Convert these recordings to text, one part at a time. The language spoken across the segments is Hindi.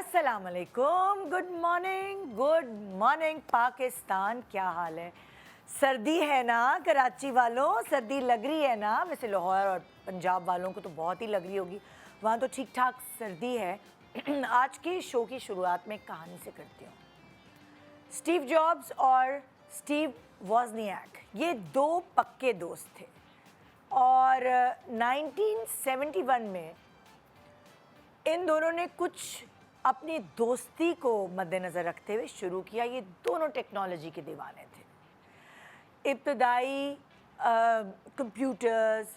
अस्सलाम वालेकुम, गुड मॉर्निंग पाकिस्तान। क्या हाल है? सर्दी है ना कराची वालों, सर्दी लग रही है ना? वैसे लाहौर और पंजाब वालों को तो बहुत ही लग रही होगी, वहाँ तो ठीक ठाक सर्दी है। आज के शो की शुरुआत में कहानी से करती हूँ। स्टीव जॉब्स और स्टीव वॉज़नियाक ये दो पक्के दोस्त थे और 1971 में इन दोनों ने कुछ अपनी दोस्ती को मद्देनज़र रखते हुए शुरू किया। ये दोनों टेक्नोलॉजी के दीवाने थे। इब्तदाई कंप्यूटर्स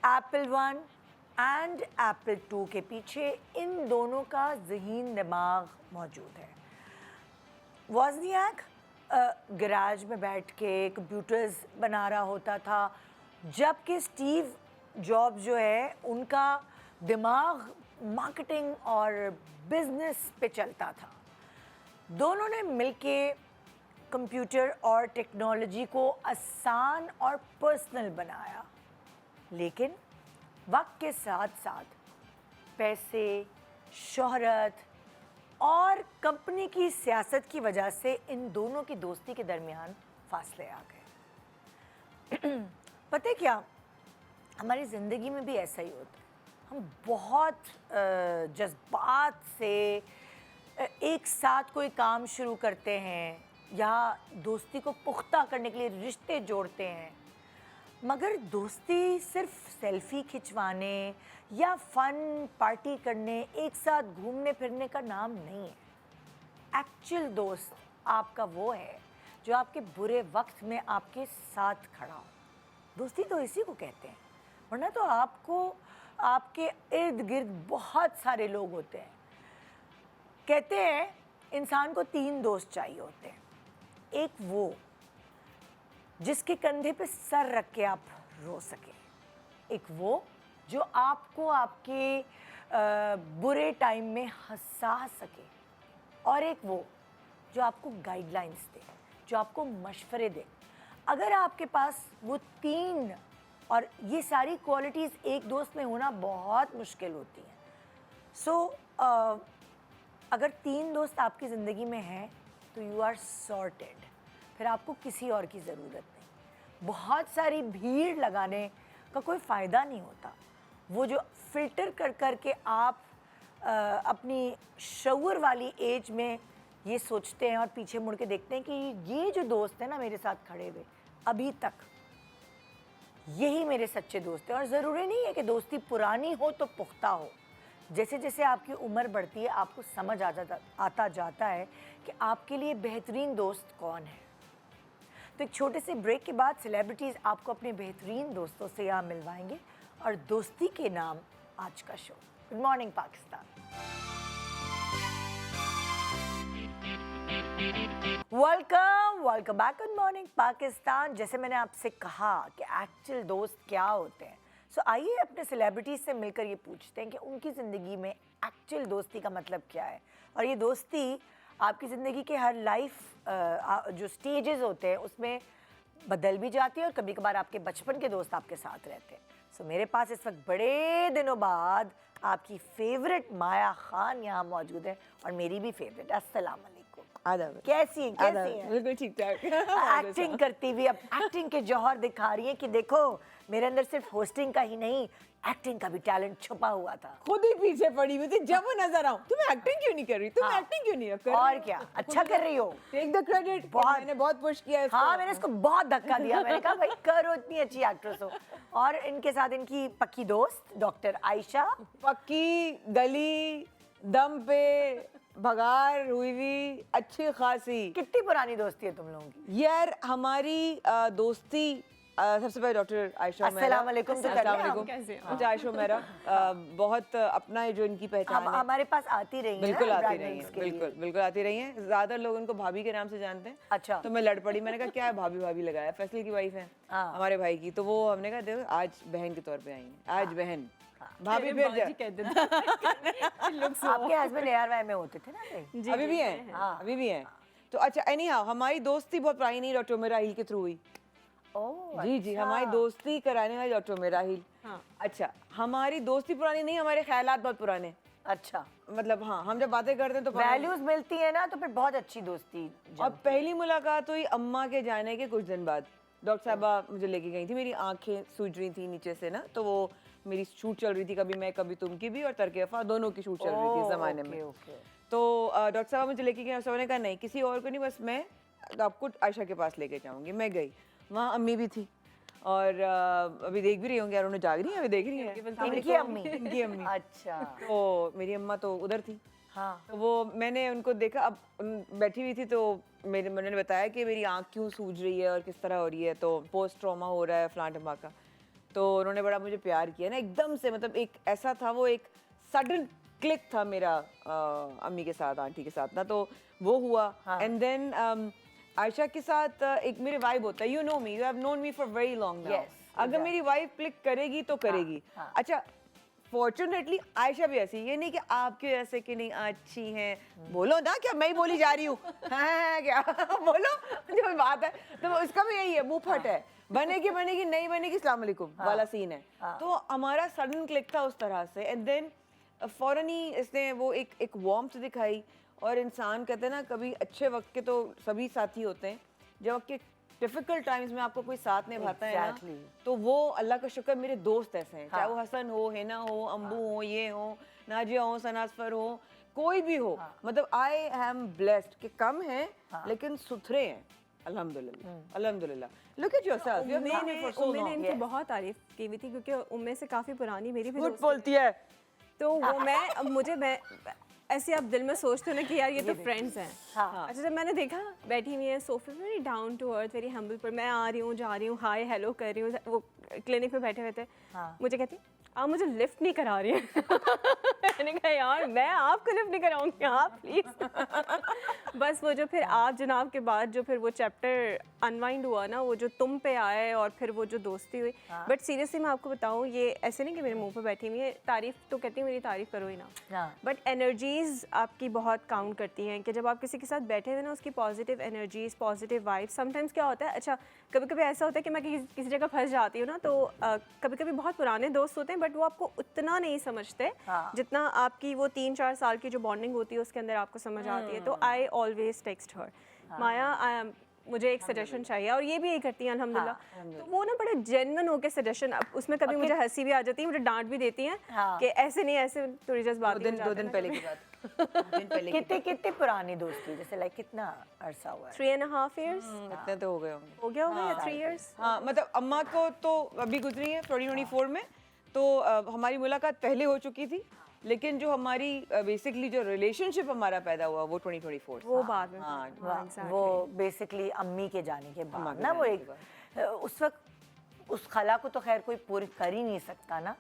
एप्पल 1 एंड एप्पल 2 के पीछे इन दोनों का ज़हीन दिमाग मौजूद है। वॉज़नियाक गैराज में बैठ के कंप्यूटर्स बना रहा होता था, जबकि स्टीव जॉब्स जो है उनका दिमाग मार्केटिंग और बिजनेस पे चलता था। दोनों ने मिलके कंप्यूटर और टेक्नोलॉजी को आसान और पर्सनल बनाया, लेकिन वक्त के साथ साथ पैसे, शोहरत और कंपनी की सियासत की वजह से इन दोनों की दोस्ती के दरमियान फासले आ गए। पता है क्या, हमारी ज़िंदगी में भी ऐसा ही होता है। हम बहुत जज्बात से एक साथ कोई काम शुरू करते हैं या दोस्ती को पुख्ता करने के लिए रिश्ते जोड़ते हैं, मगर दोस्ती सिर्फ सेल्फी खिंचवाने या फ़न पार्टी करने, एक साथ घूमने फिरने का नाम नहीं है। एक्चुअल दोस्त आपका वो है जो आपके बुरे वक्त में आपके साथ खड़ा हो। दोस्ती तो इसी को कहते हैं, वरना तो आपके इर्द गिर्द बहुत सारे लोग होते हैं। कहते हैं इंसान को 3 दोस्त चाहिए होते हैं। एक वो जिसके कंधे पे सर रख के आप रो सके, एक वो जो आपको आपके बुरे टाइम में हंसा सके, और एक वो जो आपको गाइडलाइंस दे, जो आपको मशवरे दे। अगर आपके पास वो 3 और ये सारी क्वालिटीज़ एक दोस्त में होना बहुत मुश्किल होती हैं। अगर 3 दोस्त आपकी ज़िंदगी में हैं तो यू आर सॉर्टेड। फिर आपको किसी और की ज़रूरत नहीं। बहुत सारी भीड़ लगाने का कोई फ़ायदा नहीं होता। वो जो फ़िल्टर कर के आप अपनी शऊर वाली एज में ये सोचते हैं और पीछे मुड़ के देखते हैं कि ये जो दोस्त है ना मेरे साथ खड़े हुए अभी तक, यही मेरे सच्चे दोस्त हैं। और ज़रूरी नहीं है कि दोस्ती पुरानी हो तो पुख्ता हो। जैसे जैसे आपकी उम्र बढ़ती है आपको समझ आता जाता है कि आपके लिए बेहतरीन दोस्त कौन है। तो एक छोटे से ब्रेक के बाद सेलिब्रिटीज़ आपको अपने बेहतरीन दोस्तों से यहाँ मिलवाएंगे और दोस्ती के नाम आज का show. Good morning Pakistan. Welcome back. Good morning Pakistan. जैसे मैंने आपसे कहा कि एक्चुअल दोस्त क्या होते हैं, सो आइए अपने सेलिब्रिटीज़ से मिलकर ये पूछते हैं कि उनकी ज़िंदगी में एक्चुअल दोस्ती का मतलब क्या है। और ये दोस्ती आपकी ज़िंदगी के हर लाइफ जो स्टेजेस होते हैं उसमें बदल भी जाती है और कभी कभार आपके बचपन के दोस्त आपके साथ रहते हैं। सो मेरे पास इस वक्त बड़े दिनों बाद आपकी फेवरेट माया खान यहाँ मौजूद है और मेरी भी फेवरेट। अस्सलाम वालेकुम। आदाब। कैसी हैं? बिल्कुल ठीक ठाक। एक्टिंग करती हुई अब एक्टिंग के जौहर दिखा रही है कि देखो मेरे अंदर सिर्फ होस्टिंग का ही नहीं, एक्टिंग का भी टैलेंट छुपा हुआ था। खुद ही पीछे पड़ी हुई थी जब वो नजर आऊं। तुम एक्टिंग क्यों नहीं कर रही? तुम एक्टिंग क्यों नहीं कर रही? और क्या, अच्छा कर रही हो। Take the credit. मैंने बहुत पुश किया इसको। हाँ, मैंने इसको बहुत धक्का दिया। मैंने कहा भाई करो, इतनी अच्छी एक्ट्रेस हो। और इनके साथ इनकी पक्की दोस्त डॉक्टर आयशा। पक्की, गली, दम पे, भगार हुई भी अच्छी खासी। कितनी पुरानी दोस्ती है तुम लोगों की? यार हमारी दोस्ती सबसे पहले डॉक्टर आयशा मेहरा। अस्सलाम वालेकुम। अच्छा आयशा मेहरा बहुत अपना है जो इनकी पहचान है। हमारे पास आती रही है। बिल्कुल आती रही है, बिल्कुल आती रही है। ज्यादा लोग उनको भाभी के नाम से जानते हैं। अच्छा। तो मैं लड़ पड़ी, मैंने कहा क्या है भाभी लगाया, फैसल की वाइफ है हमारे भाई की। तो वो हमने कहा देखो आज बहन के तौर पे आई है, आज बहन भाभी फिर आपके हस्बैंड ARY में होते थे ना? अभी भी हैं, अभी भी हैं। तो अच्छा एनी हाउ हमारी दोस्ती बहुत पुरानी नहीं, डॉक्टर मेराहिल के थ्रू हुई। जी हमारी दोस्ती कराने वाली डॉक्टर मेराहिल। अच्छा हमारी दोस्ती पुरानी नहीं, हमारे ख्यालात बहुत पुराने। अच्छा, मतलब हाँ, हम जब बातें करते हैं तो वैल्यूज मिलती है ना तो फिर बहुत अच्छी दोस्ती और पहली मुलाकात हुई अम्मा के जाने के कुछ दिन बाद। डॉक्टर साहबा मुझे लेके गई थी, मेरी आंखें सूज रही थी नीचे से ना, तो वो मेरी शूट चल रही थी, कभी मैं कभी तुम की भी, और तरके वफा दोनों की शूट चल रही थी इस जमाने में। तो डॉक्टर साहबा मुझे लेके गए, डॉक्टर साहबा ने कहा नहीं किसी और को नहीं, बस मैं आपको आयशा के पास लेके जाऊंगी। मैं गई, वहाँ अम्मी भी थी और अभी देख भी रही होंगी यार, उन्हें जाग रही है, अभी देख रही है इनकी अम्मी इनकी अम्मी। अच्छा, तो मेरी अम्मा तो उधर थी। हाँ, तो वो मैंने उनको देखा, अब बैठी हुई थी तो मेरे मैंने बताया कि मेरी आँख क्यों सूज रही है और किस तरह हो रही है, तो पोस्ट ट्रॉमा हो रहा है फलां ढमाका। तो उन्होंने बड़ा मुझे प्यार किया ना एकदम से, मतलब एक ऐसा था, वो एक सडन क्लिक था मेरा अम्मी के साथ, आंटी के साथ ना, तो वो हुआ। एंड देन आयशा के साथ एक मेरे वाइब होता है, you no me, you have known me for very long now. अगर मेरी वाइफ क्लिक करेगी तो करेगी। अच्छा, फॉर्चुनेटली आयशा भी ऐसी, ये नहीं कि आप क्यों ऐसे कि नहीं अच्छी हैं, बोलो ना, क्या मैं ही बोली जा रही हूँ हाँ क्या बोलो जो बात है, तो उसका भी यही है, मुंह फट है, बनेगी बनेगी नहीं बनेगी अस्सलाम वालेकुम वाला सीन है। तो हमारा सडन क्लिक था उस तरह से, एंड देन फौरन ही इसने वो एक वार्मथ दिखाई। और इंसान कहते हैं ना, कभी अच्छे वक्त के तो सभी साथी होते हैं, जब आपके डिफिकल्ट टाइम्स में आपको कोई साथ निभाता है ना, तो वो अल्लाह का शुक्र मेरे दोस्त ऐसे हैं, चाहे वो हसन हो, हिना हो, अम्बू हो, ये हो, नाजिया हो, सनासफर हो, कोई भी हो, मतलब आई एम ब्लेस्ड कि कम हैं लेकिन सुथरे हैं, अल्हम्दुलिल्लाह अल्हम्दुलिल्लाह। Look at yourself, you have known me for so long. मैंने इनकी बहुत तारीफ की हुई थी क्योंकि उम्मे से काफ़ी पुरानी मेरी भी झूठ दोस्त बोलती है। तो वो मैं ऐसे आप दिल में सोचते हो ना कि यार ये तो फ्रेंड्स हैं। हाँ। अच्छा, जब मैंने देखा बैठी हुई है सोफे पे, very down to earth, very humble, पर मैं आ रही हूँ जा रही हूँ, हाय हेलो कर रही हूँ, वो क्लिनिक में बैठे हुए थे, मुझे कहती आप मुझे लिफ्ट नहीं करा रही हैं मैंने कहा यार मैं आपको लिफ्ट नहीं कराऊंगी, आप प्लीज़ बस वो जो फिर आप जनाब के बाद जो फिर वो चैप्टर अनवाइंड हुआ ना, वो जो तुम पे आए और फिर वो जो दोस्ती हुई। बट सीरियसली मैं आपको बताऊँ, ये ऐसे नहीं कि मेरे मुंह पे बैठी हुई है, तारीफ तो कहती हूँ मेरी तारीफ करो ही ना, बट एनर्जीज आपकी बहुत काउंट करती हैं, कि जब आप किसी के साथ बैठे हुए ना, उसकी positive energies, positive vibe. Sometimes क्या होता है, अच्छा कभी कभी ऐसा होता है कि मैं किसी जगह फंस जाती हूँ ना, तो कभी कभी बहुत पुराने दोस्त होते हैं बट वो आपको उतना नहीं समझते जितना आपकी वो 3-4 साल की जो बॉन्डिंग होती है उसके अंदर आपको समझ आती है। तो आई ऑलवेज टेक्स्ट हर, माया मुझे एक सजेशन चाहिए, और ये भी यही करती हैं अल्हम्दुलिल्लाह। तो वो ना बड़े जेन्युइन होकर सजेशन, अब उसमें कभी मुझे हंसी भी आ जाती है, मुझे डांट भी देती हैं कि ऐसे नहीं, ऐसे थोड़ी जज्बाती हो जाते हैं। 2 दिन पहले की बात कितने पुरानी दोस्ती, जैसे लाइक कितना अरसा हुआ है? 3.5 years इतने तो हो गए होंगे, हो गया होगा, या 3 years। हाँ, मतलब अम्मा को तो अभी गुजरी है 2024 में, तो हमारी मुलाकात पहले हो चुकी थी, लेकिन जो हमारी बेसिकली जो रिलेशनशिप हमारा पैदा हुआ वो 2024 वो बाद में। हाँ, वो बेसिकली अम्मी के जाने के बाद ना, वो एक उस वक्त उस खला को तो खैर कोई पूरी कर ही नहीं सकता ना,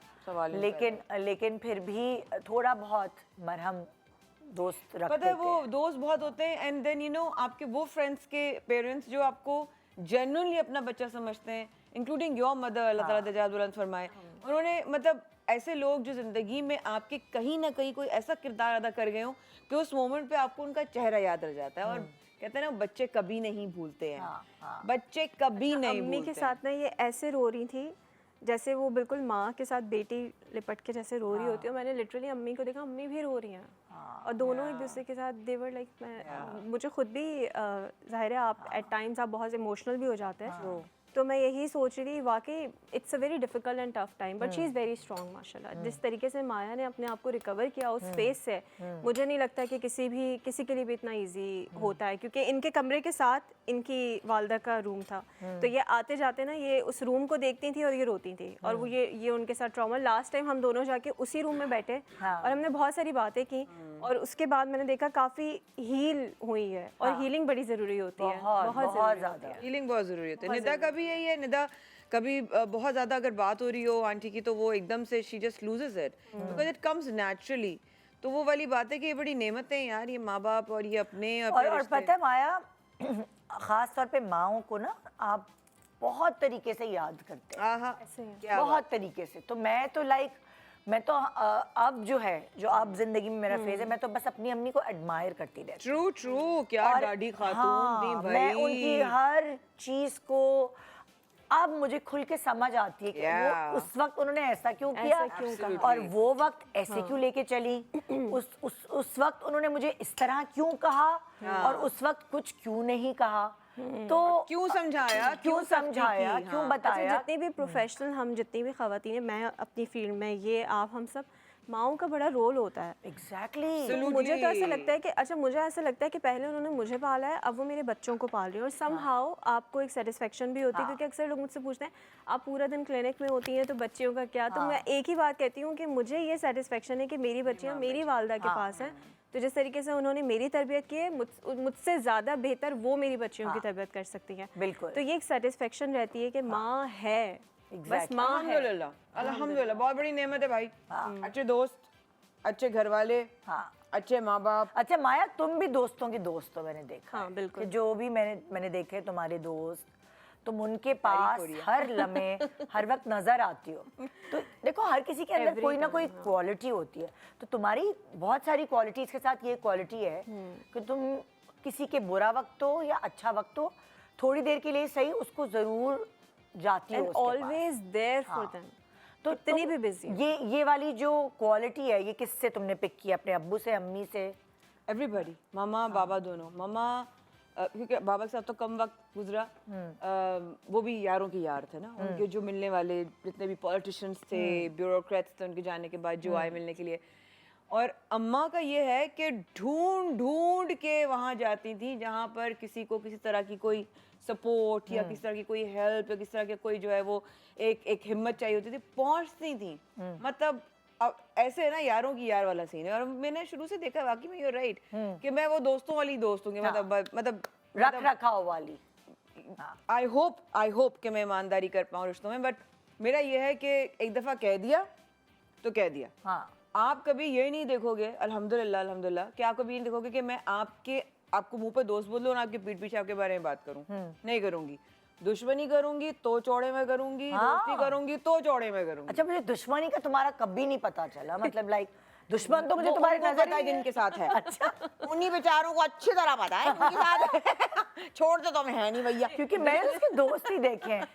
लेकिन फिर भी थोड़ा बहुत मरहम दोस्त रखते पता है, वो दोस्त बहुत होते हैं। एंड देन यू नो, आपके वो फ्रेंड्स के पेरेंट्स जो आपको जेन्युइनली अपना बच्चा समझते हैं, इंक्लूडिंग योर मदर, अल्लाह ताला दर्जात बुलंद फरमाए, उन्होंने मतलब ऐसे लोग जो ज़िंदगी में आपके कहीं ना कहीं कोई ऐसा किरदार अदा कर गए हो कि उस मोमेंट पे आपको उनका चेहरा याद रह जाता है। और कहते हैं ना, बच्चे कभी नहीं भूलते हैं, बच्चे कभी नहीं अम्मी के साथ ना ये ऐसे रो रही थी जैसे वो बिल्कुल माँ के साथ बेटी लिपट के जैसे रो रही होती है। मैंने लिटरली अम्मी को देखा, अम्मी भी रो रही हैं, और दोनों एक दूसरे के साथ देवर लाइक, मैं मुझे खुद भी जाहिर है आप एट टाइम्स आप बहुत इमोशनल भी हो जाते हैं, तो मैं यही सोच रही थी वाकई it's a very difficult and tough time, but she is very strong माशाल्लाह। जिस तरीके से माया ने अपने आप को रिकवर किया उस फेस से, मुझे नहीं लगता कि किसी के लिए भी इतना इजी होता है, क्योंकि इनके कमरे के साथ इनकी वालदा का रूम था, तो ये आते जाते ना ये उस रूम को देखती थी और ये रोती थी, और वो ये उनके साथ ट्रॉमा। लास्ट टाइम हम दोनों जाके उसी रूम में बैठे और हमने बहुत सारी बातें की, और उसके बाद मैंने देखा काफ़ी हील हुई है, और हीलिंग बड़ी ज़रूरी होती है, बहुत ज़्यादा हीलिंग बहुत ज़रूरी होती है। निदा का भी यही है, निदा कभी बहुत ज़्यादा अगर बात हो रही हो आंटी की, तो वो एकदम से she just loses it because it comes naturally. तो वो वाली बात है कि ये बड़ी नेमतें हैं यार, ये माँ बाप और ये अपने और पता है माया, ख़ास तौर पे माओं को ना आप बहुत तरीके से याद करते हैं, बहुत तरीके से। तो मैं तो मैं तो अब जो अब जिंदगी में मेरा फेज है, मैं तो बस अपनी अम्मी को एडमायर करती रहती। ट्रू क्या दाढ़ी खातून थी भाई, मैं उनकी हर चीज को अब मुझे खुल के समझ आती है कि Yeah. वो उस वक्त उन्होंने ऐसा क्यों ऐसा किया क्यों कहा? और वो वक्त ऐसे क्यों लेके चली, उस वक्त उन्होंने मुझे इस तरह क्यों कहा और उस वक्त कुछ क्यों नहीं कहा, तो क्यों समझाया, क्यों समझाया, की, क्यों हाँ। बताया। जितने भी प्रोफेशनल हम जितनी भी खवातीन हैं, मैं अपनी फील्ड में, ये आप हम सब, माओं का बड़ा रोल होता है। एग्जैक्टली तो मुझे तो ऐसा लगता है कि अच्छा, मुझे ऐसा लगता है कि पहले उन्होंने मुझे पाला है, अब वो मेरे बच्चों को पाल रही है, और समहाउ आपको एक सेटिस्फेक्शन भी होती है, क्योंकि अक्सर लोग मुझसे पूछते हैं आप पूरा दिन क्लिनिक में होती हैं तो बच्चियों का क्या, तो मैं एक ही बात कहती हूँ कि मुझे ये सेटिस्फेक्शन है कि मेरी बच्चियाँ मेरी वालदा के पास हैं, तो जिस तरीके से उन्होंने मेरी तरबियत की है, मुझसे ज़्यादा बेहतर वो मेरी बच्चियों की तरबियत कर सकती हैं। बिल्कुल। तो ये एक सेटिस्फेक्शन रहती है कि माँ है, बस माँ है। अल्हम्दुलिल्लाह, अल्हम्दुलिल्लाह, बहुत बड़ी नेमत है भाई। अच्छे दोस्त, अच्छे घर वाले, अच्छे माँ बाप। अच्छा माया, तुम भी दोस्तों की दोस्त हो, मैंने देखा हाँ, है बिल्कुल। कि जो भी मैंने देखे तुम्हारे दोस्त, तुम उनके पास हर लम्हे हर वक्त नजर आती हो। तो देखो हर किसी के अंदर कोई ना कोई क्वालिटी होती है, तो तुम्हारी बहुत सारी क्वालिटीज के साथ ये क्वालिटी है कि तुम किसी के बुरा वक्त हो या अच्छा वक्त हो, थोड़ी देर के लिए सही उसको जरूर जाती हो एंड उसके पास। ऑलवेज देयर फॉर देम, तो इतनी भी बिजी हो। ये वाली जो क्वालिटी है, ये किससे तुमने पिक की? अपने अब्बू से, अम्मी से? एवरीबॉडी, मामा बाबा दोनों। मामा क्योंकि बाबा के साथ तो कम वक्त गुजरा, वो भी यारों के यार थे ना, उनके जो मिलने वाले जितने भी पॉलिटिशियंस थे, ब्यूरोक्रेट्स थे, उनके जाने के बाद जो आए मिलने के लिए। और अम्मा का ये है कि ढूंढ ढूंढ के वहाँ जाती थी जहाँ पर किसी को किसी तरह की कोई सपोर्ट या किसी तरह की कोई हेल्प या किसी तरह की कोई जो है वो एक हिम्मत चाहिए होती थी, पहुँचती थी। मतलब अब ऐसे है ना, यारों की यार वाला सीन है। और मैंने शुरू से देखा वाकई में, you're right, कि मैं वो दोस्तों वाली दोस्त हूँ, मतलब रख रखाव वाली। आई होप कि मैं ईमानदारी कर पाऊँ रिश्तों में, बट मेरा ये है कि एक दफ़ा कह दिया तो कह दिया। हाँ, आप कभी ये नहीं देखोगे, अल्हम्दुलिल्लाह अल्हम्दुलिल्लाह, कि आप कभी ये नहीं देखोगे कि मैं आपको मुंह पे दोस्त बोलूं और आपके पीठ पीछे आपके बारे में बात करूं। नहीं करूंगी। दुश्मनी करूंगी तो चौड़े में करूंगी, दोस्ती करूंगी तो चौड़े में करूंगी। अच्छा, मुझे दुश्मनी का तुम्हारा कभी नहीं पता चला, मतलब लाइक दुश्मन तो मुझे तुम्हारे नजर पता है जिनके साथ है। अच्छा, उन्हीं बेचारों को अच्छी तरह पता है जिनके साथ छोड़ते तो मैं है नहीं भैया, क्योंकि मैंने उसके दोस्त ही देखे हैं।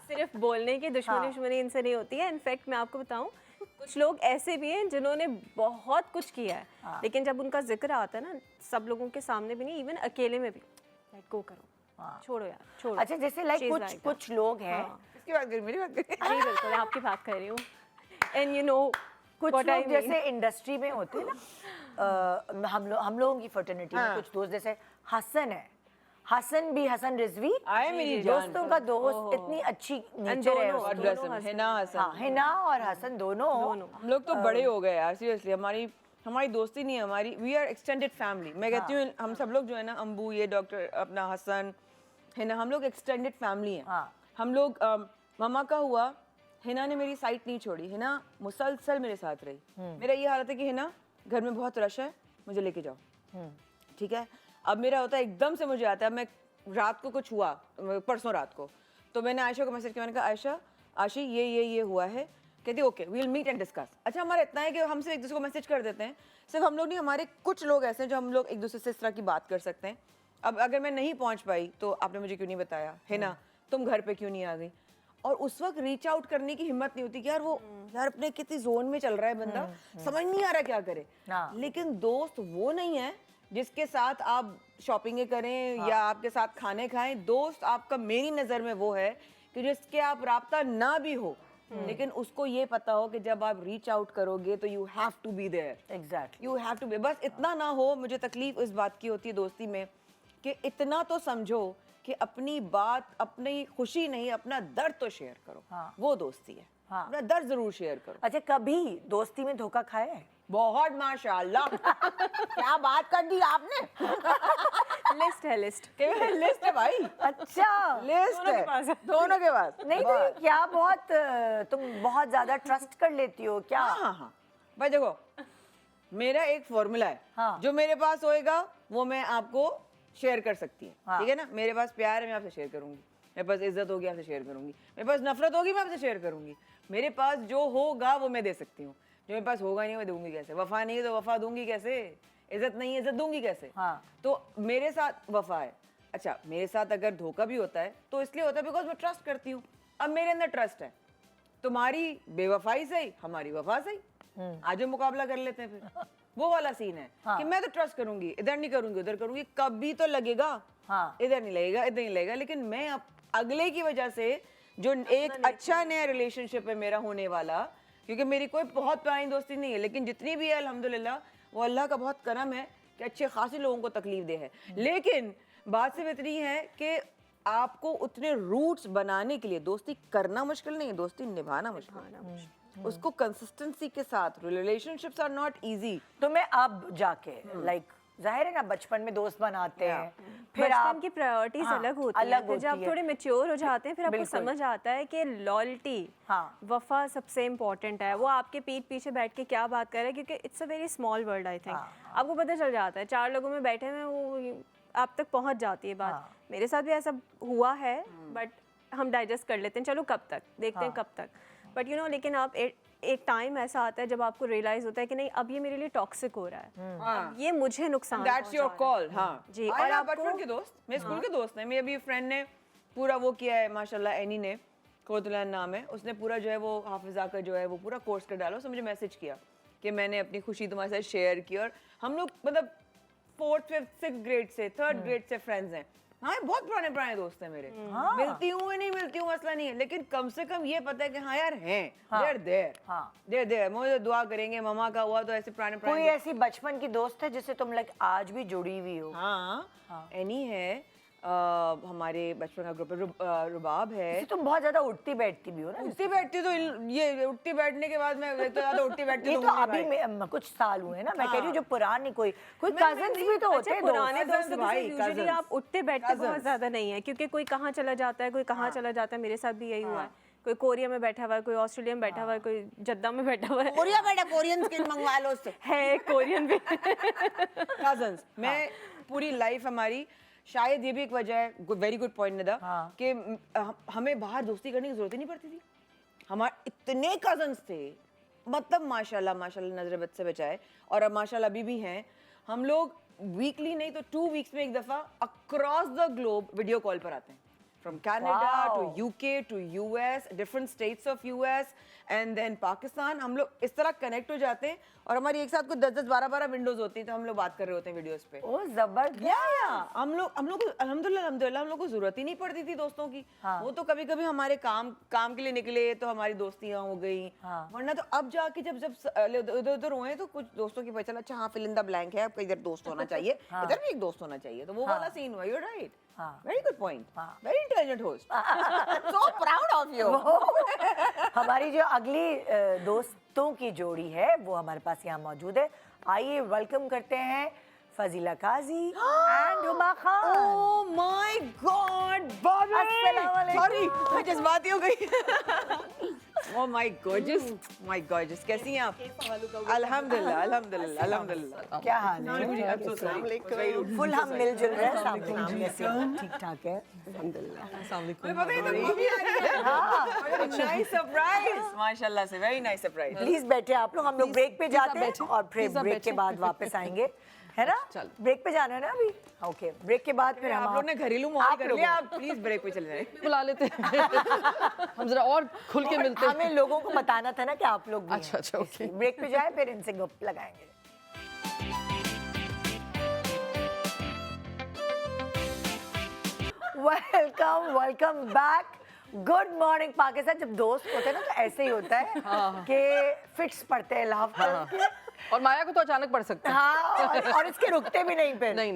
सिर्फ बोलने की दुश्मनी इनसे नहीं होती है। इनफैक्ट मैं आपको बताऊं, कुछ लोग ऐसे भी हैं जिन्होंने बहुत कुछ किया है, लेकिन जब उनका जिक्र आता है ना, सब लोगों के सामने भी नहीं, इवन अकेले में भी, लाइक गो करो, छोड़ो यार, छोड़ो। अच्छा, जैसे लाइक कुछ लोग हैं, किसकी बात करी, मेरी बात करी? जी बिल्कुल, आपकी बात कर रही हूँ। एंड यू नो कुछ लोग जैसे इंडस्ट्री में होते हैं ना, हम लोगों की फर्टर्निटी में कुछ दोस्त, जैसे हसन है, हसन रिजवी आए मेरी जान। दोस्तों का दोस्त, इतनी अच्छी नेचर है दोनों, उसकी। दोनों हसन। हिना हसन। हाँ, हिना और हसन दोनों। हम लोग तो बड़े हो गए यार, सीरियसली। हमारी दोस्ती नहीं है, हमारी वी आर एक्सटेंडेड फैमिली। मैं कहती हूँ हम सब लोग जो है ना, अम्बू, ये डॉक्टर अपना हसन, हिना, हम लोग एक्सटेंडेड फैमिली हैं। हम लोग मामा का हुआ, हिना ने मेरी साइट नहीं छोड़ी, हिना मुसलसल मेरे साथ रही। मेरा ये हालत है कि हिना घर में बहुत रश है, मुझे लेके जाओ, ठीक है। अब मेरा होता है एकदम से मुझे आता है, मैं रात को कुछ हुआ, परसों रात को, तो मैंने आयशा को मैसेज किया, मैंने कहा आयशा आशी ये हुआ है, कहती okay we will meet and discuss. अच्छा, हमारा इतना है कि हम सिर्फ एक दूसरे को मैसेज कर देते हैं, सिर्फ हम लोग नहीं, हमारे कुछ लोग ऐसे हैं जो हम लोग एक दूसरे से इस तरह की बात कर सकते हैं। अब अगर मैं नहीं पहुंच पाई तो आपने मुझे क्यों नहीं बताया, है ना, तुम घर पे क्यों नहीं आ गई? और उस वक्त रीच आउट करने की हिम्मत नहीं होती कि यार अपने कितनी जोन में चल रहा है बंदा, समझ नहीं आ रहा क्या करे। लेकिन दोस्त वो नहीं है जिसके साथ आप शॉपिंग करें या आपके साथ खाने खाएं। दोस्त आपका मेरी नज़र में वो है कि जिसके आप राब्ता ना भी हो, लेकिन उसको ये पता हो कि जब आप रीच आउट करोगे तो you have to be there. Exactly, you have to be. बस इतना ना हो, मुझे तकलीफ इस बात की होती है दोस्ती में कि इतना तो समझो कि अपनी बात, अपनी खुशी नहीं, अपना दर्द तो शेयर करो। वो दोस्ती है। अपना दर्द जरूर शेयर करो। अच्छा, कभी दोस्ती में धोखा खाया है? बहुत, माशाल्लाह। क्या बात कर दी आपने। लिस्ट है, लिस्ट है भाई। अच्छा, लिस्ट दोनों है के पास है। दोनों के पास। नहीं तो ये क्या तुम बहुत ज्यादा ट्रस्ट कर लेती हो क्या? हाँ भाई, देखो मेरा एक फॉर्मूला है, जो मेरे पास होएगा वो मैं आपको शेयर कर सकती है, ठीक है ना। मेरे पास प्यार है, मैं आपसे शेयर करूंगी। मेरे पास इज्जत होगी, आपसे शेयर करूंगी। मेरे पास नफरत होगी, मैं आपसे शेयर करूंगी। मेरे पास जो होगा वो मैं दे सकती हूँ, जो मेरे पास होगा नहीं मैं दूंगी कैसे? वफा नहीं है तो वफा दूंगी कैसे? इज्जत नहीं है, इज्जत दूंगी कैसे? तो मेरे साथ वफा है। अच्छा, मेरे साथ अगर धोखा भी होता है तो इसलिए होता है बिकॉज मैं ट्रस्ट करती हूँ। अब मेरे अंदर ट्रस्ट है, तुम्हारी बेवफाई सही, हमारी वफा सही, आज हम मुकाबला कर लेते हैं फिर। वो वाला सीन है कि मैं तो ट्रस्ट करूंगी, इधर नहीं करूंगी उधर करूंगी, कभी तो लगेगा, इधर नहीं लगेगा इधर नहीं लगेगा, लेकिन मैं अगले की वजह से जो एक अच्छा नया रिलेशनशिप है मेरा होने वाला, क्योंकि मेरी कोई बहुत पुरानी दोस्ती नहीं है, लेकिन जितनी भी है अल्हम्दुलिल्लाह वो अल्लाह का बहुत करम है कि अच्छे खासे लोगों को तकलीफ दे है। लेकिन बात सिर्फ इतनी है कि आपको उतने रूट्स बनाने के लिए दोस्ती करना मुश्किल नहीं है, दोस्ती निभाना मुश्किल है। उसको कंसिस्टेंसी के साथ, रिलेशनशिप्स आर नॉट इजी। तो मैं अब जाके लाइक जाहिर है ना बचपन में दोस्त बनाते हैं, फिर बचपन आप की प्रायोरिटीज हाँ, अलग होती अलग हैं, फिर जब होती है। थोड़े मेच्योर हो जाते हैं फिर आपको बिल्कुल। समझ आता है कि लॉयल्टी, हाँ। वफा सबसे इम्पोर्टेंट है। वो आपके पीठ पीछे बैठ के क्या बात कर रहा है, क्योंकि it's a very small world I think. आपको पता चल जाता है, 4 लोगों में बैठे हुए वो आप तक पहुंच जाती है बात। मेरे साथ भी ऐसा हुआ है, बट हम डाइजेस्ट कर लेते हैं, चलो कब तक देखते हैं कब तक, बट यू नो लेकिन आप एक टाइम ऐसा आता है जब आपको रियलाइज होता है कि नहीं अब ये मेरे लिए टॉक्सिक हो रहा है, अब ये मुझे नुकसान दैट्स योर कॉल। हाँ जी। और आप बचपन के दोस्त, मेरे स्कूल के दोस्त हैं, मेरी अभी फ्रेंड ने पूरा वो किया है माशाल्लाह, एनी ने, कोतुलन नाम है, उसने पूरा जो है वो हाफिजा का जो है वो पूरा कोर्स कर डाला। उसने मुझे मैसेज किया कि मैंने अपनी खुशी तुम्हारे साथ शेयर की, और हम लोग मतलब 4th 5th 6th ग्रेड से 3rd ग्रेड से फ्रेंड्स हैं। हाँ बहुत पुराने पुराने दोस्त हैं मेरे, मिलती हूँ नहीं मिलती हूँ मसला नहीं है, लेकिन कम से कम ये पता है कि हाँ यार हैं, they're there, मुझे दुआ करेंगे। ममा का हुआ तो ऐसे पुराने कोई पुराने ऐसी बचपन की दोस्त है जिससे तुम लाइक आज भी जुड़ी हुई हो? हाँ एनी है, हमारे बचपन का ग्रुप रुबाब है। जैसे तुम बहुत ज्यादा उठती बैठती भी हो ना? उठती बैठती तो ये उठती बैठने के बाद मैं तो ज्यादा उठती बैठती ये तो तो हूँ अभी कुछ साल हुए ना, मैं कह रही हूँ जो पुरानी कोई कजन्स भी तो होते हैं पुराने दोस्त। दोस्तों के साथ यूजुअली आप उठते बैठते बहुत ज्यादा नहीं है, क्योंकि कोई कहाँ चला जाता है, कोई कहाँ चला जाता है। मेरे साथ भी यही हुआ है, कोई कोरिया में बैठा हुआ है, कोई ऑस्ट्रेलिया में बैठा हुआ है, कोई जद्दा में बैठा हुआ है। कोरिया बेटा कोरियन स्किन मंगवा लो उससे। है कोरियन भी। कजन्स मैं पूरी लाइफ हमारी, शायद ये भी एक वजह है, वेरी गुड पॉइंट निदा, कि हमें बाहर दोस्ती करने की जरूरत ही नहीं पड़ती थी। हमारे इतने कजन्स थे, मतलब माशाल्लाह माशाल्लाह नजर बद से बचाए, और अब माशाल्लाह अभी भी हैं। हम लोग वीकली नहीं तो 2 वीक्स में एक दफा across the globe video call पर आते हैं, from Canada to UK to US, different states of US and then Pakistan. हम लोग इस तरह कनेक्ट हो जाते हैं, और हमारी एक साथ कुछ 10-10 12-12 विंडोज होती हैं, तो हम लोग बात कर रहे होते हैं वीडियोस पे। ओ जबरदस्त। या हम लोग को अल्हम्दुलिल्लाह हम लोग को जरूरत ही नहीं पड़ती थी दोस्तों की। वो तो कभी कभी हमारे काम के लिए निकले तो हमारी दोस्तियां हो गई, वरना तो अब जाके जब इधर उधर हुए तो कुछ दोस्तों की पता चला, अच्छा हाँ फिल इन द ब्लैंक है, आपका इधर दोस्त होना चाहिए, इधर भी एक दोस्त होना चाहिए, तो वो वाला सीन हुआ। You are right, very good point, very intelligent host, so proud of you. हमारी जो अगली दोस्तों की जोड़ी है वो हमारे पास यहाँ मौजूद है। आइए वेलकम करते हैं Fazila Kazi and Huma Khan. Oh my god Babi, अस्सलाम वालेकुम। सॉरी मैं जज्बाती हो गई। ओह माय गॉर्जियस, कैसी हैं आप? अल्हम्दुलिल्लाह अल्हम्दुलिल्लाह अल्हम्दुलिल्लाह। क्या हाल है? फुल हम मिलजुल रहे हैं, सामने कैसे ठीक ठाक है नाइस सरप्राइज, माशाल्लाह से वेरी नाइस सरप्राइज। प्लीज बैठे आप लोग, हम लोग ब्रेक पे जाते हैं और फिर ब्रेक के बाद वापस आएंगे, है ना? ब्रेक पे जाना है ना अभी? ओके, ब्रेक के बाद फिर आप लोग ने घरेलू माहौल कर लिया, आप प्लीज ब्रेक पे चले जाएं। बुला लेते हैं हम जरा और खुल के मिलते हैं। हमें लोगों को बताना था ना कि आप लोग भी हैं। अच्छा ओके। ब्रेक पे जाए फिर इनसे गप लगाएंगे। Welcome back. Good morning Pakistan. जब दोस्त होते हैं ना तो ऐसे ही होता है कि फिक्स पड़ते हैं लाफ्टर के। और माया को तो अचानक पड़ सकता है। हाँ, और इसके रुकते भी नहीं फिर। नहीं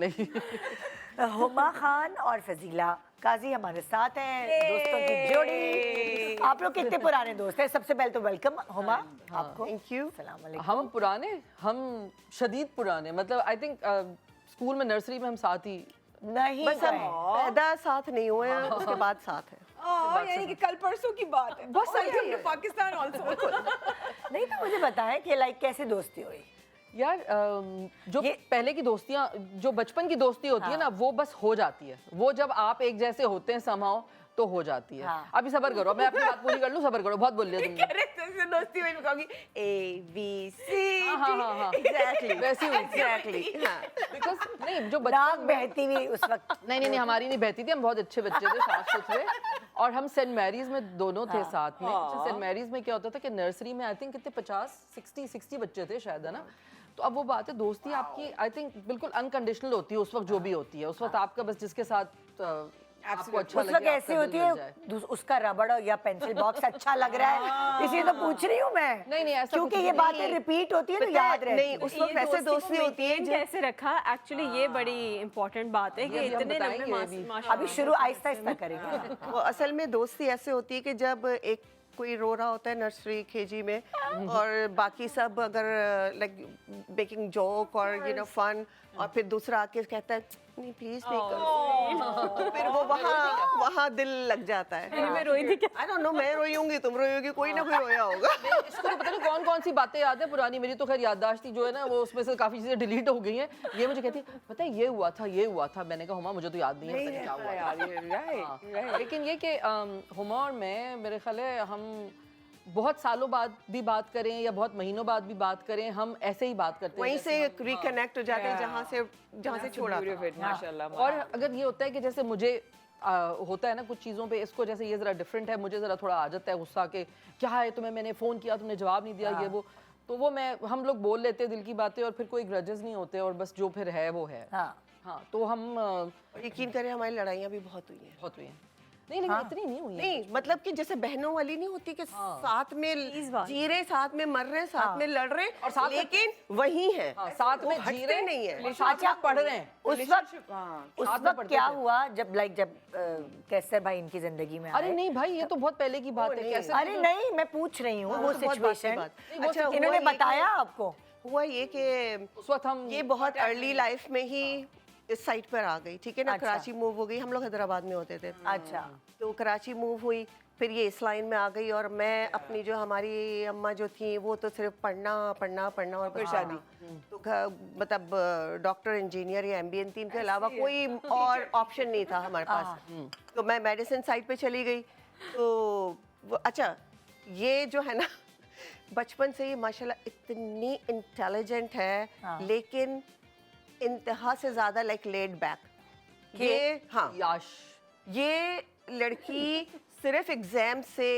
हुमा खान और फजीला काजी हमारे साथ हैं, दोस्तों की जोड़ी। आप लोग कितने पुराने दोस्त हैं? सबसे पहले तो वेलकम हुमा आपको। Thank you. सलाम वालेकुम। हम पुराने, हम शदीद पुराने, मतलब आई थिंक स्कूल में नर्सरी में हम साथ ही। नहीं बस हम पैदा साथ नहीं हुए हैं, उसके बाद साथ है। यानी कि कल परसों की बात है, बस पाकिस्तान आल्सो। नहीं तो मुझे बताएं कि लाइक कैसे दोस्ती हुई? यार जो पहले की दोस्तियां, जो बचपन की दोस्ती होती है ना, वो बस हो जाती है। वो जब आप एक जैसे होते हैं somehow, तो हो जाती है। हाँ। अभी सब्र करो, मैं अपनी बात पूरी कर लूँ, सब्र करो, बहुत बोल लिया तुमने। कैरेक्टर से दोस्ती में मैं कहूंगी ABC हाँ। एग्जैक्टली वैसी हुई। एग्जैक्टली हाँ बिकॉज नहीं, जो नाक बचपन बहती हुई उस वक्त। नहीं, हमारी नहीं बहती थी, हम बहुत अच्छे बच्चे थे, साफ सुथरे। और हम सेंट मैरीज में दोनों थे साथ में। सेंट मैरीज में क्या होता था कि नर्सरी में आई थिंक कितने 50-60 बच्चे थे शायद, है ना। तो अब वो बात है, दोस्ती आपकी आई थिंक बिल्कुल अनकंडीशनल होती है उस वक्त, जो भी होती है उस वक्त आपका बस जिसके साथ आपको अच्छा उस लगे, वक्त आपका ऐसी दिल होती लग है जाए। उसका रबड़ या पेंसिल बॉक्स अच्छा लग रहा है, इसलिए तो पूछ रही हूँ मैं। नहीं, ऐसा क्योंकि कुछ ये नहीं। बातें रिपीट होती है तो याद रहती नहीं है। उस वक्त ऐसे दोस्ती होती है कैसे रखा, एक्चुअली ये बड़ी इंपॉर्टेंट बात है कि अभी हम इतने बताएंगे लंबे अभी। अभी शुरू आहिस्ता आहिस्ता करेंगे। वो असल में दोस्ती ऐसे होती है कि जब एक कोई रो रहा होता है नर्सरी केजी में और बाकी सब अगर लाइक मेकिंग जोक और यू नो फन, और फिर दूसरा आके कहता है नहीं प्लीज नहीं करो, तो फिर वो वहाँ दिल लग जाता है। मैं रोई थी क्या? आई डोंट नो, मैं रोई होंगी, तुम रोई होगी, कोई ना कोई रोया होगा। इसको तो पता नहीं कौन कौन सी बातें याद है पुरानी, मेरी तो खैर याददाश्त थी जो है ना, वो उसमें से काफी चीजें डिलीट हो गई हैं। ये मुझे कहती है पता है ये हुआ था, मैंने कहा हुमा मुझे तो याद नहीं है, पता नहीं क्या हुआ था। हाँ, लेकिन ये कि हुमा और मैं, मेरे ख्याल है हम बहुत सालों बाद भी बात करें या बहुत महीनों बाद भी बात करें, हम ऐसे ही बात करते हैं वहीं जैसे से रिकनेक्ट हो जाते हैं जहाँ से छोड़ा था। माशाल्लाह। और अगर ये होता है कि जैसे मुझे होता है ना कुछ चीज़ों पे, इसको जैसे ये ज़रा डिफरेंट है, मुझे ज़रा थोड़ा आ जाता है गुस्सा के क्या है तुम्हें, मैंने फ़ोन किया तुमने जवाब नहीं दिया, ये वो, तो वो हम लोग बोल लेते हैं दिल की बातें और फिर कोई ग्रजेस नहीं होते और बस जो फिर है वो है। हाँ, तो हम यकीन करें हमारी लड़ाइयाँ भी बहुत हुई हैं। बहुत हुई हैं। नहीं, लेकिन इतनी नहीं हुई हैं। नहीं मतलब कि जैसे बहनों वाली नहीं होती कि साथ में जी रहे, साथ में मर रहे, साथ में लड़ रहे, और साथ में- लेकिन वही है, हाँ, साथ में वो जी हटते रहे नहीं है। और साथ में पढ़ रहे हैं। उस साथ में वक्त पढ़ते क्या थे। हुआ जब कैसर भाई इनकी जिंदगी में अरे आए? नहीं भाई, ये तो बहुत पहले की बात है। कैसे अरे नहीं, मैं पूछ रही हूँ वो तो बहुत बात की सिचुएशन। बात। अच्छा, हुआ इन्होंने ये कि- बताया आपको? हुआ ये कि उस वक्त हम ये बहुत अर्ली लाइफ में ही इस साइड पर आ गई, ठीक है ना। अच्छा। कराची मूव हो गई, हम लोग हैदराबाद में होते थे, अच्छा। तो कराची मूव हुई, फिर ये इस लाइन में आ गई और मैं अपनी जो हमारी अम्मा जो थी वो तो सिर्फ पढ़ना पढ़ना पढ़ना और फिर शादी, तो मतलब डॉक्टर इंजीनियर या MBA, तीन के अलावा कोई और ऑप्शन नहीं था हमारे पास। तो मैं मेडिसिन साइड पे चली गई। तो अच्छा, ये जो है ना बचपन से ही माशाल्लाह इतनी इंटेलिजेंट है, लेकिन इंतहा से ज़्यादा लाइक लेड बैक। ये हाँ, याश ये लड़की सिर्फ एग्जाम से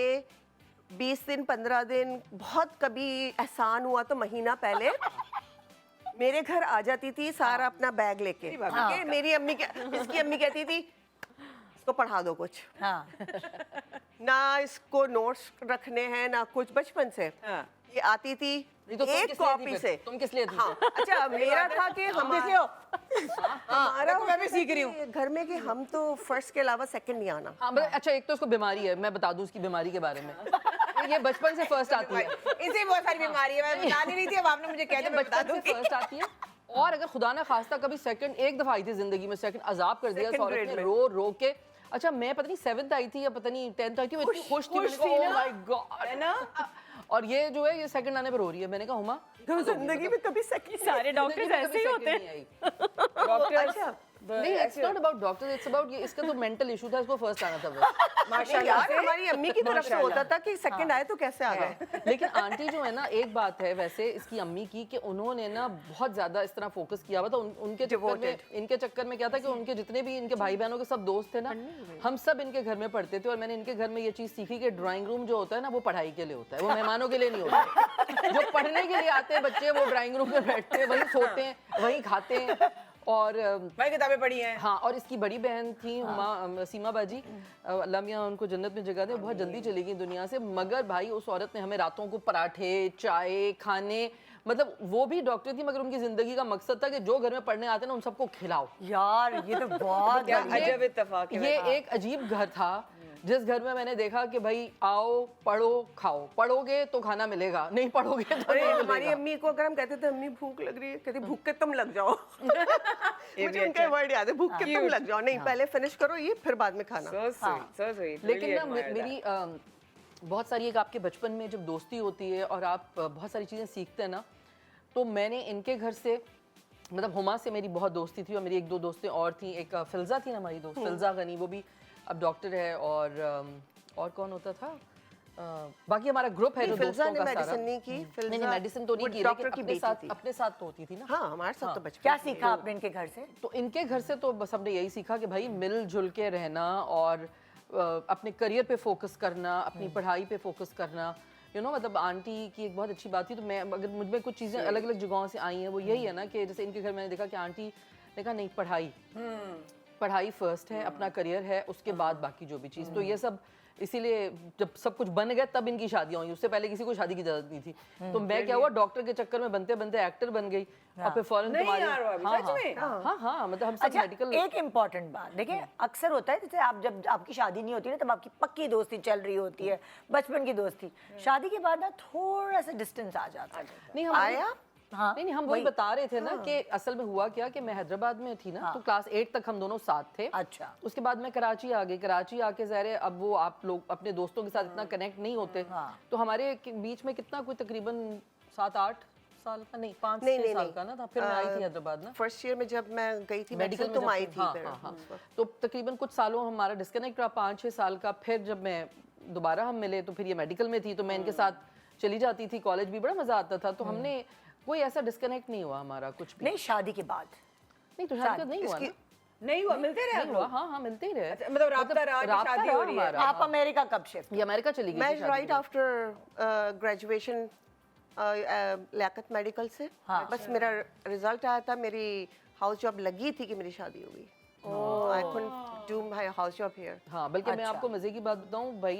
20 दिन 15 दिन, बहुत कभी एहसान हुआ तो महीना पहले मेरे घर आ जाती थी सारा अपना बैग लेके, ठीक है। मेरी अम्मी इसकी अम्मी कहती थी इसको पढ़ा दो कुछ, हाँ। ना इसको नोट्स रखने हैं ना कुछ, बचपन से ये आती थी नहीं तो तुम एक किस लिए थी कॉपी फिर? से। तुम किस लिए थी? हाँ, अच्छा मेरा था कि हमारा मैं भी सीख रही हूँ। घर में कि हम तो फर्स्ट के अलावा सेकंड नहीं आना। हाँ, मतलब अच्छा, एक तो उसको बीमारी है, मैं बता दूं उसकी बीमारी के बारे में। ये बचपन से फर्स्ट आती है। इनसे भी बहुत सारी बीमारी है, मैं बता नहीं रही थी, अब आपने मुझे कह दिया, मैं बता बचपन से दूंगी। फर्स्ट आती है। और अगर खुदा ना खास्ता कभी सेकंड, एक दफा आई थी जिंदगी में, सेकंड अजाब कर दिया इस Second औरत grade ने, में। रो रो के। अच्छा, मैं पता नहीं 7th आई थी या पता नहीं 10th आई थी, मैं इतनी खुश थी, मैंने कहा ओह माय गॉड, है ना। और ये जो है ये सेकंड आने पर हो रही है। मैंने कहा हुमा जिंदगी में कभी सेकंड सारे डॉक्टर्स ऐसे ही होते हैं। अच्छा नहीं, it's not about doctor, it's about ये, इसका तो मेंटल इशू था, इसको फर्स्ट आना था बस। माशाल्लाह यार, हमारी अम्मी की तरफ से होता था कि सेकंड आए तो कैसे आ गए। लेकिन आंटी जो है ना, एक बात है वैसे इसकी अम्मी की कि उन्होंने ना बहुत ज्यादा इस तरह फोकस किया हुआ था। इनके चक्कर में क्या था कि उनके जितने भी इनके भाई बहनों के सब दोस्त थे ना, हम सब इनके घर में पढ़ते थे। और मैंने इनके घर में ये चीज सीखी कि ड्राइंग रूम जो होता है ना, वो पढ़ाई के लिए होता है, वो मेहमानों के लिए नहीं होता। जो पढ़ने के लिए आते हैं बच्चे, वो ड्राइंग रूम में बैठते हैं, वहीं सोते हैं, वहीं खाते हैं। और भाई किताबें पढ़ी हैं। हाँ, और इसकी बड़ी बहन थी सीमा बाजी, अल्लाह मियां उनको जन्नत में जगह दे, बहुत जल्दी चली गई दुनिया से। मगर भाई उस औरत ने हमें रातों को पराठे, चाय, खाने, मतलब वो भी डॉक्टर थी मगर उनकी जिंदगी का मकसद था कि जो घर में पढ़ने आते ना उन सबको खिलाओ। यार ये तो बहुत क्या बढ़िया। अजब इत्तेफाक है। ये एक अजीब घर था जिस घर में मैंने देखा कि भाई आओ पढ़ो खाओ, पढ़ोगे तो खाना मिलेगा, नहीं पढ़ोगे तो अरे नहीं हमारी मिलेगा। अम्मी को अगर हम कहते थे अम्मी भूख लग रही है, कहती भूख के तुम लग जाओ। मुझे उनके वर्ड याद है, भूख के तुम लग जाओ, नहीं पहले फिनिश करो ये फिर बाद में खाना। So sweet, so sweet. लेकिन Really ना admire that. मेरी बहुत सारी एक आपके बचपन में जब दोस्ती होती है और आप बहुत सारी चीज़ें सीखते हैं ना, तो मैंने इनके घर से, मतलब हुमा से मेरी बहुत दोस्ती थी और मेरी एक दो दोस्तें और थी। एक फिल्जा थी ना हमारी दोस्त, फिल्जा गनी, वो भी अब डॉक्टर है और कौन होता था बाकी हमारा ग्रुप है जो फिल्जा दोस्तों ने का सारा मेडिसिन नहीं की, नहीं मेडिसिन तो नहीं की डॉक्टर लेकिन की बेटी थी। अपने साथ तो होती थी ना। हाँ, हमारे साथ तो बचपन क्या सीखा आपने इनके घर से? तो इनके घर से तो बस हमने यही सीखा कि भाई मिलजुल के रहना और अपने करियर पे फोकस करना, अपनी पढ़ाई पे फोकस करना। मतलब आंटी की एक बहुत अच्छी बात थी, तो मैं अगर मुझ में कुछ चीज़ें अलग अलग जगहों से आई हैं वो यही है ना कि जैसे इनके घर मैंने देखा कि आंटी ने कहा नहीं पढ़ाई फर्स्ट है, अपना करियर है, उसके बाद बाकी जो भी चीज़। तो ये सब इसीलिए जब सब कुछ बन गया तब इनकी शादियां हुई, उससे पहले किसी को शादी की इजाजत नहीं थी। तो मैं क्या हुआ डॉक्टर के चक्कर में बनते बनते एक्टर बन गई और फिर फौरन तुम्हारे हाँ मतलब हम सब अच्छा, मेडिकल। एक इम्पॉर्टेंट बात देखिए, अक्सर होता है जैसे आप जब आपकी शादी नहीं होती ना तब आपकी पक्की दोस्ती चल रही होती है, बचपन की दोस्ती, शादी के बाद ना थोड़ा सा डिस्टेंस आ जाता है। नहीं हम आया। हाँ, नहीं हम वही बता रहे थे ना कि असल में हुआ क्या कि मैं हैदराबाद में थी ना, तो क्लास 8 तक हम दोनों साथ थे। अच्छा। उसके बाद मैं कराची आ गई, कराची आके ज़ाहिर है अब वो आप लोग अपने दोस्तों के साथ इतना कनेक्ट नहीं होते, तो हमारे बीच में कितना कोई तकरीबन 7-8 साल का नहीं 5-6 साल का ना था। फिर मैं आई थी हैदराबाद ना फर्स्ट ईयर में जब मैं गई थी मेडिकल मेडिकल, तुम आई थी हाँ, फिर। हाँ, हाँ। तो तकरीबन कुछ सालों हमारा डिस्कनेक्ट रहा, 5-6 साल का। फिर जब मैं दोबारा हम मिले तो फिर ये मेडिकल में थी, तो मैं इनके साथ चली जाती थी कॉलेज भी, बड़ा मजा आता था। तो हमने कोई ऐसा डिस्कनेक्ट नहीं हुआ हमारा कुछ भी। नहीं, शादी के बाद नहीं तो शादी नहीं हुआ ना। नहीं हुआ, मिलते रहे नहीं हुआ, हाँ मिलते ही रहे। अच्छा, मतलब राब्ता रहा कि शादी हो रही है। हमारा। आप अमेरिका कब शिफ्ट? ये अमेरिका चली गई मैं थी शादी राइट के बाद। आफ्टर ग्रेजुएशन लियाकत मेडिकल से बस मेरा रिजल्ट आया था, मेरी हाउस जॉब लगी थी कि मेरी शादी हो गई। I couldn't do my house job here. हाँ बल्कि मैं आपको मजे की बात बताऊं भाई,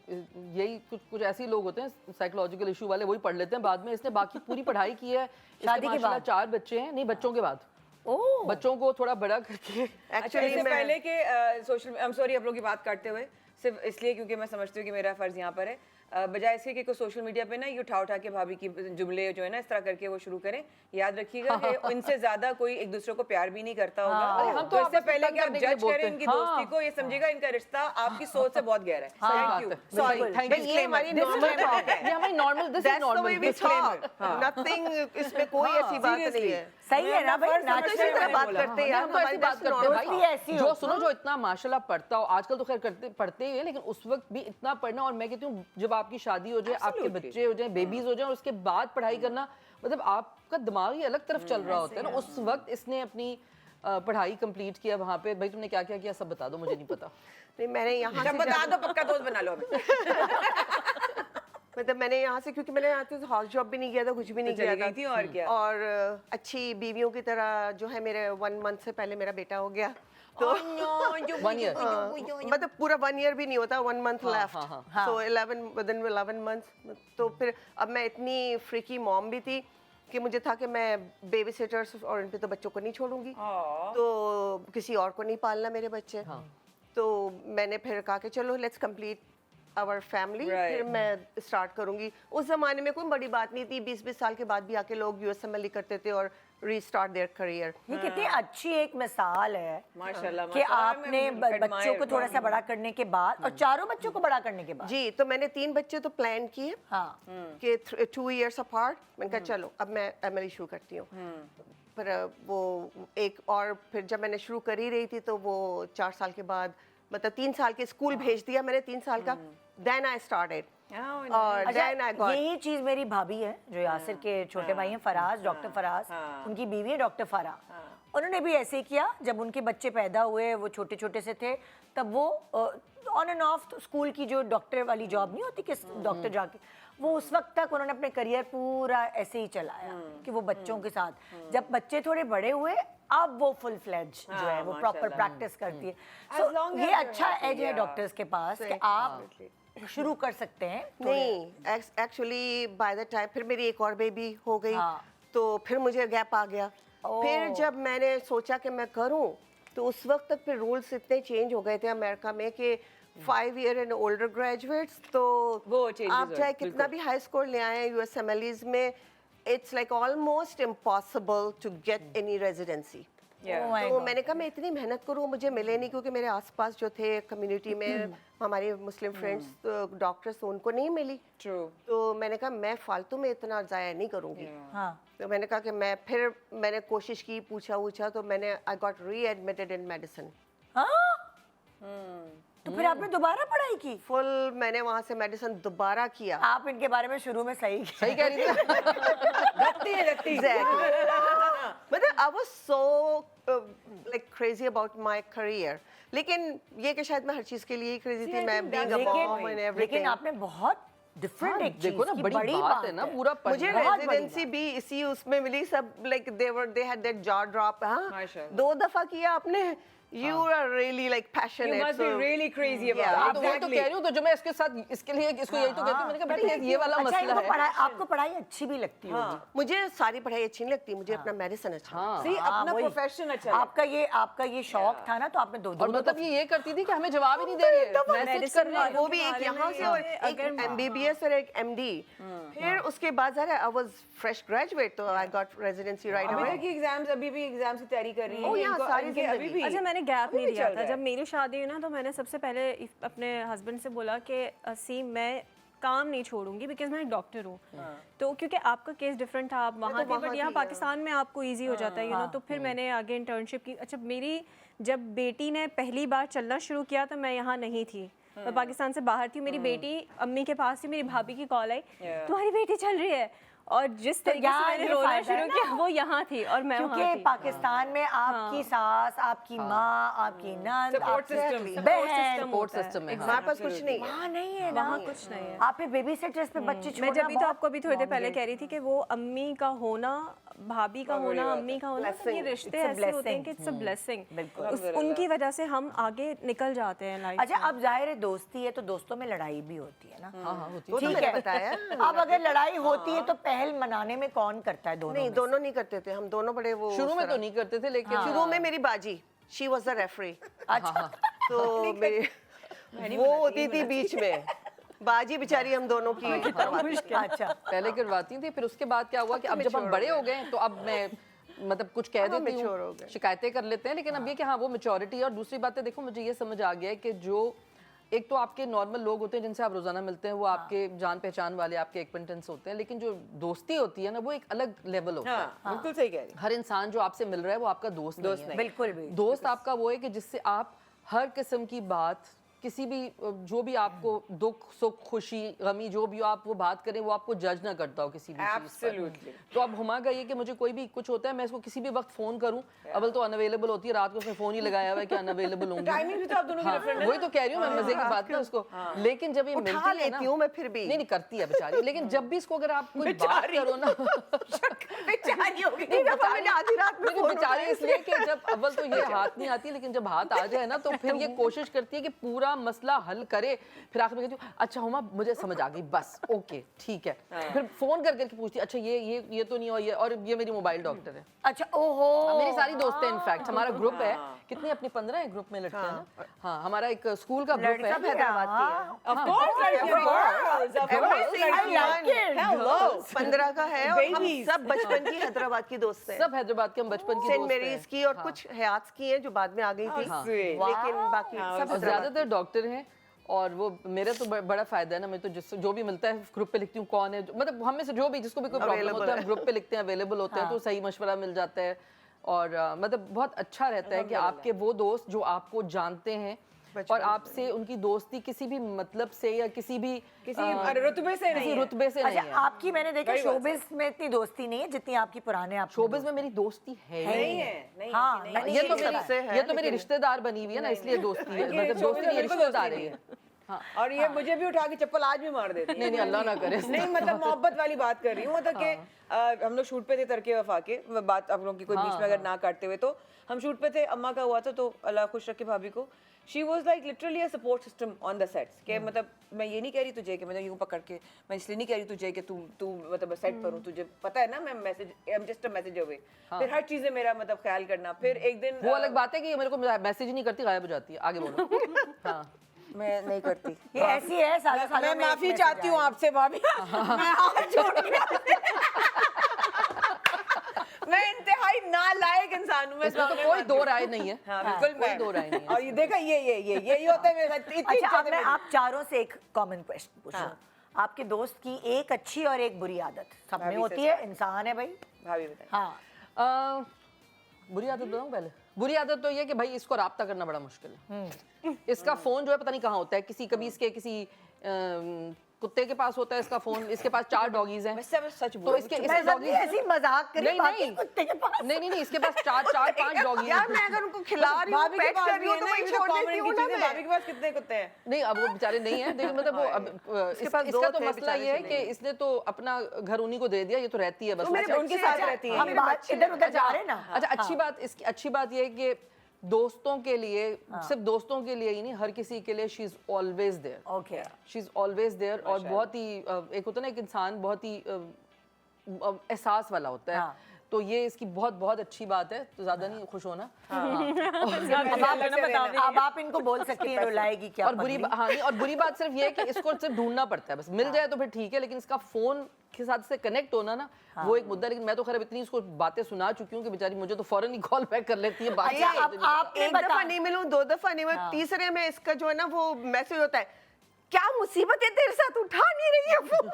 यही कुछ ऐसे ही लोग होते हैं साइकोलॉजिकल इशू वाले, वही पढ़ लेते हैं बाद में। इसने बाकी पूरी पढ़ाई की है, शादी के बाद 4 बच्चे हैं। नहीं बच्चों के बाद, ओह, बच्चों को थोड़ा बड़ा करके। एक्चुअली इससे पहले के सोशल, आई एम सॉरी आप लोगों की बात काटते हुए, सिर्फ इसलिए क्योंकि मैं समझती हूँ कि मेरा फर्ज यहाँ पर है, बजाय इसके कि कोई सोशल मीडिया पे ना ये उठा के भाभी की जुमले जो है ना इस तरह करके वो शुरू करें। याद रखिएगा कि इनसे ज्यादा कोई एक दूसरे को प्यार भी नहीं करता होगा। हम तो तो इससे आपस में पहले तंग कि आप करने के लिए जज बोलते करें हैं। इनकी हाँ। दोस्ती को, ये समझिएगा इनका रिश्ता आपकी सोच से बहुत गहरा है। Thank you, sorry, thank you. ये हमारी नॉर्मल टॉक है। ये हमारी normal, this is That's the way we normal. talk. Nothing, इसमें कोई ऐसी बात नहीं है। सही है ना भाई, तो इसी natural तरह है। बात करते हैं यार, हम तो ऐसी हमारी बात करते हैं दोस्ती भाई। ऐसी जो हो। सुनो, जो इतना माशाल्लाह पढ़ता हो, आजकल तो खैर पढ़ते ही है, लेकिन उस वक्त भी इतना पढ़ना। और मैं कहती हूँ जब आपकी शादी हो जाए, आपके बच्चे हो जाए, बेबीज हो जाए, और उसके बाद पढ़ाई करना, मतलब आपका दिमाग ही अलग तरफ चल रहा होता है ना। उस वक्त इसने अपनी पढ़ाई कंप्लीट किया वहाँ पे। भाई तुमने क्या क्या किया सब बता दो, मुझे नहीं पता। नहीं, मैंने यहाँ जब बता दो पक्का दोस्त बना लो हमें। मतलब मैंने यहाँ से, क्योंकि मैंने यहाँ से हाउस जॉब भी नहीं किया था, कुछ भी नहीं तो किया चली था। गई थी और क्या? और अच्छी बीवियों की तरह जो है, मेरे 1 मंथ से पहले मेरा बेटा हो गया। तो 1 ईयर। मतलब पूरा 1 ईयर भी नहीं होता, 1 मंथ हाँ, लेफ्ट। हाँ, सो 11 मंथ्स। तो फिर अब मैं इतनी फ्रीकी मॉम भी थी कि मुझे था कि मैं बेबी सिटर्स और इन पे तो बच्चों को नहीं छोड़ूंगी, तो किसी और को नहीं पालना मेरे बच्चे। तो मैंने फिर कहा कि चलो लेट्स कंप्लीट आवर फैमिली, फिर मैं स्टार्ट करूंगी। उस जमाने में कोई बड़ी बात नहीं थी, 20-20 साल के बाद भी आके लोग यूएसएमएल करते थे और रीस्टार्ट देयर करियर। ये कितनी अच्छी एक मिसाल है माशाल्लाह, कि आपने बच्चों को थोड़ा सा बड़ा करने के बाद और चारों बच्चों को बड़ा करने के बाद। जी, तो मैंने 3 बच्चे तो प्लान किए हाँ, कि 2 इयर्स अपार्ट। मैंने कहा चलो अब मैं एमएलई शुरू करती हूँ। पर वो एक और फिर जब मैंने शुरू कर ही रही थी तो वो 4 साल के बाद, मतलब 3 साल के स्कूल भेज दिया मैंने 3 साल का। देन आई स्टार्टेड और देन आई गॉट। यही चीज मेरी भाभी है जो यासिर के छोटे भाई हैं, फराज, डॉक्टर फराज, उनकी बीवी है डॉक्टर फरा। उन्होंने भी ऐसे ही किया। जब उनके बच्चे पैदा हुए, वो छोटे छोटे से थे, तब वो ऑन एंड ऑफ स्कूल की जो डॉक्टर वाली जॉब नहीं होती कि डॉक्टर जाके, वो उस वक्त तक उन्होंने अपने करियर पूरा ऐसे ही चलाया कि वो बच्चों के साथ। जब बच्चे थोड़े बड़े हुए, अब वो फुल फ्लेज जो है वो प्रॉपर प्रैक्टिस करती है। So, ये अच्छा एज है डॉक्टर्स के पास कि आप शुरू कर सकते हैं। नहीं, एक्चुअली बाय द टाइम फिर मेरी एक और बेबी हो गई, तो फिर मुझे गैप आ गया। फिर जब मैंने सोचा कि मैं करूं, तो उस वक्त तक फिर रूल्स इतने चेंज हो गए थे अमेरिका में कि 5 ईयर एंड ओल्डर ग्रेजुएट्स, तो वो changes आप चाहे कितना भी हाई स्कोर ले आए यूएसएमएलईज में, it's like almost impossible to get any residency. तो मैंने कहा मैं इतनी मेहनत करूँ, मुझे मिले नहीं, क्योंकि मेरे आसपास जो थे कम्युनिटी में हमारे मुस्लिम फ्रेंड्स डॉक्टर्स, तो उनको नहीं मिली। तो मैंने कहा मैं फालतू में इतना ज़ाया नहीं करूँगी। तो मैंने कहा कि मैंने कोशिश की, पूछा तो मैंने आई गॉट री एडमिटेड इन मेडिसिन। तो फिर आपने दोबारा पढ़ाई की? फुल मैंने वहाँ से मेडिसिन दोबारा किया। आप इनके बारे में शुरू में सही कह रही थी मतलब I was so like crazy about my career, लेकिन ये कि शायद मैं हर चीज के लिए ही क्रेजी थी, मैं बीइंग अ मॉम एंड लेकिन एवरीथिंग। आपने बहुत डिफरेंट एक चीज देखो ना, की, बड़ी बात है ना, पूरा मुझे बहुत बड़ी रेजिडेंसी भी इसी उसमें मिली, सब like they had that jaw drop. हाँ, माशाल्लाह। 2 दफा किया आपने। You are really like passionate. You must be really crazy about Yeah. it. तो वही तो कह रही हूँ, तो जो मैं इसके साथ इसके लिए इसको यही तो कहती हूँ, मैंने कहा बेटा ये वाला अच्छा, मसला इनको है। पढ़ाई, आपको पढ़ाई अच्छी भी लगती होगी। मुझे सारी पढ़ाई अच्छी नहीं लगती, मुझे अपना मेडिसिन अच्छा लगता है। See, हाँ, अपना वही। प्रोफेशन अच्छा आपका ये शौक था ना, तो आपने और दोनों मतलब ये करती थी कि हमें जवाब ही नहीं दे रही है, मैसेज कर रही है। वो भी एक यहाँ से और एक MBBS और एक MD। फिर उसके बाद ज़रा I was fresh graduate, तो I got residency right अभी away. तक की एग्जाम्स, अभी भी एग्जाम्स की तैयारी कर रही है। Oh, yeah, इनको- सारी इनके जिंदगी। अभी भी अच्छा, मैंने गैप अभी नहीं भी दिया चल था। रहा जब है। मेरी शादी हुई ना, तो मैंने सबसे पहले अपने हस्बैंड से बोला कि सी मैं काम नहीं छोड़ूंगी, बिकॉज मैं एक डॉक्टर हूँ। तो क्योंकि आपका केस डिफरेंट था, आप वहाँ थे, बट यहाँ पाकिस्तान में आपको इजी हो जाता है, यू नो। तो फिर मैंने आगे इंटर्नशिप की। अच्छा, मेरी जब बेटी ने पहली बार चलना शुरू किया तो मैं यहाँ नहीं थी, मैं पाकिस्तान से बाहर थी। मेरी बेटी अम्मी के पास थी, मेरी भाभी की कॉल आई, तुम्हारी बेटी चल रही है। और जिस तरीके से यहाँ मैंने ये रोना फायदा है शुरू किया, वो यहाँ थी और मैं वहाँ क्योंकि थी। पाकिस्तान में आपकी सास, आपकी माँ, आपकी नंद, Support system, आपकी support बहन, सपोर्ट सिस्टम में। हाँ। हमारे पास कुछ नहीं है। वहाँ नहीं है ना, वहाँ कुछ नहीं है। आप बेबी सेटर्स पे बच्चे छोड़ना मैं जब भी तो बहुत आपको अभी थोड़ी देर पहले long कह रही थी कि वो अम्मी का होना, भाभी का होना, अम्मी का होना, तो ये रिश्ते It's a ऐसे होते हैं कि blessing. It's a blessing. बिल्कुल। उनकी वजह से हम आगे निकल जाते हैं लाइफ। अच्छा, अब जाहिर है दोस्ती है तो दोस्तों में लड़ाई भी होती है ना। हाँ होती वो तो ठीक मैंने है, बताया। अब अगर लड़ाई होती है तो पहल मनाने में कौन करता है? दोनों नहीं, में दोनों नहीं करते थे, हम दोनों बड़े वो शुरू में तो नहीं करते थे, लेकिन शुरू में मेरी बाजी, शी वाज द रेफरी। अच्छा, तो मेरी वो होती थी बीच में, बाजी बेचारी हम दोनों की करवाती थी। अच्छा, पहले करवाती थी, फिर उसके बाद क्या हुआ कि अब जब हम बड़े हो गए तो अब मैं मतलब कुछ कह देती mature हो हूँ, गए। शिकायतें कर लेते हैं, लेकिन अब ये कि हाँ वो मेच्योरिटी है। और दूसरी बात है, देखो मुझे ये समझ आ गया है कि जो एक तो आपके नॉर्मल लोग होते हैं जिनसे आप रोजाना मिलते हैं, वो आपके जान पहचान वाले, आपके एक्वेंटेंस होते हैं, लेकिन जो दोस्ती होती है ना, वो एक अलग लेवल होता है। हाँ, बिल्कुल सही कह रही। हर इंसान जो आपसे मिल रहा है वो आपका दोस्त नहीं है। बिल्कुल भी। दोस्त आपका वो है कि जिससे आप हर किस्म की बात, किसी भी जो भी आपको दुख सुख खुशी गमी जो भी हो, आप वो बात करें, वो आपको जज ना करता हो किसी भी चीज पर। Absolutely. तो अब हुआ का ये कि मुझे कोई भी कुछ होता है, मैं इसको किसी भी वक्त फोन करूं, अव्वल तो अनअवेलेबल होती है, रात को उसने फोन ही लगाया हुआ है कि अनअवेलेबल होंगी। टाइमिंग भी तो आप दोनों की हाँ, डिफरेंट है। वही तो कह रही हूँ मैं, मजे की बात ना उसको। लेकिन जब ये उठा मिलती है ना, लेती हूँ मैं फिर भी। नहीं करती है बेचारी, लेकिन जब भी इसको अगर आप कोई बात करो ना, बेचारी हो गई। मैंने आधी रात में लेकिन फोन बेचारी उठाया। इसलिए कि जब अव्वल तो ये हाथ नहीं आती, लेकिन जब हाथ आ जाए ना तो फिर ये कोशिश करती है कि पूरा मसला हल करे। फिर आखिर में कहती हूँ अच्छा हुमा मुझे समझ आ गई, बस ओके ठीक है। फिर फोन कर करके पूछती अच्छा ये तो नहीं, और ये मेरी मोबाइल डॉक्टर है। अच्छा, ओहो, मेरी सारी दोस्त हैं, इनफैक्ट हमारा ग्रुप है, कितनी अपनी 15 है ग्रुप में लड़के हैं ना। हाँ, हमारा एक स्कूल का ग्रुप है। सब हैदराबाद की है। Of course, girls, of course, Hello. 15 का है और हम Babies. सब बचपन की हैदराबाद की दोस्त हैं। सब हैदराबाद के हम बचपन की सेंट दोस्त हैं। मेरीज की और कुछ हयात्स की हैं जो बाद में आ गई थी, sweet. लेकिन बाकी सब और हैदराबाद। ज्यादातर डॉक्टर हैं। और वो मेरा तो बड़ा फायदा है ना, मैं तो जो भी मिलता है ग्रुप पे लिखती हूँ कौन है, मतलब हम में से जो भी जिसको भी कोई प्रॉब्लम होता है हम ग्रुप पे लिखते हैं, अवेलेबल होते हैं, तो सही मशवरा मिल जाता है। और मतलब बहुत अच्छा रहता है कि आपके वो दोस्त जो आपको जानते हैं और आपसे उनकी दोस्ती किसी भी मतलब से या किसी भी रुतबे से नहीं किसी है। रुतबे से नहीं अच्छा, है। आपकी मैंने देखा शोबिस में इतनी दोस्ती नहीं है जितनी आपकी पुराने आप शोबिस में मेरी दोस्ती है ही नहीं नहीं। है, नहीं हाँ, है, मैंने ये तो सबसे है, मेरी रिश्तेदार बनी हुई है ना, इसलिए दोस्ती है, ये मतलब शोबिस दोस्ती में नहीं बिल्कुल रिश्तेदार दोस्ती है नहीं ये। और ये मुझे भी उठा के चप्पल आज भी मार देती है। नहीं अल्लाह ना करे। नहीं मतलब मोहब्बत वाली बात कर रही हूँ, मतलब कि हम लोग शूट पे थे तरके वफा के, वो बात आप लोगों की कोई बीच में अगर ना काटते हुए, तो हम शूट पे थे, अम्मा का हुआ था, तो अल्लाह खुश रखे भाभी को। She was like literally a support system on the sets के मतलब मैं ये नहीं कह रही तुझे कि मतलब यूं पकड़ के, मैं इसलिए नहीं कह रही तुझे कि तू मतलब सेट पर हूँ, तुझे पता है ना मैं message I am just a message away. फिर हर चीज़ें मेरा मतलब ख्याल करना। फिर एक दिन वो अलग बात है कि ये मेरे को मैसेज ही नहीं करती, गायब हो जाती है। आगे बोलो। हाँ मैं नहीं करती। ये ऐसी है सालों सालों मैं में एक माफी मैसेज चाहती हूँ आया। आपसे भाभी। मैं हाथ जोड़ के मैं इंतहाई नालायक इंसान हूँ। मैं इसमें तो कोई दो राय नहीं है। हाँ बिल्कुल कोई मैं दो राय नहीं है। और ये देखा यही होता है मेरे साथ। इतनी अच्छा, इज्जत अब है मैं मेरी। आप चारों से एक कॉमन क्वेश्चन पूछूं। आपके दोस्त की एक अच्छी और एक बुरी आदत सब में भाभी से होती है, इंसान है भाई। भाभी बताइए। हाँ, बुरी आदत बताऊं पहले? बुरी आदत तो ये है कि भाई इसको राब्ता करना बड़ा मुश्किल है। इसका फोन जो है पता नहीं कहाँ होता है, कभी इसके किसी कुत्ते के पास होता है इसका फोन, इसके पास 4 डॉगीज हैं। वैसे मैं सच तो बोल इसके मैं डॉगीज ऐसी मजाक करी नहीं, बाकी नहीं। कुत्ते के पास। नहीं, इसके पास 4-5 डॉगीज यार मैं अगर उनको खिला रही हूँ, भाभी के पेट पास कर भी रही हूँ है तो ना, वही ये भी छोड़ कॉमन देती की हूँ चीज़ ना है। मैं। भाभी के पास कितने कुत्ते हैं? नहीं, अब वो बेचारे नहीं है, लेकिन मतलब वो अब पास इसका दो तो थे, मसला बेचारे ये है चले कि गए। इसने तो अपना घर उन्हीं को दे दिया, ये तो रहती है बस। मेरे अच्छा, उनके बच्चे- साथ अच्छा, रहती है। हम बात इधर उधर जा रहे हैं ना। अच्छा, अच्छी बात ये है कि दोस्तों के लिए, सिर्फ दोस्तों के लिए ही नहीं, हर किसी के लिए she is always there. Okay she is always there. और बहुत ही एक होता है ना, एक इंसान बहुत ही एहसास वाला होता है। हाँ। तो ये इसकी बहुत बहुत अच्छी बात है, तो ज्यादा नहीं खुश होना। अब आप इनको बोल सकती हैं रुलाएगी क्या और बुरी पगली? हाँ नहीं, और बुरी बात सिर्फ ये है कि इसको सिर्फ ढूंढना पड़ता है, बस मिल जाए तो फिर ठीक है, लेकिन इसका फोन के साथ से कनेक्ट होना ना, वो एक मुद्दा है। लेकिन मैं तो खैर अब इतनी इसको बातें सुना चुकी हूँ कि बेचारी मुझे तो फौरन ही कॉल बैक कर लेती है। बाकी अच्छा, अब आप एक दफा नहीं मिलूं, 2 दफा नहीं मिलूं, तीसरे में इसका जो है ना वो मैसेज होता है, क्या मुसीबत है तेरे साथ, उठा नहीं रही है फोन।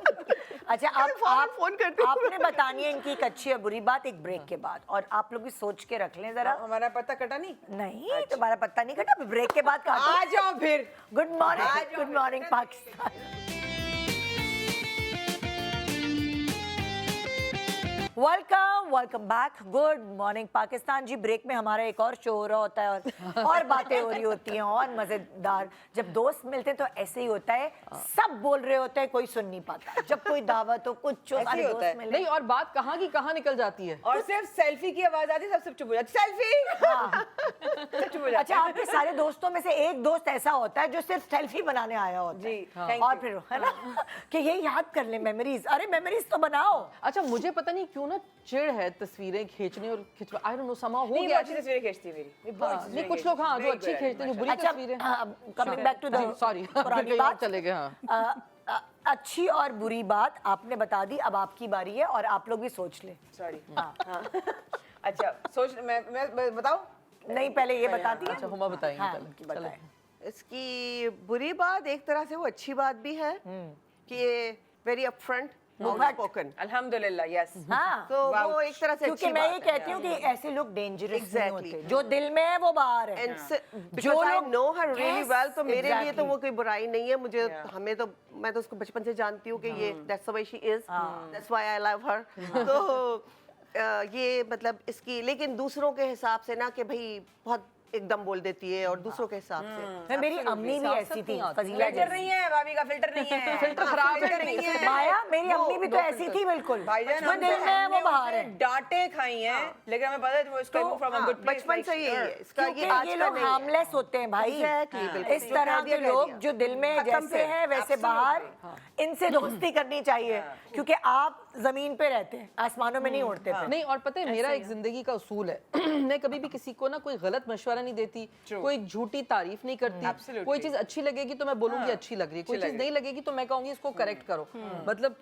अच्छा, मैं अब फौरन आप फोन करती हूँ। आपने बतानी है इनकी एक अच्छी और बुरी बात एक ब्रेक के बाद, और आप लोग भी सोच के रख लें जरा। हमारा पता कटा नहीं? नहीं, तुम्हारा पत्ता नहीं कटा, ब्रेक के बाद काटो। आ जाओ फिर। Good morning, good morning Pakistan. Welcome back. Good morning Pakistan ji. Break में हमारा एक और शो हो रहा होता है और बातें हो रही होती हैं और मजेदार। जब दोस्त मिलते हैं तो ऐसे ही होता है, सब बोल रहे होते हैं, कोई सुन नहीं पाता। जब कोई दावत हो, कुछ हो, ऐसे ही सारे होता है। दोस्त मिले। नहीं, और बात कहाँ की कहाँ निकल जाती है। और सिर्फ सेल्फी की आवाज आती है, सब चुप हो जाते। सेल्फी। सब चुप हो जाते। अच्छा, आपके सारे दोस्तों में से एक दोस्त ऐसा होता है जो सिर्फ सेल्फी बनाने आया होता है। जी, thank और you। फिर है ना कि ये याद कर ले मेमोरीज। अरे मेमोरीज तो बनाओ। अच्छा, मुझे पता नहीं क्यों ना चिढ़ है तस्वीरें खींचने और खिंचवा, आई डोंट नो, समा हो नहीं, गया। वो अच्छी तस्वीरें खींचती है मेरी। नहीं, कुछ लोग हाँ जो अच्छी खींचते हैं, जो बुरी अच्छा, तस्वीरें। Coming back to the sorry, पुरानी कहीं और बात। चले गए। हाँ, अच्छी और बुरी बात आपने बता दी, अब आपकी बारी है और आप लोग भी सोच ले। सॉरी। हाँ। अच्छा, सोच मैं बताऊं? नहीं, पहले ये बताती है। अच्छा, हुमा बताएंगे हाँ, पहले। उनकी चलो। बताएं। इसकी बुरी बात एक तरह से वो अच्छी बात भी है कि ये वेरी अपफ्रंट, आउटस्पोकन। अल्हम्दुलिल्लाह, यस। हाँ, तो वो एक तरह से क्योंकि अच्छी मैं ये बात है। कहती हूँ कि ऐसे लोग डेंजरस नहीं Exactly. होते। जो दिल में है वो बाहर है। And जो because I लोग- know her really Yes, well, तो मेरे लिए तो exactly. वो कोई बुराई नहीं है। मुझे हमें तो, मैं तो उसको बचपन से जानती हूँ कि ये that's the way she is, that's why I love her। तो ये मतलब इसकी, लेकिन दूसरों के हिसाब से ना कि भाई बहुत एकदम बोल देती है, और दूसरों के हिसाब से मेरी अम्मी भी ऐसी थी, फजीला फिल्टर नहीं है भाभी का, फिल्टर नहीं है। फिल्टर खराब है। फिल्टर नहीं है। माया, मेरी अम्मी भी तो ऐसी थी बिल्कुल। भाईजान, जो दिल में है वो बाहर है। डांटे खाई हैं, लेकिन हमें पता है वो इसका फ्रॉम अ गुड प्लेस। बचपन से यही है इसका। क्योंकि ये आज ये का लोग नहीं है। हार्मलेस होते हैं भाई। Exactly, बिल्कुल। इस तरह के लोग जो दिल में खत्म जैसे फिर। हैं वैसे बाहर, इनसे दोस्ती करनी चाहिए, क्योंकि आप जमीन पे रहते हैं, आसमानों में नहीं उड़ते फिर। नहीं, और पता है मेरा एक जिंदगी का उसूल है मैं कभी भी किसी को ना कोई गलत मशवरा नहीं देती, कोई झूठी तारीफ नहीं करती। Absolutely. कोई चीज अच्छी लगेगी तो मैं बोलूंगी अच्छी लग रही है, कोई चीज नहीं लगेगी तो मैं कहूंगी इसको करेक्ट करो। मतलब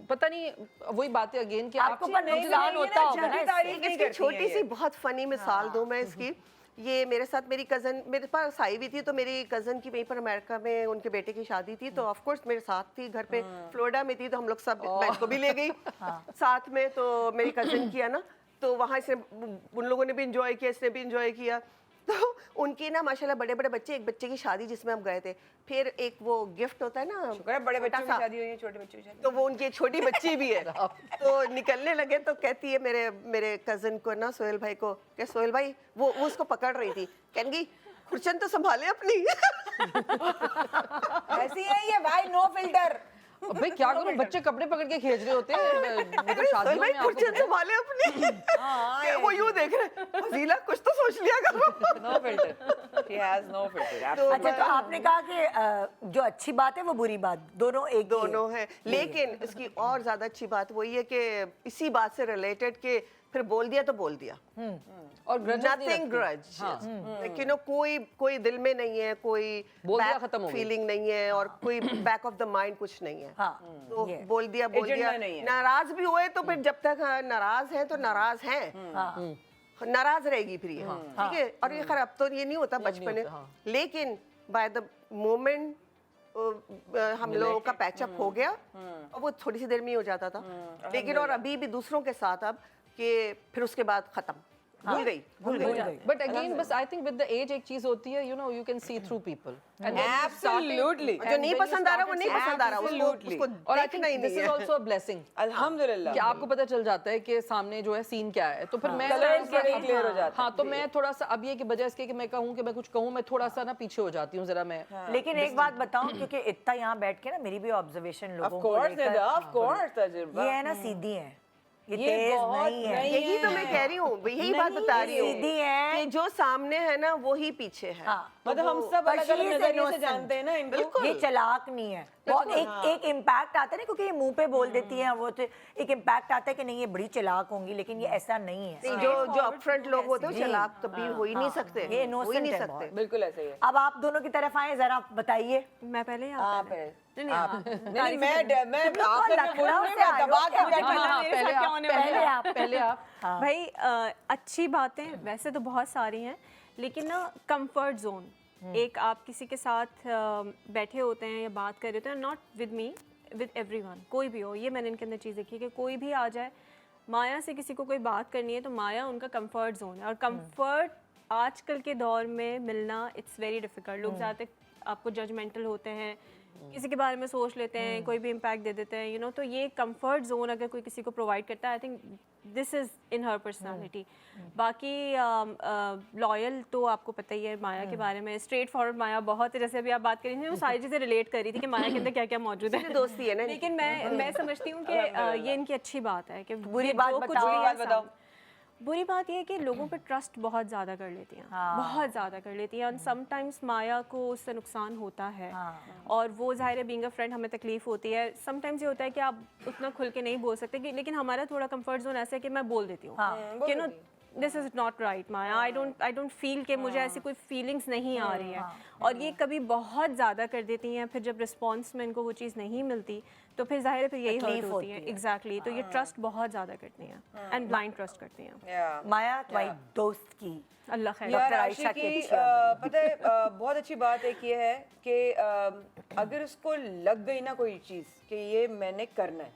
पता नहीं, वही बात है अगेन कि आपको पर नुकसान होता होगा ना इससे। इसकी छोटी सी बहुत फनी मिसाल दूं मैं इसकी। ये मेरे साथ मेरी कज़न मेरे पास आई हुई थी, तो मेरी कज़न की वहीं पर अमेरिका में उनके बेटे की शादी थी, तो ऑफ कोर्स मेरे साथ थी, घर पे फ्लोरिडा में थी, तो हम लोग सब, मैं इसको भी ले गई साथ में। तो मेरी कज़न किया ना, तो वहाँ से उन लोगों ने भी इंजॉय किया, इसने भी इंजॉय किया। तो उनकी ना माशाल्लाह बड़े बड़े बच्चे, एक बच्चे की शादी जिसमें हम गए थे, फिर एक वो गिफ्ट होता है ना, शुक्र है बड़े बच्चों की छोटा सा, शादी हुई है, छोटे बच्चों की शादी। तो वो उनकी एक छोटी बच्ची भी है। तो निकलने लगे तो कहती है मेरे कजन को ना, सोहेल भाई को, क्या सोहेल भाई, वो उसको पकड़ रही थी, कहने खुरचन तो संभाले अपनी। ऐसी है ये भाई, नो फिल्टर। अब भाई क्या करूं, बच्चे कपड़े पकड़ के खींच रहे होते हैं मतलब सोहेल शादियों भाई में। आपको खुरचन संभाले अपनी। वो यूं देख रहे, फजीला कुछ तो सोच लिया करो। No filter, she has no filter. अच्छा, तो आपने कहा कि जो अच्छी बात है वो बुरी बात, दोनों एक ही है। दोनों है, लेकिन इसकी और ज्यादा अच्छी बात वही है कि इसी बात से रिलेटेड के फिर बोल दिया तो बोल दिया, और grudges नहीं नथिंग रखती। ग्रज, यू नो, कोई दिल में नहीं है, कोई बोल दिया, खत्म हो गई। फीलिंग नहीं है, और कोई बैक ऑफ द माइंड कुछ नहीं है। हाँ, तो ये। बोल दिया एजेंडा नहीं है। नाराज भी हुए तो फिर जब तक नाराज है तो नाराज हैं, हाँ, नाराज रहेगी फिर ये, ठीक है। और ये खराब तो ये नहीं होता बचपन में, होता, हाँ। लेकिन बाय द मोमेंट हम लोगों का पैचअप हो गया, और वो थोड़ी सी देर में ही हो जाता था, लेकिन और अभी भी दूसरों के साथ अब कि फिर उसके बाद खत्म। भूल गई बट अगेन बस I think with the age एक चीज होती है, you know, you can see through people and Absolutely. जो नहीं पसंद आ रहा वो नहीं पसंद आ रहा, Absolutely. उसको और आई देखना थिंक ही दिस नहीं इज है। आल्सो अ ब्लेसिंग अल्हम्दुलिल्लाह कि आपको पता चल जाता है कि सामने जो है सीन क्या है, तो फिर मैं Colours बड़े clear हो जाते हैं। हाँ, तो मैं थोड़ा सा अब ये कि बजाय इसके कि मैं कहूँ कि मैं कुछ कहूँ, मैं थोड़ा सा ना पीछे हो जाती हूँ जरा मैं। लेकिन एक बात बताऊं, क्योंकि इतना यहाँ बैठ के ना मेरी भी ऑब्जर्वेशन Of लोगों को course, लेकर, निदा, of course, तजुर्बा। ये है ना सीधी है, ये ये तेज बहुत नहीं है, नहीं यही तो मैं कह रही हूँ, यही बात बता रही हूँ सीधी है। कि जो सामने है ना वो ही पीछे है। हाँ, मतलब हम सब but अलग she अलग is नजरिए से innocent. जानते हैं ना इनको। ये चालाक नहीं है, बहुत एक इम्पैक्ट आता है ना, क्योंकि ये मुंह पे बोल देती है, वो तो एक इम्पैक्ट आता है कि नहीं ये बड़ी चालाक होंगी, लेकिन ये ऐसा नहीं है। नहीं, जो अपफ्रंट लोग होते हैं वो चालाक कभी हो ही नहीं सकते, ये हो ही innocent नहीं है सकते। बहुत। बिल्कुल ऐसे ही है। अब आप दोनों की तरफ आए, जरा बताइए। मैं पहले या आप पहले? है। नहीं, आप। नहीं, नहीं, मैं तुम लोग आखिर में लखनऊ बोलूंगी, से मैं आए हो दबा क्या? के बैठी हाँ, हूँ। मेरे साथ क्या होने वाला है? पहले आप भाई अच्छी बातें वैसे तो बहुत सारी हैं, लेकिन ना कंफर्ट जोन, एक आप किसी के साथ बैठे होते हैं या बात कर रहे होते हैं, not with me, with everyone, कोई भी हो, ये मैंने इनके अंदर चीज़ देखी है कि कोई भी आ जाए, माया से किसी को कोई बात करनी है तो माया उनका कंफर्ट जोन है, और कंफर्ट आजकल के दौर में मिलना इट्स वेरी डिफ़िकल्ट। लोग ज़्यादातर आपको जजमेंटल होते हैं, किसी के बारे में सोच लेते हैं, कोई भी इम्पैक्ट दे देते हैं, यू नो, तो ये कंफर्ट जोन अगर कोई किसी को प्रोवाइड करता है, I think this is in her personality. बाकी लॉयल तो आपको पता ही है माया के बारे में, स्ट्रेट फॉरवर्ड माया बहुत है, जैसे अभी आप बात कर रही थी, वो सारी चीज़ें रिलेट कर रही थी कि माया के अंदर क्या क्या मौजूद है, दोस्ती है ना। लेकिन मैं समझती हूँ कि ये इनकी अच्छी बात है कि बुरी ये बात जो कुछ बताओ, भी बुरी है बात बताओ। बुरी बात ये है कि लोगों पे ट्रस्ट बहुत ज़्यादा कर लेती हैं, बहुत ज़्यादा कर लेती हैं, और समटाइम्स माया को उससे नुकसान होता है, और वो ज़ाहिर है बीइंग अ फ्रेंड हमें तकलीफ़ होती है। समटाइम्स ये होता है कि आप उतना खुल के नहीं बोल सकते, लेकिन हमारा थोड़ा कंफर्ट जोन ऐसा है कि मैं बोल देती हूँ कि no this is not right Maya, I don't feel कि मुझे ऐसी कोई फीलिंग्स नहीं आ रही है, और ये कभी बहुत ज़्यादा कर देती हैं, फिर जब रिस्पॉन्स में इनको वो चीज़ नहीं मिलती तो फिर जाहिर है फिर यही हर्ट होती है। एग्जैक्टली, तो ये ट्रस्ट बहुत ज़्यादा करती हैं एंड ब्लाइंड ट्रस्ट करती हैं। माया तुम्हारी दोस्त की अल्लाह खैर। यार डॉक्टर आयशा आयशा की की अच्छी आदत। पता है बहुत अच्छी बात एक ये है कि अगर उसको लग गई ना कोई चीज़ कि ये मैंने करना है,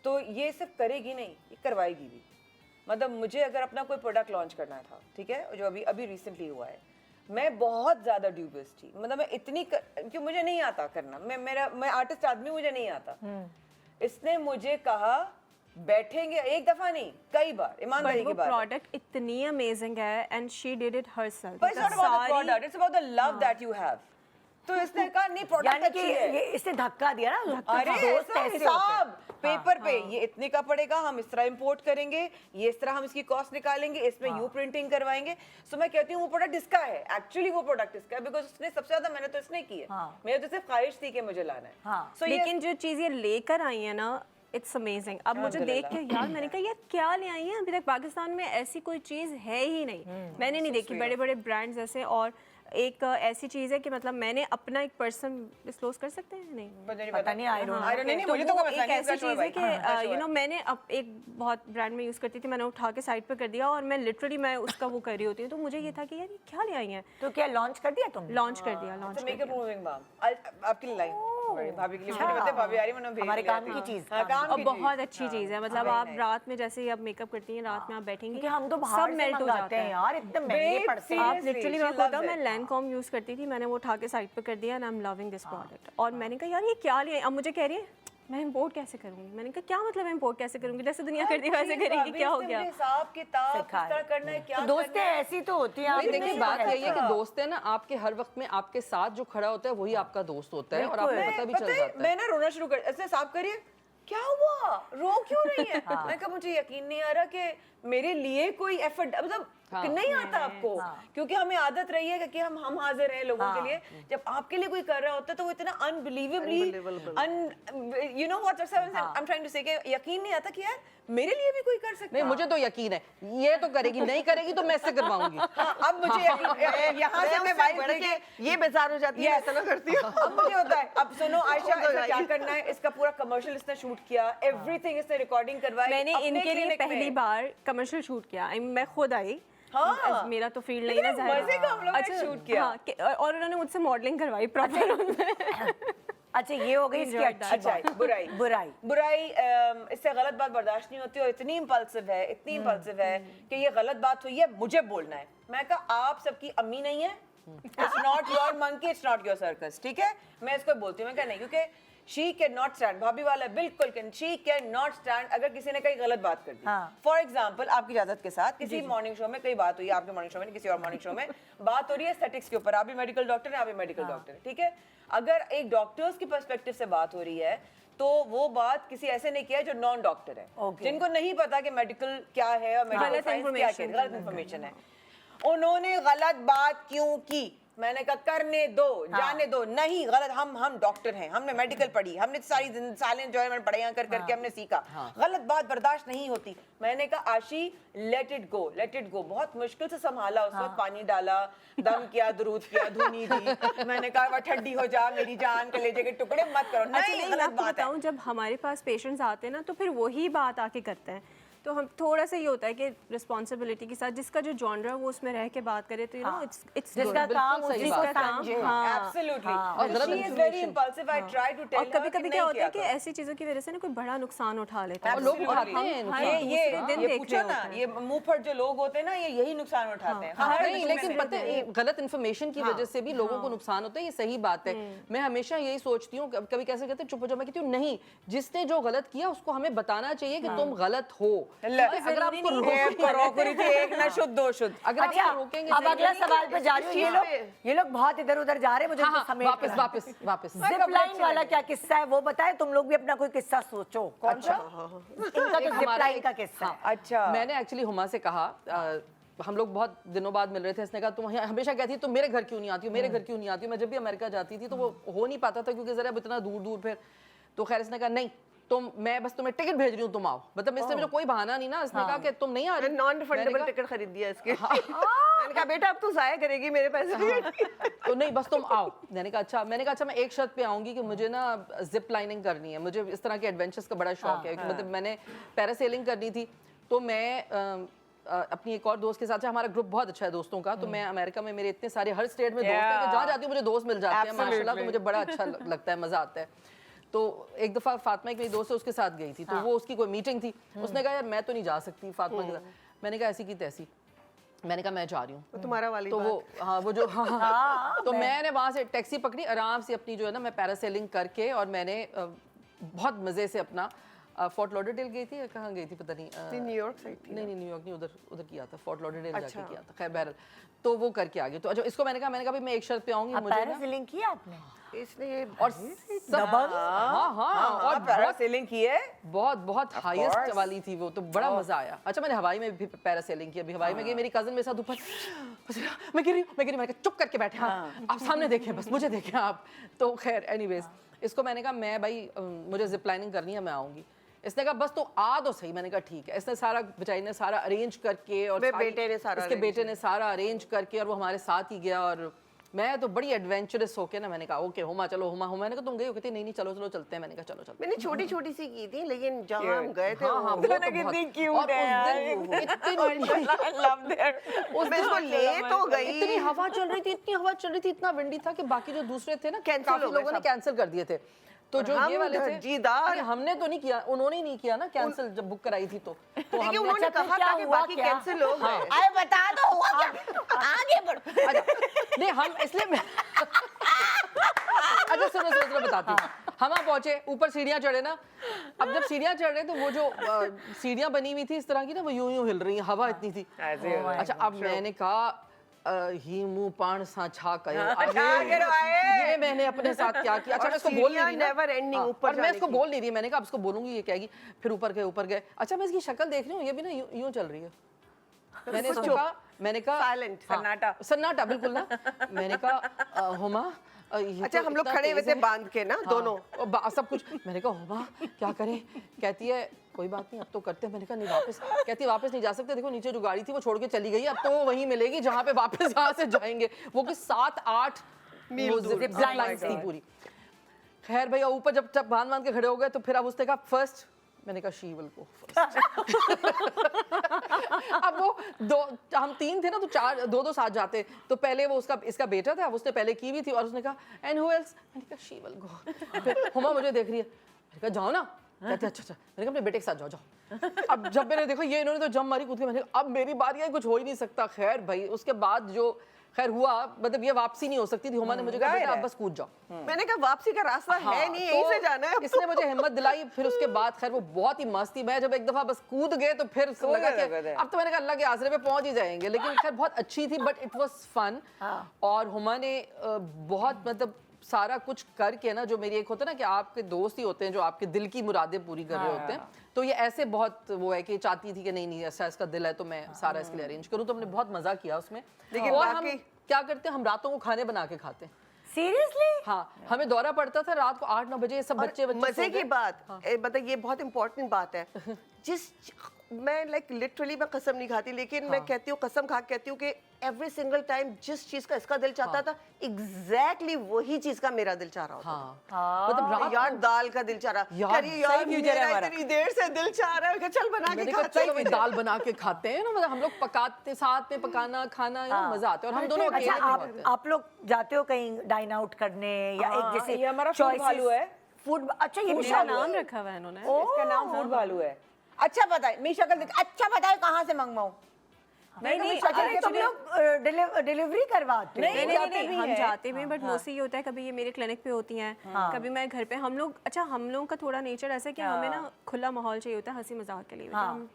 तो ये सिर्फ करेगी नहीं, ये करवाएगी भी। मतलब मुझे अगर अपना कोई प्रोडक्ट लॉन्च करना था, ठीक है, जो अभी रिसेंटली हुआ है, मैं बहुत ज़्यादा ड्यूबियस थी, मतलब मैं इतनी कि मुझे नहीं आता करना, मैं आर्टिस्ट आदमी, मुझे नहीं आता। इसने मुझे कहा बैठेंगे, एक दफा नहीं कई बार, ईमानदारी की बात है। प्रोडक्ट इतनी अमेजिंग है and she did it herself. But it's not about the product, it's about the love that you have. तो इसने कहा नहीं प्रोडक्ट यानी कि अच्छी है। ये इसने धक्का दिया ना, धक्का अरे दोस्त ऐसा ऐसे हिसाब होते हैं। पेपर पे ये इतने का पड़ेगा, हम इस तरह इंपोर्ट करेंगे, ये इस तरह हम इसकी कॉस्ट निकालेंगे, इसमें यू प्रिंटिंग करवाएंगे। सो मैं कहती हूँ वो प्रोडक्ट इसका है, एक्चुअली वो प्रोडक्ट इसका है, बिकॉज उसने सबसे ज्यादा मेहनत तो इसने की है। मेरे तो सिर्फ ख्वाहिश थी कि मुझे लाना है। So ये लेकिन जो चीज़ ये लेकर आई है ना, इट्स अमेजिंग। अब मुझे देख के यार मैंने कहा यार क्या ले आई हैं, अभी तक पाकिस्तान में ऐसी कोई चीज़ है ही नहीं, मैंने नहीं देखी। बड़े बड़े ब्रांड्स ऐसे, और एक ऐसी चीज़ है कि मतलब मैंने अपना एक पर्सन डिस्क्लोज कर सकते हैं नहीं, पता नहीं, आई डोंट नो। नहीं तो मुझे तो वो कोई मसला एक नहीं, ऐसी brush हुआ चीज़ है भाई। कि यू नो मैंने अब एक बहुत ब्रांड में यूज़ करती थी, मैंने उठा के साइड पे कर दिया, और मैं लिटरली मैं उसका वो कर रही होती हूँ, तो मुझे ये था कि यार ये क्या ले आई हैं। तो क्या लॉन्च कर दिया तुमने? लॉन्च कर दिया, लॉन्च मेकअप रिमूविंग बाम आपके लिए लाई, बड़ी भाभी के लिए मुझे पता है, भाभी आ रही है, मैंने हमारे काम की चीज़, हाँ, काम और की बहुत चीज़। अच्छी चीज़ है। मतलब आप रात में जैसे ही आप मेकअप करती हैं, रात में आप बैठेंगी, क्योंकि हम तो बाहर से मेल्ट हो मंगाते जाता हैं है। यार, इतने महंगे Babe, पड़ते हैं। आप Seriously, लिटरली she मैं खुद loves मैं it. लैंडकॉम यूज़ करती थी, मैंने वो उठा के साइड पे कर दिया, and I am loving this product. और मैंने कहा यार ये क्या लिया, अब मुझे कह रही है मैं इंपोर्ट कैसे करूँगी। मैंने कहा क्या मतलब इंपोर्ट कैसे करूँगी, जैसे दुनिया करती है वैसे करेंगी, क्या हो गया। हिसाब किताब किस तरह करना है, क्या तो दोस्तें ऐसी तो होती हैं। आप नहीं, देखिए नहीं बात करते। यही है कि दोस्त है ना, आपके हर वक्त में आपके साथ जो खड़ा होता है वही आपका दोस्त होता है, और आपको पता भी चल जाता है। मैं ना रोना शुरू कर, ऐसे साफ करिए, क्या हुआ, रो क्यों रही है। मैं कहा मुझे यकीन नहीं आ रहा कि मेरे लिए कोई एफर्ट, मतलब नहीं आता आपको, क्योंकि हमें आदत रही है कि हम हाजिर हैं लोगों के लिए। जब आपके लिए कोई कर रहा होता है तो वो इतना unbelievably you know what I am trying to say, यकीन नहीं आता कि यार मेरे लिए भी कोई कर सकता नहीं, है। मुझे तो यकीन है ये तो करेगी, नहीं करेगी तो मैं इससे करवाऊंगी। अब मुझे यहाँ से मैं वाइफ बढ़ के ये बेजार हो जाती है, ऐसा ना करती हूँ। अब मुझे होता है, अब सुनो आयशा इसका क्या करना है, इसका पूरा कमर्शियल इसने शूट किया, एवरीथिंग इसने रिकॉर्डिंग करवाई। मैंने अपने इनके लिए clinic में। पहली बार कमर्शियल शूट किया, मैं खुद आई। हाँ। मेरा तो फील्ड नहीं ना, लेकिन मजे का हम लोगों ने shoot किया। हाँ, और उन्होंने मुझसे मॉडलिंग करवाई प्रॉपर। अच्छा ये हो गई इसकी अच्छी अच्छाई, बात। बुराई बुराई बुराई इससे गलत बात बर्दाश्त नहीं होती और इतनी इम्पल्सिव है, इतनी इम्पल्सिव है कि ये गलत बात हुई है, मुझे बोलना है। मैं कहा आप सबकी अम्मी नहीं है, it's not your monkey, it's not your circus, ठीक है? मैं इसको बोलती हूँ, मैं कहा नहीं, क्योंकि शी कैन नॉट स्टैंड, भाभी वाला बिल्कुल can, she can not stand अगर किसी ने कहीं गलत बात कर दी। फॉर एग्जाम्पल आपकी इजाजत के साथ किसी मॉर्निंग शो में कई बात हुई, आपके मॉर्निंग शो में किसी और मॉर्निंग शो में बात हो रही है एस्थेटिक्स के ऊपर, आप भी मेडिकल डॉक्टर हैं, आप भी मेडिकल डॉक्टर हैं, ठीक है? अगर एक डॉक्टर्स की पर्सपेक्टिव से बात हो रही है तो वो बात किसी ऐसे ने किया है जो नॉन डॉक्टर है, जिनको नहीं पता कि मेडिकल क्या है और मेडिकल साइंस क्या है, गलत इन्फॉर्मेशन है। उन्होंने गलत बात क्यों की? मैंने कहा करने दो, जाने दो, नहीं गलत, हम डॉक्टर हैं, हमने मेडिकल पढ़ी, हमने सारी सालें जो है मैंने पढ़ाइयाँ कर करके हमने सीखा, गलत बात बर्दाश्त नहीं होती। मैंने कहा आशी let it go, let it go. बहुत मुश्किल से संभाला, उस वक्त पानी डाला, दम किया, दुरूद किया, धुनी दी। मैंने कहा वह ठंडी हो जा मेरी जान, कलेजे के टुकड़े मत करो, नहीं गलत बात है। जब हमारे पास पेशेंट्स आते हैं ना तो फिर वही बात आके करते हैं, तो हम थोड़ा सा ये होता है कि रिस्पॉन्सिबिलिटी के साथ जिसका जो जॉनरा वो उसमें रह के बात करे तो यू नो इट्स जिसका काम सही उसी को बात। समझे। Absolutely. और गलत She is very impulsive. I try to tell और her कभी-कभी कि क्या नहीं होता है कि किया करो। ऐसी चीजों की वजह से ना कोई बड़ा नुकसान उठा लेता है। और लोग Absolutely. उठाते हैं हम नुकसान। हर दूसरे दिन ये देख पूछो रहे ना, होते हैं। ये मुंह फट जो लोग होते हैं ना, ये यही नुकसान उठाते हैं। हर नहीं, किस्म लेकिन से। पता है गलत इन्फॉर्मेशन की वजह से भी लोगों को नुकसान होता है, ये सही बात है। मैं हमेशा यही सोचती हूँ, कभी कैसे कहते हैं चुप हो जाओ, मैं कहती हूँ नहीं, जिसने जो गलत किया उसको हमें बताना चाहिए कि तुम गलत हो। अगर आपको एक ना शुद्ध दो शुद्ध। अगर अच्छा आपको रोकेंगे अब अगला सवाल पे जा रही हूँ। ये लोग बहुत इधर उधर जा रहे हैं, मुझे हाँ, इनको हाँ, समेट वापस वापस वापस जिप लाइन वाला क्या किस्सा है वो बताए, तुम लोग भी अपना कोई किस्सा सोचो। कौन सा? इनका तो जिप लाइन का किस्सा है। अच्छा मैंने एक्चुअली हुमा से कहा, हम लोग बहुत दिनों बाद मिल रहे थे, इसने कहा तुम हमेशा कहती तुम मेरे घर क्यों नहीं आती हो, मेरे घर क्यों नहीं आती हो। मैं जब भी अमेरिका जाती थी तो वो हो नहीं पाता था क्योंकि जरा इतना दूर दूर फिर, तो खैर इसने कहा नहीं मैं बस तुम्हें टिकट भेज रही हूँ, तुम आओ। मतलब इससे मुझे कोई बहाना नहीं ना, इसने कहा कि तुम नहीं आ रही। नॉन रिफंडेबल टिकट खरीद दिया इसके। मैंने कहा बेटा अब तू जाया करेगी मेरे पैसे। तो नहीं बस तुम आओ। मैंने कहा अच्छा मैं एक शर्त पे आऊंगी कि मुझे ना जिप लाइनिंग करनी है, मुझे इस तरह के एडवेंचर्स का बड़ा शौक है। मतलब मैंने पैरासेलिंग करनी थी, तो मैं अपनी एक और दोस्त के साथ, हमारा ग्रुप बहुत अच्छा है दोस्तों का, तो मैं अमेरिका में मेरे इतने सारे हर स्टेट में दोस्त हैं कि जहाँ जाती हूँ मुझे दोस्त मिल जाते हैं माशाल्लाह, तो मुझे बड़ा अच्छा लगता है, मजा आता है। तो एक दफा फातिमा एक मेरी दोस्त है उसके साथ गई थी, तो वो उसकी कोई मीटिंग थी, उसने कहा यार मैं तो नहीं जा सकती फातिमा के साथ। मैंने कहा ऐसी की तैसी, मैंने कहा मैं जा रही हूँ। तुम्हारा वाली तो वो हाँ वो जो तो मैंने वहाँ से टैक्सी पकड़ी, आराम से अपनी जो है ना मैं पैरासेलिंग करके, और मैंने बहुत मज़े से अपना फोर्ट लॉडरडेल गई थी, कहाँ गई थी पता नहीं, न्यूयॉर्क साइड थी। नहीं न्यूयॉर्क नहीं, उधर किया था, फोर्ट लॉडरडेल जाके किया था। खैर बहरहाल तो वो करके आ गई। तो अच्छा इसको मैंने कहा भाई मैं एक शर्त पे आऊंगी, मुझे ना पैरासेलिंग किया आपने? इसने और हाँ और पैरासेलिंग की है, बहुत हाईएस्ट वाली थी वो, तो बड़ा मजा आया। अच्छा मैंने हवाई में भी पैरासेलिंग की, अभी हवाई में गई, मेरी कजन मेरे साथ ऊपर, मैं गिर रही हूँ, मैंने कहा चुप करके बैठे, हाँ आप सामने देखें, बस मुझे देखें आप। तो खैर एनीवेज इसको मैंने कहा मैं भाई मुझे जिप लाइनिंग करनी है, मैं आऊंगी। इसने कहा बस तो आ तो सही। मैंने कहा ठीक है। इसने सारा बेचारी ने सारा अरेंज करके, और इसके बेटे ने सारा अरेंज करके, और वो हमारे साथ ही गया। और मैं तो बड़ी एडवेंचरस होके ना, मैंने कहा ओके हुमा चलो, हुमा मैंने कहा तुम गई हो, कहती नहीं चलो चलते हैं। मैंने कहा चलो मैंने छोटी छोटी सी की थी, लेकिन जहाँ हम गए थे हाँ, वो तो कितनी क्यूट है, मैं इसको ले तो गई। इतनी हवा चल रही थी, इतना विंडी था कि बाकी जो दूसरे थे ना काफी लोगों ने कैंसिल कर दिए थे। तो जो ये वाले थे हमने तो नहीं किया, उन्होंने नहीं किया ना कैंसिल, जब बुक कराई थी तो लेकिन उन्होंने कहा था कि बाकी कैंसिल हो गए। अरे बता दो हुआ क्या, आगे बढ़ो। अच्छा नहीं हम इसलिए अच्छा सुनो बताती हूँ। हम वहाँ पहुंचे, ऊपर सीढ़ियाँ चढ़े ना, अब जब सीढ़ियाँ चढ़ रहे तो वो जो सीढ़ियाँ बनी हुई थी इस तरह की ना, वो यूं हिल रही है, हवा इतनी थी। अच्छा अब मैंने कहा ही मुंह पान सा छा कयो, ये मैंने अपने साथ क्या किया। अच्छा मैं इसको बोल नहीं रही ना, और मैं इसको बोल नहीं रही, मैंने कहा अब इसको बोलूंगी ये कहेगी। फिर ऊपर गए। अच्छा मैं इसकी शक्ल देख रही हूँ, ये भी ना यूं चल रही है। मैंने कहा सन्नाटा बिल्कुल ना। मैंने कहा हुमा अच्छा हम लोग खड़े हुए थे बांध के ना, दोनों सब कुछ। मैंने कहा हुमा क्या करें, कहती है कोई बात नहीं अब तो करते हैं। मैंने कहा नहीं वापस, कहती वापस नहीं जा सकते, देखो नीचे जो गाड़ी थी वो छोड़ के चली गई, अब तो वो वहीं मिलेगी जहाँ पे वापस यहाँ से जाएंगे। वो कि 7-8 लाइन्स थी पूरी। खैर भैया ऊपर जब बांध के खड़े हो गए तो फिर अब उसने कहा फर्स्ट मैंने कहा शी विल गो फर्स्ट। अब वो हम 3 थे ना, तो 4 2 साथ जाते। तो पहले वो इसका बेटा था, उसने पहले की भी थी, और उसने कहा एंड हु एल्स, मैंने कहा शी विल गो। फिर हुमा मुझे देख रही है, मैंने कहा जाओ ना, कहते अच्छा, मैंने कहा अपने बेटे के साथ जाओ। अब जब मैंने देखा ये इन्होंने तो जम मारी कूद के, मैंने कहा अब मेरी बारी है, कुछ हो ही नहीं सकता। खैर भाई उसके बाद जो खैर हुआ, मतलब ये वापसी नहीं हो सकती थी। हुमा ने मुझे कहा बेटा आप बस कूद जाओ। मैंने कहा वापसी का रास्ता है नहीं, यहीं से जाना है अब तो। इसने मुझे हिम्मत दिलाई। फिर उसके बाद खैर वो बहुत ही मस्त थी। मैं जब एक दफा बस कूद गए तो फिर लगा कि अब तो मैंने कहा अल्लाह के आसरे पे पहुंच ही जाएंगे। लेकिन खैर बहुत अच्छी थी, बट इट वाज फन। और हुमा ने बहुत मतलब सारा कुछ करके ना, जो मेरी एक होता है ना कि आपके दोस्त ही होते हैं जो आपके दिल की मुरादें पूरी कर रहे होते हैं, तो ये ऐसे बहुत वो है कि चाहती थी कि नहीं ऐसा इसका दिल है तो मैं सारा इसके लिए अरेंज करूँ। तो हमने बहुत मजा किया उसमें। लेकिन और हम क्या करते हैं, हम रातों को खाने बना के खाते हैं। सीरियसली? हाँ, हमें दौरा पड़ता था रात को 8-9 बजे, ये सब बच्चे मजे की बात मतलब ये बहुत इंपॉर्टेंट बात है। मैं लिटरली मैं कसम नहीं खाती, लेकिन मैं कहती हूँ, कसम खा के कहती हूँ कि एवरी सिंगल टाइम जिस चीज का इसका दिल चाहता था, एग्जैक्टली वही चीज का मेरा दिल चाह रहा होता था। मतलब रात यार दाल का दिल चाह रहा, यार मेरा इतनी देर से दिल चाह रहा है, चल बना के खाते हैं। दाल बना के खाते हैं ना, मतलब हम लोग पकाते साथ में, पकाना खाना मजा आता है। और हम दोनों अकेले अच्छा, नहीं होते। आप लोग जाते हो कहीं डाइन आउट करने या एक जैसे ये हमारा फूड भालू है। फूड, अच्छा ये इसका नाम रखा हुआ है इन्होंने। इसका नाम फूड भालू है। अच्छा बताए, मेरी शक्ल देख, अच्छा बताए कहाँ से मंगवाऊं? नहीं तुम लोग डिलीवरी करवाते हो? नहीं, हम जाते भी, बट मोस्टली ये होता है कभी ये मेरे क्लिनिक पे होती हैं, कभी मैं घर पे। हम लोग हम लोगों का थोड़ा नेचर ऐसा है कि हमें ना खुला माहौल चाहिए होता है हंसी मजाक के लिए। हम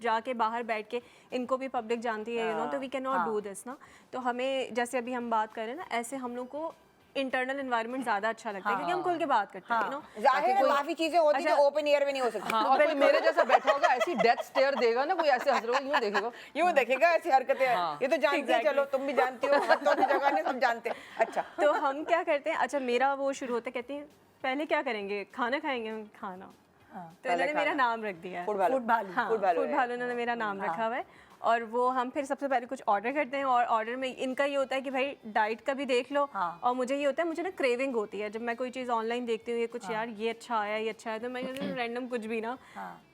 जाके बाहर बैठ के, इनको भी पब्लिक जानती है, तो we can not do this ना। तो हमें जैसे अभी हम बात कर रहे हैं ना, ऐसे हम लोग को इंटरनल एनवायरनमेंट ज्यादा अच्छा लगता है, क्योंकि हम खुल के बात करते हैं, यू नो। जाहिर है काफी चीजें होती हैं जो ओपन एयर में नहीं हो सकती। हाँ, और कोई मेरे जैसा बैठा होगा ऐसी डेथ स्टेयर देगा ना, कोई ऐसे हंस रहा होगा, यूं देखेगा, यूं देखेगा, ऐसी हरकतें ये तो जानती है। चलो तुम भी जानती हो, हाथों की जगह नहीं, सब जानते हैं। अच्छा, तो हम क्या करते हैं, अच्छा मेरा वो शुरू होता है, कहती हैं पहले क्या करेंगे, खाना खाएंगे। हम खाना, तो इन्होंने मेरा नाम रख दिया है फूड भालू। फूड भालू इन्होंने मेरा नाम रखा हुआ है। और वो हम फिर सबसे पहले कुछ ऑर्डर करते हैं, और ऑर्डर में इनका ये होता है कि भाई डाइट का भी देख लो, और मुझे ये होता है, मुझे ना क्रेविंग होती है जब मैं कोई चीज़ ऑनलाइन देखती हूँ, ये कुछ यार ये अच्छा आया, ये अच्छा है, तो मैं रैंडम कुछ भी ना,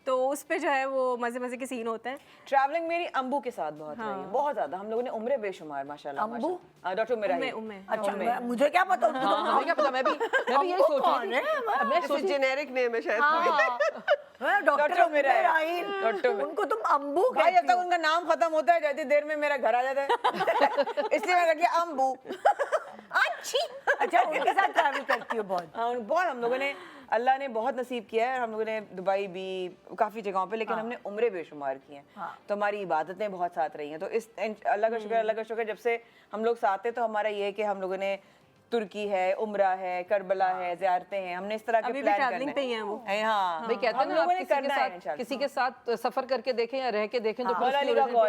तो उस पे जो है वो मजे मजे के सीन होते हैं। ट्रैवलिंग मेरी अम्बू के साथ बहुत रही है, बहुत ज्यादा। हम लोगों ने उम्रे बेशुमार माशाल्लाह। अम्बू? डॉक्टर मेरा अच्छा, मुझे क्या पता, हमें क्या पता, मैं भी यही सोच रही थी। मैं सोची जेनेरिक नेम है शायद। डॉक्टर मेरा उनको तुम अम्बू भाई, जब तक उनका नाम खत्म होता है जाती देर में मेरा घर आ जाता है। इसलिए मैं रखी अम्बू। अच्छी। अच्छा, उनके साथ ट्रैवल करती हो बहुत? हाँ, बहुत। हम लोगों ने, अल्लाह ने बहुत नसीब किया है। हम लोगों ने दुबई भी, काफ़ी जगहों पे, लेकिन हमने उम्रे बेशुमार की हैं। तो हमारी इबादतें बहुत साथ रही हैं। तो इस अल्लाह का शुक्र, जब से हम लोग साथ हैं तो हमारा ये है कि हम लोगों ने तुर्की है, उम्रा है, करबला है, ज़ियारतें हैं, हमने इस तरह के प्लान ट्रैवलिंग पे ही हैं वो। हाँ, भाई कहते हैं ना, आप किसी के साथ सफर करके देखें या रह के देखें, तो कॉल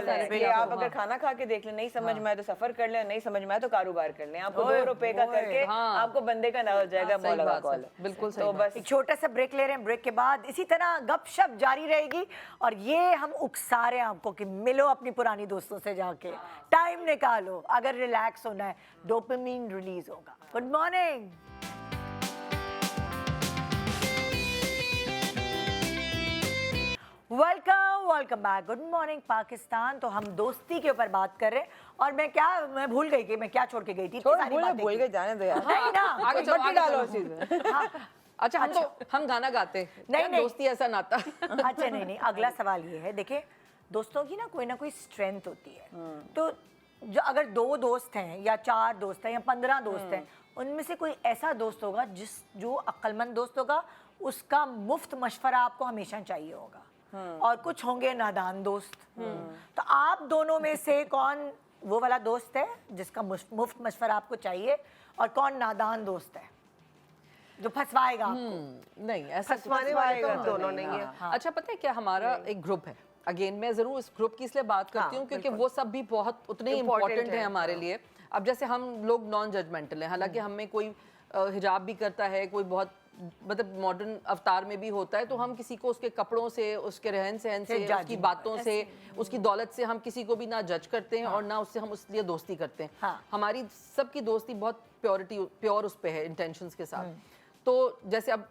है कि आप अगर खाना खा के देख लें, नहीं समझ में आए तो सफर कर लें, नहीं समझ में आए तो कारोबार कर लें। आपको 2 रुपए का करके आपको बंदे का ना हो जाएगा। मौला का कॉल है, बिल्कुल तो बस एक छोटा सा ब्रेक ले रहे हैं। ब्रेक के बाद इसी तरह गपशप जारी रहेगी, और ये हम उकसा रहे हैं आपको कि मिलो अपनी पुरानी दोस्तों से जाके, टाइम निकालो। अगर रिलैक्स होना है, डोपामिन रिलीज होगा। Good morning. Welcome back. Good morning Pakistan. तो हम दोस्ती के ऊपर बात कर रहे हैं, और मैं भूल गई कि मैं क्या छोड़ के गई थी। भूल गए, जाने दो यार। नहीं ना, आगे चलो, डालो उस चीज में। अच्छा, हम गाना गाते हैं, नहीं दोस्ती ऐसा नाता। अच्छा नहीं, अगला सवाल ये है, देखिए दोस्तों की ना कोई स्ट्रेंथ होती है। तो जो अगर 2 दोस्त हैं या 4 दोस्त हैं या 15 दोस्त हैं, उनमें से कोई ऐसा दोस्त होगा जो अक्लमंद दोस्त होगा, उसका मुफ्त मशवरा आपको हमेशा चाहिए होगा, और कुछ होंगे नादान दोस्त। तो आप दोनों में से कौन वो वाला दोस्त है जिसका मुफ्त मशवरा आपको चाहिए, और कौन नादान दोस्त है जो फंसवाएगा आपको? नहीं, ऐसा फंसवाने वाले तो हम दोनों नहीं है। अच्छा, पता है क्या, हमारा एक ग्रुप है। अगेन मैं जरूर इस ग्रुप की इसलिए बात करती हूँ क्योंकि वो सब भी बहुत उतने इम्पोर्टेंट है हमारे लिए। अब जैसे हम लोग नॉन जजमेंटल हैं, हालांकि हमें कोई हिजाब भी करता है, कोई बहुत मतलब मॉडर्न अवतार में भी होता है, तो हम किसी को उसके कपड़ों से, उसके रहन सहन से, उसकी बातों से, उसकी दौलत से हम किसी को भी ना जज करते हैं, और ना उससे हम उसलिए दोस्ती करते हैं। हमारी सबकी दोस्ती बहुत प्योर उस पे है, इंटेंशंस के साथ। तो जैसे अब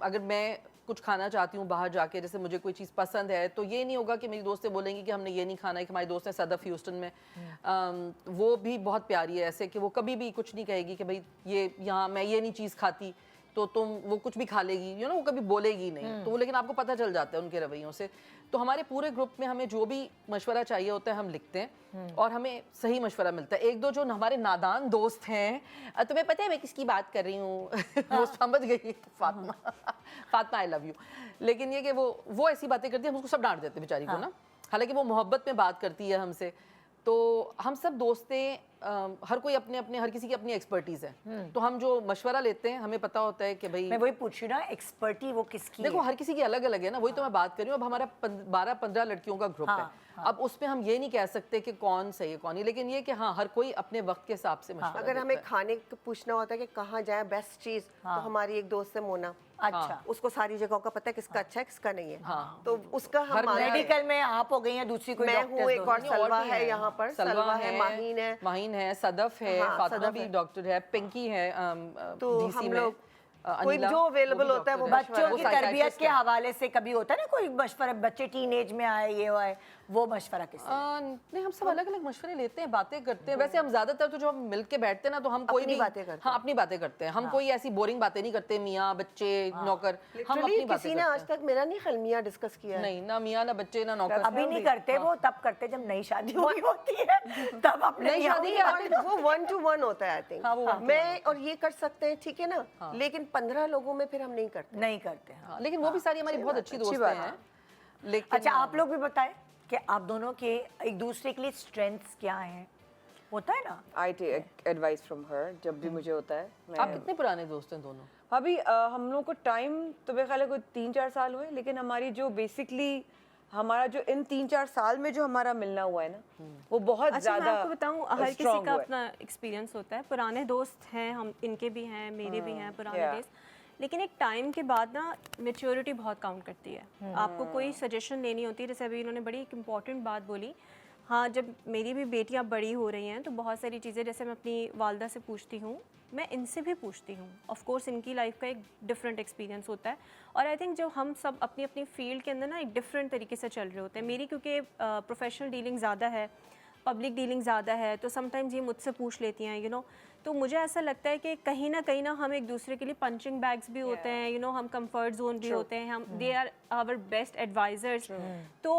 अगर मैं कुछ खाना चाहती हूँ बाहर जाके, जैसे मुझे कोई चीज़ पसंद है, तो ये नहीं होगा कि मेरी दोस्तें बोलेंगी कि हमने ये नहीं खाना है। कि हमारी दोस्त है सदफ ह्यूस्टन में, वो भी बहुत प्यारी है, ऐसे कि वो कभी भी कुछ नहीं कहेगी कि भाई ये यहाँ मैं ये नहीं चीज़ खाती तो तुम वो कुछ भी खा लेगी, यू नो, वो कभी बोलेगी नहीं। तो वो लेकिन आपको पता चल जाता है उनके रवैयों से। तो हमारे पूरे ग्रुप में हमें जो भी मशवरा चाहिए होता है हम लिखते हैं और हमें सही मशवरा मिलता है। एक दो जो हमारे नादान दोस्त हैं, तुम्हें पता है मैं किसकी बात कर रही हूँ वो समझ गई, Fatima Fatima I love you. लेकिन ये कि वो ऐसी बातें करती है, हम उसको सब डांट देते हैं बेचारी को ना, हालांकि वो मोहब्बत में बात करती है हमसे। तो हम सब दोस्तें, हर कोई अपने अपने, हर किसी की अपनी एक्सपर्टीज है। तो हम जो मशवरा लेते हैं हमें पता होता है कि भाई, मैं वही पूछ रही हूँ ना, एक्सपर्टी वो किसकी देखो है? हर किसी की अलग अलग है ना, वही तो मैं बात कर रही हूँ। अब हमारा 12-15 लड़कियों का ग्रुप है, अब उसमें हम ये नहीं कह सकते कि कौन सही है कौन नहीं, लेकिन ये कि हाँ हर कोई अपने वक्त के हिसाब से मशवरा अगर हमें देता है। खाने का पूछना होता है कि कहाँ जाए बेस्ट चीज, तो हमारी एक दोस्त है मोना, अच्छा, उसको सारी जगहों का पता है किसका अच्छा है किसका नहीं है। तो उसका हम मेडिकल में आप हो गई हैं, दूसरी कोई मैं डॉक्टर हूँ, एक और दोस्त? सलवा है यहाँ पर, सलवा है, माहीन है, सदफ है, हाँ, फातिमा सदफ भी है। डॉक्टर है, पिंकी है तो DC हम में, लोग कोई अनिला, जो वो अवेलेबल भी होता है वो डॉक्टर बच्चों वो की psychiatrist तरबियत के है। हवाले से कभी होता है ना कोई मशवरा, बच्चे टीनेज में आए, ये हुआ है, वो मशवरा किससे? नहीं, हम सब अलग अलग मशवरे लेते हैं, बातें करते हैं। वैसे हम ज्यादातर तो जो हम मिल के बैठते हैं ना, तो हम कोई अपनी भी बातें करते हैं। हाँ अपनी बातें करते हैं। हम कोई ऐसी बोरिंग बातें नहीं करते, मियाँ बच्चे नौकर, हम अपनी बातें किसी ने आज करते तक मेरा नहीं खलमिया डिस्कस किया हैं। है। नहीं, ना मियाँ ना बच्चे ना नौकर। अभी नहीं करते वो, तब करते जब नई शादी हुई होती है, तब अपने नई शादी के बाद वो 1 to 1 होता है, आई थिंक। हाँ, वो 1 to 1 मैं और ये कर सकते हैं, ठीक है ना, लेकिन 15 लोगों में फिर हम नहीं करते। नहीं करते हैं। हाँ, लेकिन वो भी सारी हमारी बहुत अच्छी दोस्तें हैं। लेकिन अच्छा, आप लोग भी बताएं कि आप दोनों के एक दूसरे के लिए स्ट्रेंथ्स क्या हैं? होता है ना, I take advice from her जब भी मुझे होता है। आप कितने पुराने दोस्त हैं दोनों? अभी हम लोग को टाइम तो मेरे ख्याल है कोई 3-4 साल हुए, लेकिन हमारी जो बेसिकली हमारा जो इन 3-4 साल में जो हमारा मिलना हुआ है ना, वो बहुत अच्छा, मैं ज्यादा आपको बताऊं, हर किसी strong का हुआ है। अपना एक्सपीरियंस होता है। पुराने दोस्त हैं, हम इनके भी हैं, मेरे भी हैं पुराने yeah. दोस्त, लेकिन एक टाइम के बाद ना मेच्योरिटी बहुत काउंट करती है। आपको कोई सजेशन लेनी होती है, जैसे अभी इन्होंने बड़ी एक इम्पॉर्टेंट बात बोली। हाँ, जब मेरी भी बेटियां बड़ी हो रही हैं तो बहुत सारी चीज़ें जैसे मैं अपनी वालदा से पूछती हूँ, मैं इनसे भी पूछती हूँ। ऑफ कोर्स इनकी लाइफ का एक डिफरेंट एक्सपीरियंस होता है, और आई थिंक जो हम सब अपनी अपनी फील्ड के अंदर ना एक डिफरेंट तरीके से चल रहे होते हैं। मेरी क्योंकि प्रोफेशनल डीलिंग ज़्यादा है, पब्लिक डीलिंग ज़्यादा है, तो समटाइम्स ये मुझसे पूछ लेती हैं, यू नो। तो मुझे ऐसा लगता है कि कहीं ना हम एक दूसरे के लिए पंचिंग बैग्स भी होते हैं, यू नो, हम कंफर्ट जोन भी होते हैं, हम they are our best advisors. तो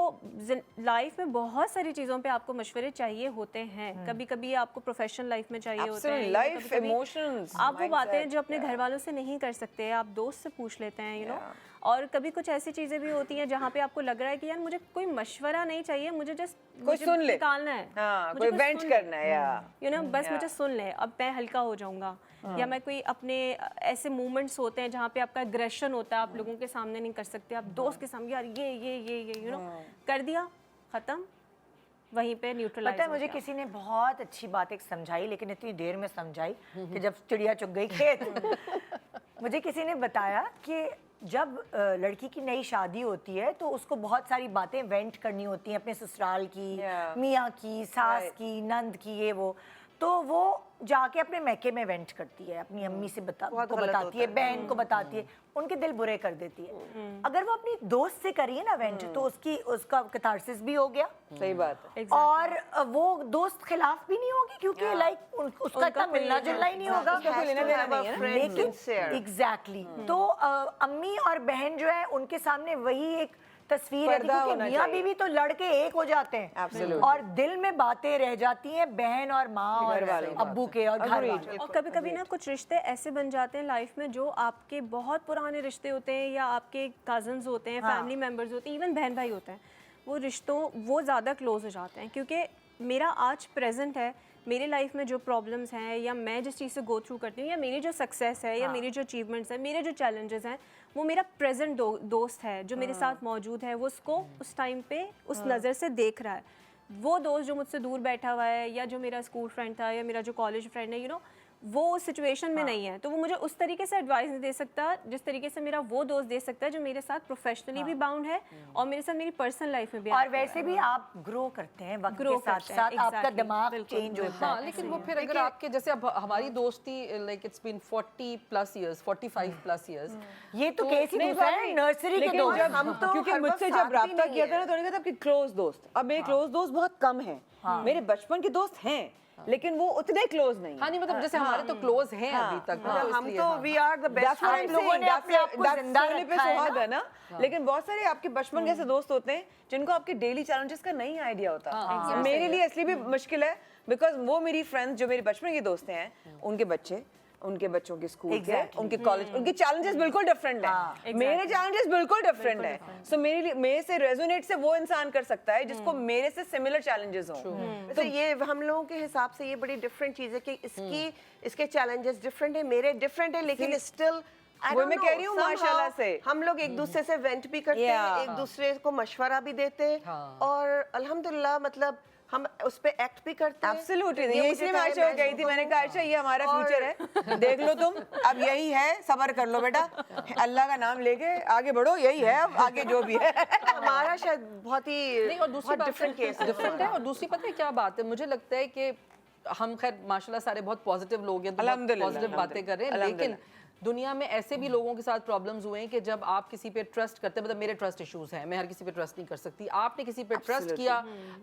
लाइफ में बहुत सारी चीज़ों पे आपको मशवरे चाहिए होते हैं। कभी कभी आपको प्रोफेशनल लाइफ में चाहिए होते हैं, लाइफ कभी-कभी इमोशंस, आप वो बातें जो अपने घर वालों से नहीं कर सकते, आप दोस्त से पूछ लेते हैं, यू नो। और कभी कुछ ऐसी चीज़ें भी होती हैं जहाँ पे आपको लग रहा है कि यार मुझे कोई मशवरा नहीं चाहिए, मुझे जस्ट कोई सुन ले, निकालना है, हाँ, मुझे कोई कुछ वेंट सुन ले। करना है, या यू नो, बस मुझे सुन ले, अब मैं हल्का हो जाऊंगा। या मैं कोई अपने ऐसे मूवमेंट्स होते हैं जहाँ पे आपका एग्रेशन होता है, आप लोगों के सामने नहीं कर सकते, आप दोस्त के सामने यार ये यू नो कर दिया, खत्म, वहीं पे न्यूट्रलाइज। पता है मुझे किसी ने बहुत अच्छी बात एक समझाई, लेकिन इतनी देर में समझाई कि जब चिड़िया चुग गई खेत। मुझे किसी ने बताया कि जब लड़की की नई शादी होती है तो उसको बहुत सारी बातें वेंट करनी होती हैं, अपने ससुराल की, मियाँ की, सास की, नंद की, ये वो। तो वो जाके अपने मैके में वेंट करती है, अपनी अम्मी से बताती है, बहन को बताती है, उनके दिल बुरे कर देती है। अगर वो अपनी दोस्त से करिए ना वेंट, तो उसका कैथारसिस भी हो गया, सही बात है। और वो दोस्त खिलाफ भी नहीं होगी, क्योंकि लाइक उसका इतना मिलना जुलना ही नहीं होगा, लेकिन एग्जैक्टली। तो अम्मी और बहन जो है उनके सामने वही एक तस्वीर है, क्योंकि मियाँ बीवी तो लड़के एक हो जाते हैं और दिल में बातें रह जाती हैं बहन और माँ और अब्बू के और घर वालों। और कभी कभी ना कुछ रिश्ते ऐसे बन जाते हैं लाइफ में जो आपके बहुत पुराने रिश्ते होते हैं, या आपके कजन्स होते हैं, फैमिली मेम्बर्स होते हैं, इवन बहन भाई होते हैं, वो रिश्तों वो ज़्यादा क्लोज हो जाते हैं। क्योंकि मेरा आज प्रेजेंट है, मेरे लाइफ में जो प्रॉब्लम्स हैं, या मैं जिस चीज़ से गो थ्रू करती हूँ, या मेरी जो सक्सेस है, या मेरी जो अचीवमेंट्स हैं, मेरे जो चैलेंजेस हैं, वो मेरा प्रेजेंट दोस्त है जो मेरे साथ मौजूद है, वो उसको उस टाइम पे उस नज़र से देख रहा है। वो दोस्त जो मुझसे दूर बैठा हुआ है, या जो मेरा स्कूल फ्रेंड था, या मेरा जो कॉलेज फ्रेंड है, यू नो, वो सिचुएशन में नहीं है, तो वो मुझे उस तरीके से एडवाइस नहीं दे सकता जिस तरीके से मेरा वो दोस्त दे सकता है जो मेरे साथ प्रोफेशनली भी बाउंड है और मेरे साथ मेरी पर्सनल लाइफ में भी और active है। वैसे भी आप ग्रो करते हैं वक्त Grow के साथ करते हैं, साथ, आपका exactly, दिमाग बिल्कुल, चेंज होता हाँ है। लेकिन वो फिर अगर आपके जैसे अब हमारी दोस्ती like it's been 40+ years 45+ years ये तो केस ही दूसरा है, नर्सरी के लेकिन दोस्त। जब हम तो क्योंकि हर वक्त मुझसे साथ जब भी राब्ता नहीं किया है। था ना तो उन्होंने कहा था आपके क्लोज दोस्त, अब मेरे क्लोज दोस्त बहुत कम हैं, मेरे बचपन के दोस्त हैं लेकिन वो उतने क्लोज नहीं हाँ नहीं मतलब जैसे हमारे तो क्लोज हैं अभी तक मतलब हम इसलिए, तो हाँ। We are the best That's what I'm आप लोगों saying, ने अपने आप को that's जिंदा सोने पे रखा है सुहागा ना। ना, लेकिन बहुत सारे आपके बचपन के ऐसे दोस्त होते हैं जिनको आपके डेली चैलेंजेस का नहीं आइडिया होता। मेरे लिए इसलिए भी मुश्किल है बिकॉज वो मेरी फ्रेंड्स जो मेरे बचपन के दोस्त हैं उनके बच्चे, उनके बच्चों के स्कूल के, Exactly. उनके कॉलेज, उनके चैलेंजेस बिल्कुल डिफरेंट हैं, मेरे चैलेंजेस बिल्कुल डिफरेंट हैं। सो मेरे लिए मेरे से रेजोनेट से वो इंसान कर सकता है जिसको मेरे से सिमिलर चैलेंजेस हों। तो ये हम लोगों के हिसाब से ये बड़ी डिफरेंट चीज है कि इसके चैलेंजेस डिफरेंट है, मेरे डिफरेंट है, लेकिन स्टिल वो मैं कह रही हूँ माशाल्लाह से हम लोग एक दूसरे से वेंट भी करते हैं, एक दूसरे को मशवरा भी देते हैं और अल्हम्दुलिल्लाह मतलब हम उस पे एक्ट भी करते हैं। एब्सोल्युटली, ये ये मुझे इसलिए कहे, मैं आयशा को मैं कही थी, मैंने कहा आयशा ये हमारा और- फ्यूचर है, देख लो तुम, अब यही है, सब्र कर लो बेटा, अल्लाह का नाम लेके आगे बढ़ो, यही है अब आगे जो भी है। हमारा शायद बहुत ही नहीं और दूसरी बात डिफरेंट केस डिफरेंट है और दूसरी पता है क्या बात है, मुझे लगता है कि हम खैर माशाल्लाह सारे बहुत पॉजिटिव लोग हैं, अल्हम्दुलिल्लाह, पॉजिटिव बातें कर रहे हैं, लेकिन दुनिया में ऐसे भी लोगों के साथ प्रॉब्लम्स हुए हैं कि जब आप किसी पे ट्रस्ट करते हैं, मतलब मेरे ट्रस्ट इश्यूज हैं, मैं हर किसी पे ट्रस्ट नहीं कर सकती, आपने किसी पे ट्रस्ट किया,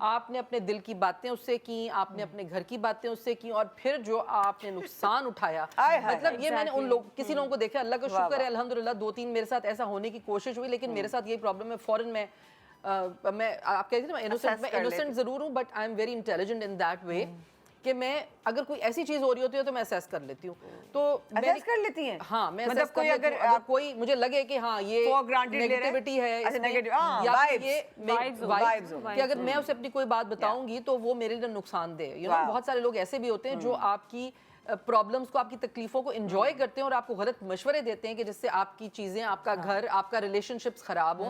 आपने अपने दिल की बातें उससे की, आपने अपने घर की बातें उससे की और फिर जो आपने नुकसान उठाया, मतलब ये मैंने उन लोग किसी लोगों को देखा, अल्लाह का शुक्र है अल्हम्दुलिल्लाह 2-3 मेरे साथ ऐसा होने की कोशिश हुई, लेकिन मेरे साथ यही प्रॉब्लम है, फौरन मैं आप कहते थे ना इनोसेंट जरूर हूँ but I am very intelligent in that way कि मैं अगर कोई ऐसी चीज हो रही होती है तो मैं असेस कर लेती हूँ, तो असेस कर लेती हैं? हाँ मैं मतलब assess कोई कर लेती अगर हूँ, अगर कोई मुझे लगे कि हाँ ये for granted ले रहे हैं? नेगेटिविटी है अच्छा, इसमें, negative, हाँ, या vibes, ये vibes हो, vibes हो, कि अगर मैं उसे अपनी कोई बात बताऊंगी तो वो मेरे लिए नुकसानदेह, यू नो Wow. बहुत सारे लोग ऐसे भी होते हैं जो आपकी प्रॉब्लम्स को, आपकी तकलीफों को एंजॉय करते हैं और आपको गलत मशवरे देते हैं कि जिससे आपकी चीजें, आपका घर, आपका रिलेशनशिप्स खराब हो,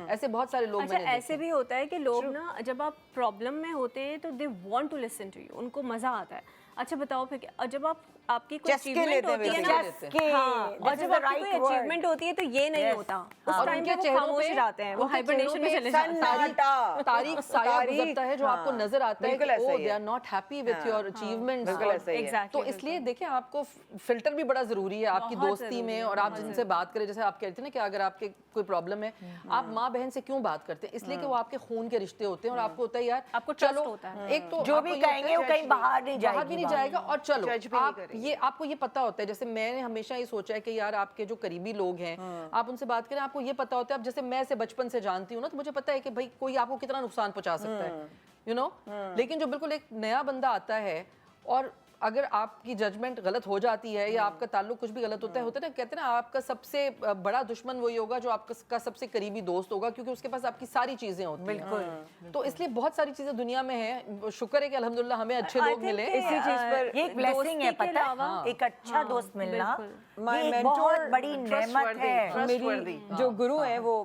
ऐसे बहुत सारे लोग अच्छा मैंने देखे ऐसे भी होता है कि लोग ना जब आप प्रॉब्लम में होते हैं तो they want to listen to you, उनको मजा आता है। अच्छा बताओ फिर और जब आपकी कोई चस्के अचीवमेंट लेते हैं होती है बिल्कुल। ना, चस्के, हाँ, this और is जब the आपकी right कोई word. अचीवमेंट होती है तो ये नहीं Yes. होता, उस और टाइम उनके पे वो चेहरों खामोश पे- जाते हैं, वो उनके हाइबरनेशन में चेहरों चले पे जाते हैं। सन्नाटा, तारीख साया तारीख, गुजरता है जो आपको हाँ, नजर आता है बिल्कुल कि ऐसा ओ ही दे है। Are not happy with your achievements, बिल्कुल ऐसा ही है। Exactly, तो इसलिए देखिए आपको फिल्टर भी बड़ा जरूरी है आपकी बहुत दोस्ती जरूरी में, है, और आप जिनसे बात करें, जैसे आप कहते हैं ना कि अगर आपके कोई प्रॉब्लम है, आप माँ बहन से क्यों बात करते हैं, इसलिए कि वो आपके खून के रिश्ते होते हैं और आपको होता है यार आपको trust चलो होता है। एक तो जो आपको भी ये होता है कहेंगे वो कहीं बाहर नहीं बाहर जाएगी भी नहीं बात। जाएगा, और चलो Judge भी नहीं आप करेंगे। ये आपको ये पता होता है, जैसे मैंने हमेशा ये सोचा है कि यार आपके जो करीबी लोग हैं आप उनसे बात करें, आपको ये पता होता है, अब जैसे मैं से बचपन से जानती हूँ ना, तो मुझे पता है कि भाई कोई आपको कितना नुकसान पहुंचा सकता है, यू नो, लेकिन जो बिल्कुल एक नया बंदा आता है और अगर आपकी जजमेंट गलत हो जाती है या आपका ताल्लुक कुछ भी गलत होता है ना, कहते हैं ना आपका सबसे बड़ा दुश्मन वही होगा जो आपका सबसे करीबी दोस्त होगा, क्योंकि उसके पास आपकी सारी चीजें होती हैं। बिल्कुल। तो इसलिए बहुत सारी चीजें दुनिया में हैं, शुक्र है कि अल्हम्दुलिल्लाह हमें अच्छे I लोग think मिले। कि, इसी चीज पर ये एक ब्लेसिंग है, दोस्ती के पता है, अलावा- एक अच्छा दोस्त मिलना My ये एक mentor, बहुत बड़ी नेमत है। मेरी जो गुरु हैं वो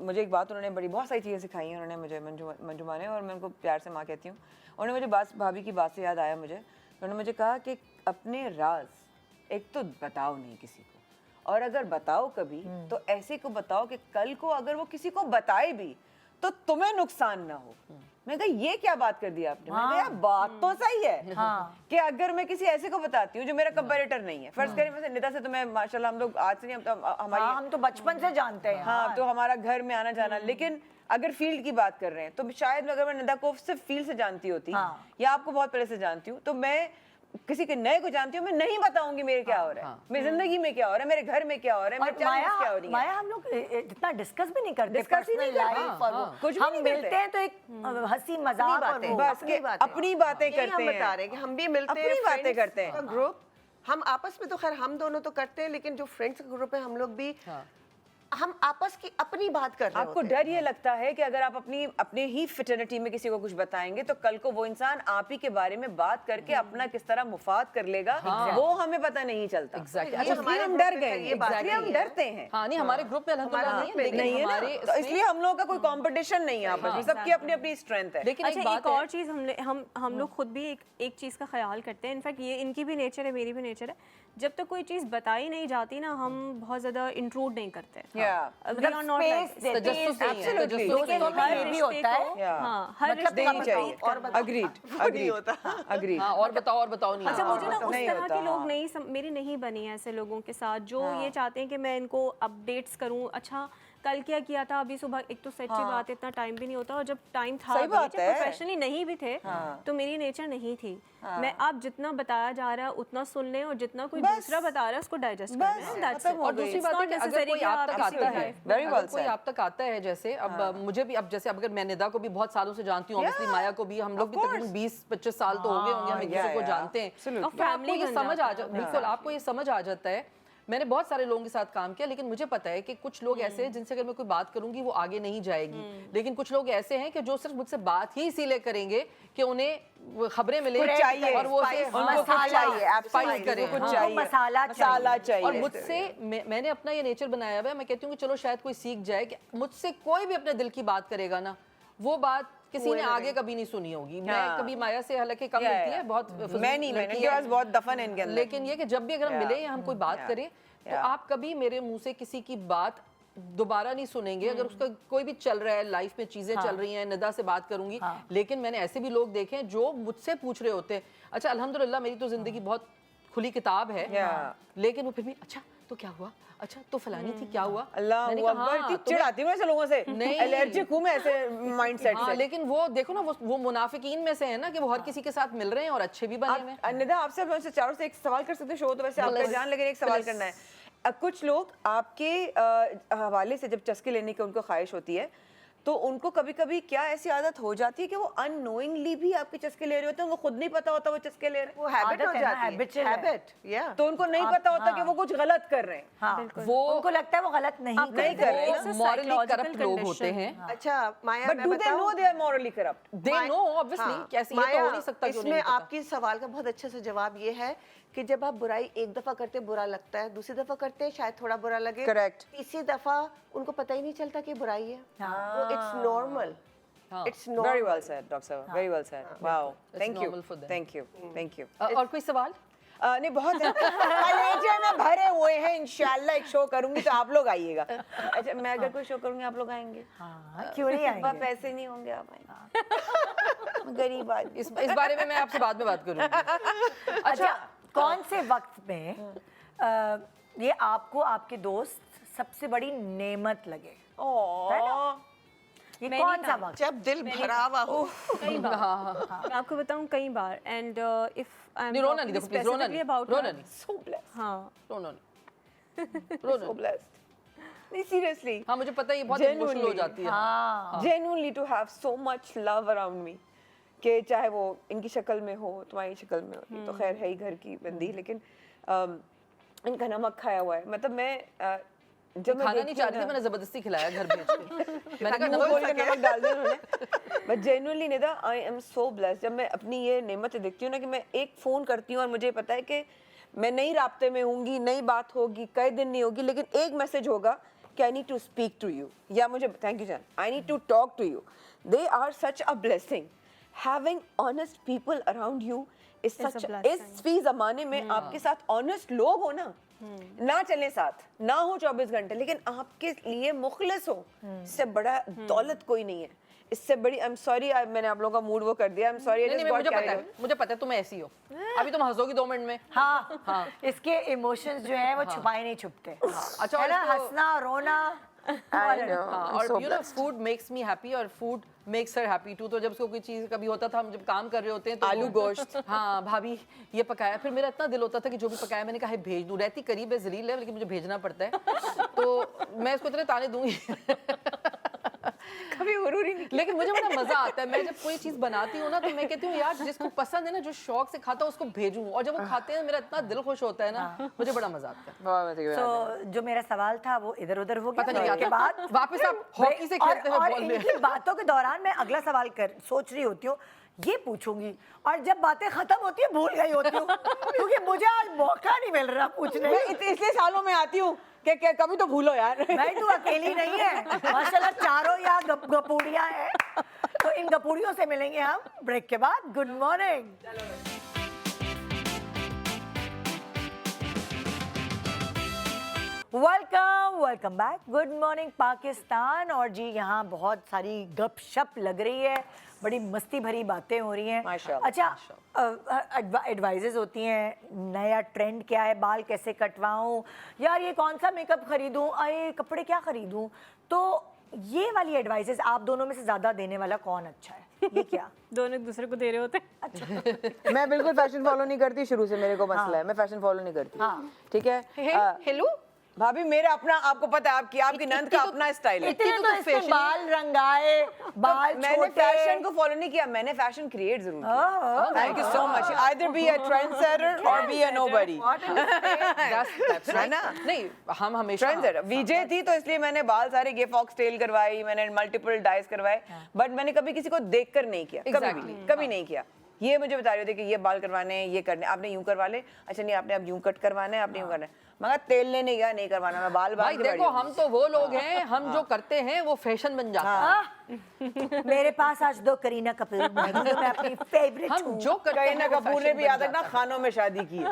मुझे एक बात उन्होंने बड़ी बहुत सारी चीज़ें सिखाई हैं उन्होंने मुझे, मंजुमा ने, और मैं उनको प्यार से माँ कहती हूँ। उन्होंने मुझे भाभी की बात से याद आया मुझे, उन्होंने मुझे कहा कि अपने राज एक तो बताओ नहीं किसी को, और अगर बताओ कभी तो ऐसे को बताओ कि कल को अगर वो किसी को बताए भी तो तुम्हें नुकसान ना हो। मैं कहा ये क्या बात कर दी आपने? मैं कहा यार बात तो सही है कि अगर मैं किसी ऐसे को बताती हूँ जो मेरा कंपैरेटर नहीं है, फर्ज करें वैसे निदा से तो मैं माशाल्लाह हम लोग आज से नहीं, हम तो बचपन से जानते हैं। हाँ, तो हमारा घर में आना जाना, लेकिन अगर फील्ड की बात कर रहे हैं तो शायद अगर मैं निदा को सिर्फ फील्ड से जानती होती या आपको बहुत पहले से जानती हूँ, तो मैं किसी के नए को जानती हूँ, मैं नहीं बताऊंगी मेरे क्या हो रहा है, मेरी जिंदगी में क्या हो रहा है, मेरे घर में क्या हो रहा है, मेरे चैलेंजेस क्या हो रही है। माया हम लोग इतना डिस्कस भी नहीं करते, Discuss ही नहीं personal करते, life और वो। कुछ भी हम नहीं मिलते करते। हैं तो एक हंसी मजाक और वो। बस के अपनी बातें यही करते हम हैं, बता रहे हैं कि हम भी मिलते हैं, अपनी बातें friends करते हैं। का ग्रुप, हम आपस में तो खैर हम दोनों तो करते हैं, लेकिन जो फ्रेंड्स का ग्रुप है हम लोग भी हम आपस की अपनी बात कर रहे आपको होते हैं। डर ये लगता है कि अगर आप अपने ही फ्रेटर्निटी में किसी को कुछ बताएंगे तो कल को वो इंसान आप ही के बारे में बात करके अपना किस तरह मुफाद कर लेगा वो हमें पता नहीं चलता। Exactly. इसलिए हमारे हम ग्रुप डर में गए, ये बात इसलिए हम नहीं है। डरते हैं। हाँ नहीं, हमारे ग्रुप में अल्हम्दुलिल्लाह नहीं है, लेकिन नहीं है ना, हमारे तो इसलिए हम लोगों का कोई कंपटीशन नहीं है आपस में, सबकी अपनी अपनी स्ट्रेंथ है। लेकिन अच्छा एक बात एक और है, चीज़ हम लोग खुद भी एक चीज़ का ख्याल करते हैं। इनफैक्ट ये इनकी भी नेचर है, मेरी भी नेचर है, जब तक कोई चीज़ बताई नहीं जाती ना हम बहुत ज़्यादा इंट्रूड नहीं करते। Yeah. We are not like space this. देते हैं, तजस्सुस नहीं है, Absolutely. तजस्सुस दोस्तों नहीं में है। ये भी होता है। Yeah. हाँ, हर मतलब रिश्ते देनी को चाहिए। और बताओ। Agreed agreed. हाँ, और बताओ नहीं। अच्छा मुझे ना उस नहीं तरह होता, के लोग हाँ। नहीं मेरी नहीं बनी है ऐसे लोगों के साथ जो ये चाहते हैं कि मैं इनको अपडेट्स करूं। अच्छा कल क्या किया था, अभी सुबह, एक तो सच्ची बात है इतना टाइम भी नहीं होता, और जब टाइम था सही भी, बात जब है। प्रोफेशनली नहीं भी थे तो मेरी नेचर नहीं थी। मैं अब जितना बताया जा रहा है उतना सुन लें, और जितना कोई दूसरा बता रहा है उसको डाइजेस्ट कर लें। That's it. और दूसरी बात है कि अगर कोई आप तक आता है, Very well अगर कोई said. आप तक आता है, जैसे अब मुझे भी, अब जैसे अगर मैं निदा को भी बहुत सालों से जानती हूँ, ऑब्वियसली माया को भी, हम लोग भी तकरीबन 20-25 साल तो हो गए होंगे हम एक दूसरे को जानते हैं, Absolutely. तो आपको ये समझ आ जाता, बिल्कुल आपको ये समझ आ जाता है। मैंने बहुत सारे लोगों के साथ काम किया, लेकिन मुझे पता है कि कुछ लोग ऐसे हैं जिनसे अगर मैं कोई बात करूंगी वो आगे नहीं जाएगी, लेकिन कुछ लोग ऐसे हैं कि जो सिर्फ मुझसे बात ही इसीलिए करेंगे कि उन्हें खबरें मिले चाहिए, और वो उसे उनको कुछ चाहिए, स्पाइस करें, कुछ हाँ, चाहिए, मसाला चाहिए। और मुझसे मैंने अपना ये नेचर बनाया हुआ है, मैं कहती हूँ कि चलो शायद कोई सीख जाए कि मुझसे कोई भी अपने दिल की बात करेगा ना, वो बात किसी ने आगे कभी नहीं सुनी होगी। मैं कभी माया से हालांकि कम मिलती है, बहुत मैं नहीं, मैंने इनके पास बहुत दफन है इनके अंदर। लेकिन ये कि जब भी अगर हम मिले या हम कोई बात करें तो आप कभी मेरे मुंह से किसी की बात दोबारा नहीं सुनेंगे। अगर उसका कोई भी चल रहा है, लाइफ में चीजें चल रही हैं, निदा से बात करूंगी, लेकिन मैंने ऐसे भी लोग देखे हैं जो मुझसे पूछ रहे होते हैं। अच्छा अल्हम्दुलिल्लाह मेरी तो जिंदगी बहुत खुली किताब है, लेकिन वो फिर भी अच्छा तो क्या हुआ, अच्छा तो फलानी थी क्या हुआ, अल्लाह मैंने वो कहा, अकबर, हाँ, इतनी चिढ़ाती हूँ ऐसे लोगों से, नहीं। एलर्जिक हूँ मैं ऐसे माइंडसेट हाँ, से। लेकिन वो देखो ना, वो मुनाफिकीन में से है ना कि वो हर किसी के साथ मिल रहे हैं और अच्छे भी बने हुए हैं। निदा आपसे मैं चारों से एक सवाल कर सकते हैं, शो तो वैसे आपका जान लगे, एक सवाल करना है। कुछ लोग आपके हवाले से जब चस्के लेने की उनको ख्वाहिश होती है तो उनको कभी कभी क्या ऐसी आदत हो जाती है कि वो अननोइंगली भी आपके चस्के ले रहे होते हैं, उनको खुद नहीं पता होता वो चस्के ले रहे हैं, वो हैबिट आदत हो है ना, जाती है, habitual है। हैबिट, या तो उनको नहीं पता होता कि वो कुछ गलत कर रहे हैं। हाँ, वो उनको लगता है वो गलत नहीं कर नहीं कर रहे It's a morally psychological corrupt लोग होते condition. हैं। अच्छा माया बट मैं डू दे नो बताऊं? They are morally corrupt? They know obviously, कैसे ये तो माया, हो नहीं सकता कि उन्हें इसमें नहीं पता। आपकी सवाल का बहुत अच्छा सा जवाब ये है कि जब आप बुराई एक दफा करते बुरा लगता है, दूसरी दफा करते शायद थोड़ा बुरा लगे, Correct. तीसरी दफा उनको पता ही नहीं चलता कि बुराई है, वो it's normal, it's very normal. Well said doctor साहब, very well said, wow, thank you, normal for them. Thank you, thank you. और कोई सवाल? नहीं बहुत है, कलेजे में भरे हुए हैं, इंशाल्लाह एक शो करूंगी तो आप लोग आइएगा। अच्छा मैं अगर कोई शो करूंगी आप लोग आएंगे? हाँ, क्यों नहीं बस आएंगे? पैसे नहीं होंगे आप आएंगे, गरीब आदमी। इस बारे में मैं आपसे बाद में बात करूंगी। अच्छा कौन से वक्त में ये आपको आपके दोस्त सबसे बड़ी नेमत लगे? है ना? ये मैंने कौन सा कहा। वक्त? जब दिल भरा हुआ हो, कई बार मैं आपको बताऊं कई बार, एंड इफ आई नहीं, रोना नहीं, देखो प्लीज, रोना नहीं, रोना नहीं, So blessed, हाँ रोना नहीं, रोना so नहीं। blessed. नहीं seriously, हाँ मुझे पता है ये बहुत इमोशनल हो Genuinely. जाती है। हाँ, genuinely to have so much love around me, कि चाहे वो इनकी शक्ल में हो, तुम्हारी शक्ल में हो, ये तो खैर है ही घर की बंदी, लेकिन इनका नमक खाया हुआ है। मतलब मैं जब मैं खाना नहीं देखती चाहती हूँ थी, ना- मैंने जबरदस्ती खिलाया घर भेज के। मैंने कहा मुंह नमक खोल के नमक डाल दिया उन्होंने। But genuinely Nida, I am so blessed. जब मैं अपनी ये नेमत देखती हूँ ना कि मैं एक फ़ोन करती हूँ और मुझे पता है कि मैं नई राब्ते में होंगी, नई बात होगी, कई दिन नहीं होगी, लेकिन एक मैसेज होगा कि I need to speak to you, या मुझे थैंक यू जान, I need to talk to you. They are such a blessing. Having honest people around you is such, इस फी ज़माने में आपके साथ ऑनेस्ट लोग हो ना, ना चले साथ, ना हो 24 घंटे, लेकिन आपके लिए मुखलिस हो, इससे बड़ा दौलत कोई नहीं है। इससे बड़ी, आई एम सॉरी मैंने आप लोगों का मूड वो कर दिया, आई एम सॉरी, नहीं, मुझे पता है तुम ऐसी हो। अभी तुम हंसोगी 2 मिनट में। हाँ, इसके इमोशंस जो है वो छुपाए नहीं छुपते। अच्छा, है और ना, इसको- हंसना रोना। I know, हाँ, I'm और so you know blessed. Food makes me happy और food makes her happy too. तो जब उसको कोई चीज़ कभी होता था, हम जब काम कर रहे होते हैं तो आलू वो- गोश्त। हाँ भाभी ये पकाया, फिर मेरा इतना दिल होता था कि जो भी पकाया मैंने कहा है भेज दूँ। रहती करीब है, जलील है, लेकिन मुझे भेजना पड़ता है, तो मैं इसको इतने ताने दूंगी। कभी हुरूर ही नहीं। लेकिन मुझे बड़ा मजा आता है, मैं जब कोई चीज बनाती हूँ ना तो मैं कहती हूँ यार जिसको पसंद है ना, जो शौक से खाता है उसको भेजूं, और जब वो खाते हैं मेरा इतना दिल खुश होता है ना, मुझे बड़ा मजा आता है। बहुत अच्छी बात है। तो जो मेरा सवाल था वो इधर उधर हो गया। पता नहीं break क्या के बाद था। वापस आप हॉकी से खेलते हैं और बॉल में। इनकी बातों के दौरान मैं अगला सवाल सोच रही होती हूँ, ये पूछूंगी, और जब बातें खत्म होती है भूल गई होती हूँ क्योंकि मुझे आज मौका नहीं मिल रहा पूछने मैं का। इसलिए सालों में आती हूँ कि कभी तो भूलो यार। भाई तू अकेली नहीं है, माशाल्लाह चारों यहाँ गपूड़ियाँ हैं। तो इन गपूड़ियों से मिलेंगे हम ब्रेक के बाद। Good morning. Welcome back. Good morning Pakistan. और जी यहाँ बहुत सारी गपशप लग रही है, बड़ी मस्ती भरी बातें हो रही हैं। माशाल्लाह, अच्छा, एडवाइजेस होती हैं, नया ट्रेंड क्या है, बाल कैसे कटवाऊं, यार ये कौन सा मेकअप खरीदूं, ये कपड़े क्या खरीदूं। तो ये वाली एडवाइजेस आप दोनों में से ज़्यादा देने वाला कौन अच्छा है? ये क्या दोनों एक दूसरे को दे रहे होते हैं। अच्छा मैं बिल्कुल फैशन फॉलो नहीं करती, शुरू से मेरे को मसला है, मैं फैशन फॉलो नहीं करती। हाँ। ठीक है। हेलो भाभी मेरा अपना, आपको पता है आपकी नंद का अपना स्टाइल है। इतने तो इसके बाल रंगाए, बाल मैंने छोटे। फैशन को फॉलो नहीं किया, मैंने फैशन क्रिएट जरूर किया। Thank you so much. Either be a trendsetter और बी अ नोबडी। That's है right. ना? नहीं, हम हमेशा ट्रेंडसेटर विजय थी तो इसलिए मैंने बाल सारे गे फॉक्स टेल करवाई, मैंने मल्टीपल डाइज करवाए, बट मैंने कभी किसी को देखकर नहीं किया। कभी नहीं किया। ये मुझे बता रहे थे कि ये बाल करवाने हैं, ये करने, आपने यूं करवा ले, अच्छा नहीं आपने अब यूं कट करवाना है, आपने यूं करना है, मगर तेल लेने गया, नहीं करवाना, मैं बाल भाई देखो हम तो वो लोग हैं, हम जो करते हैं वो फैशन बन जाता है। मेरे पास आज 2 करीना कपूर मौजूद है, मैं अपनी फेवरेट हम हूँ। जो करते हैं करीना वो कपूर ने fashion भी बन याद रखना जाता है। खानों में शादी की है।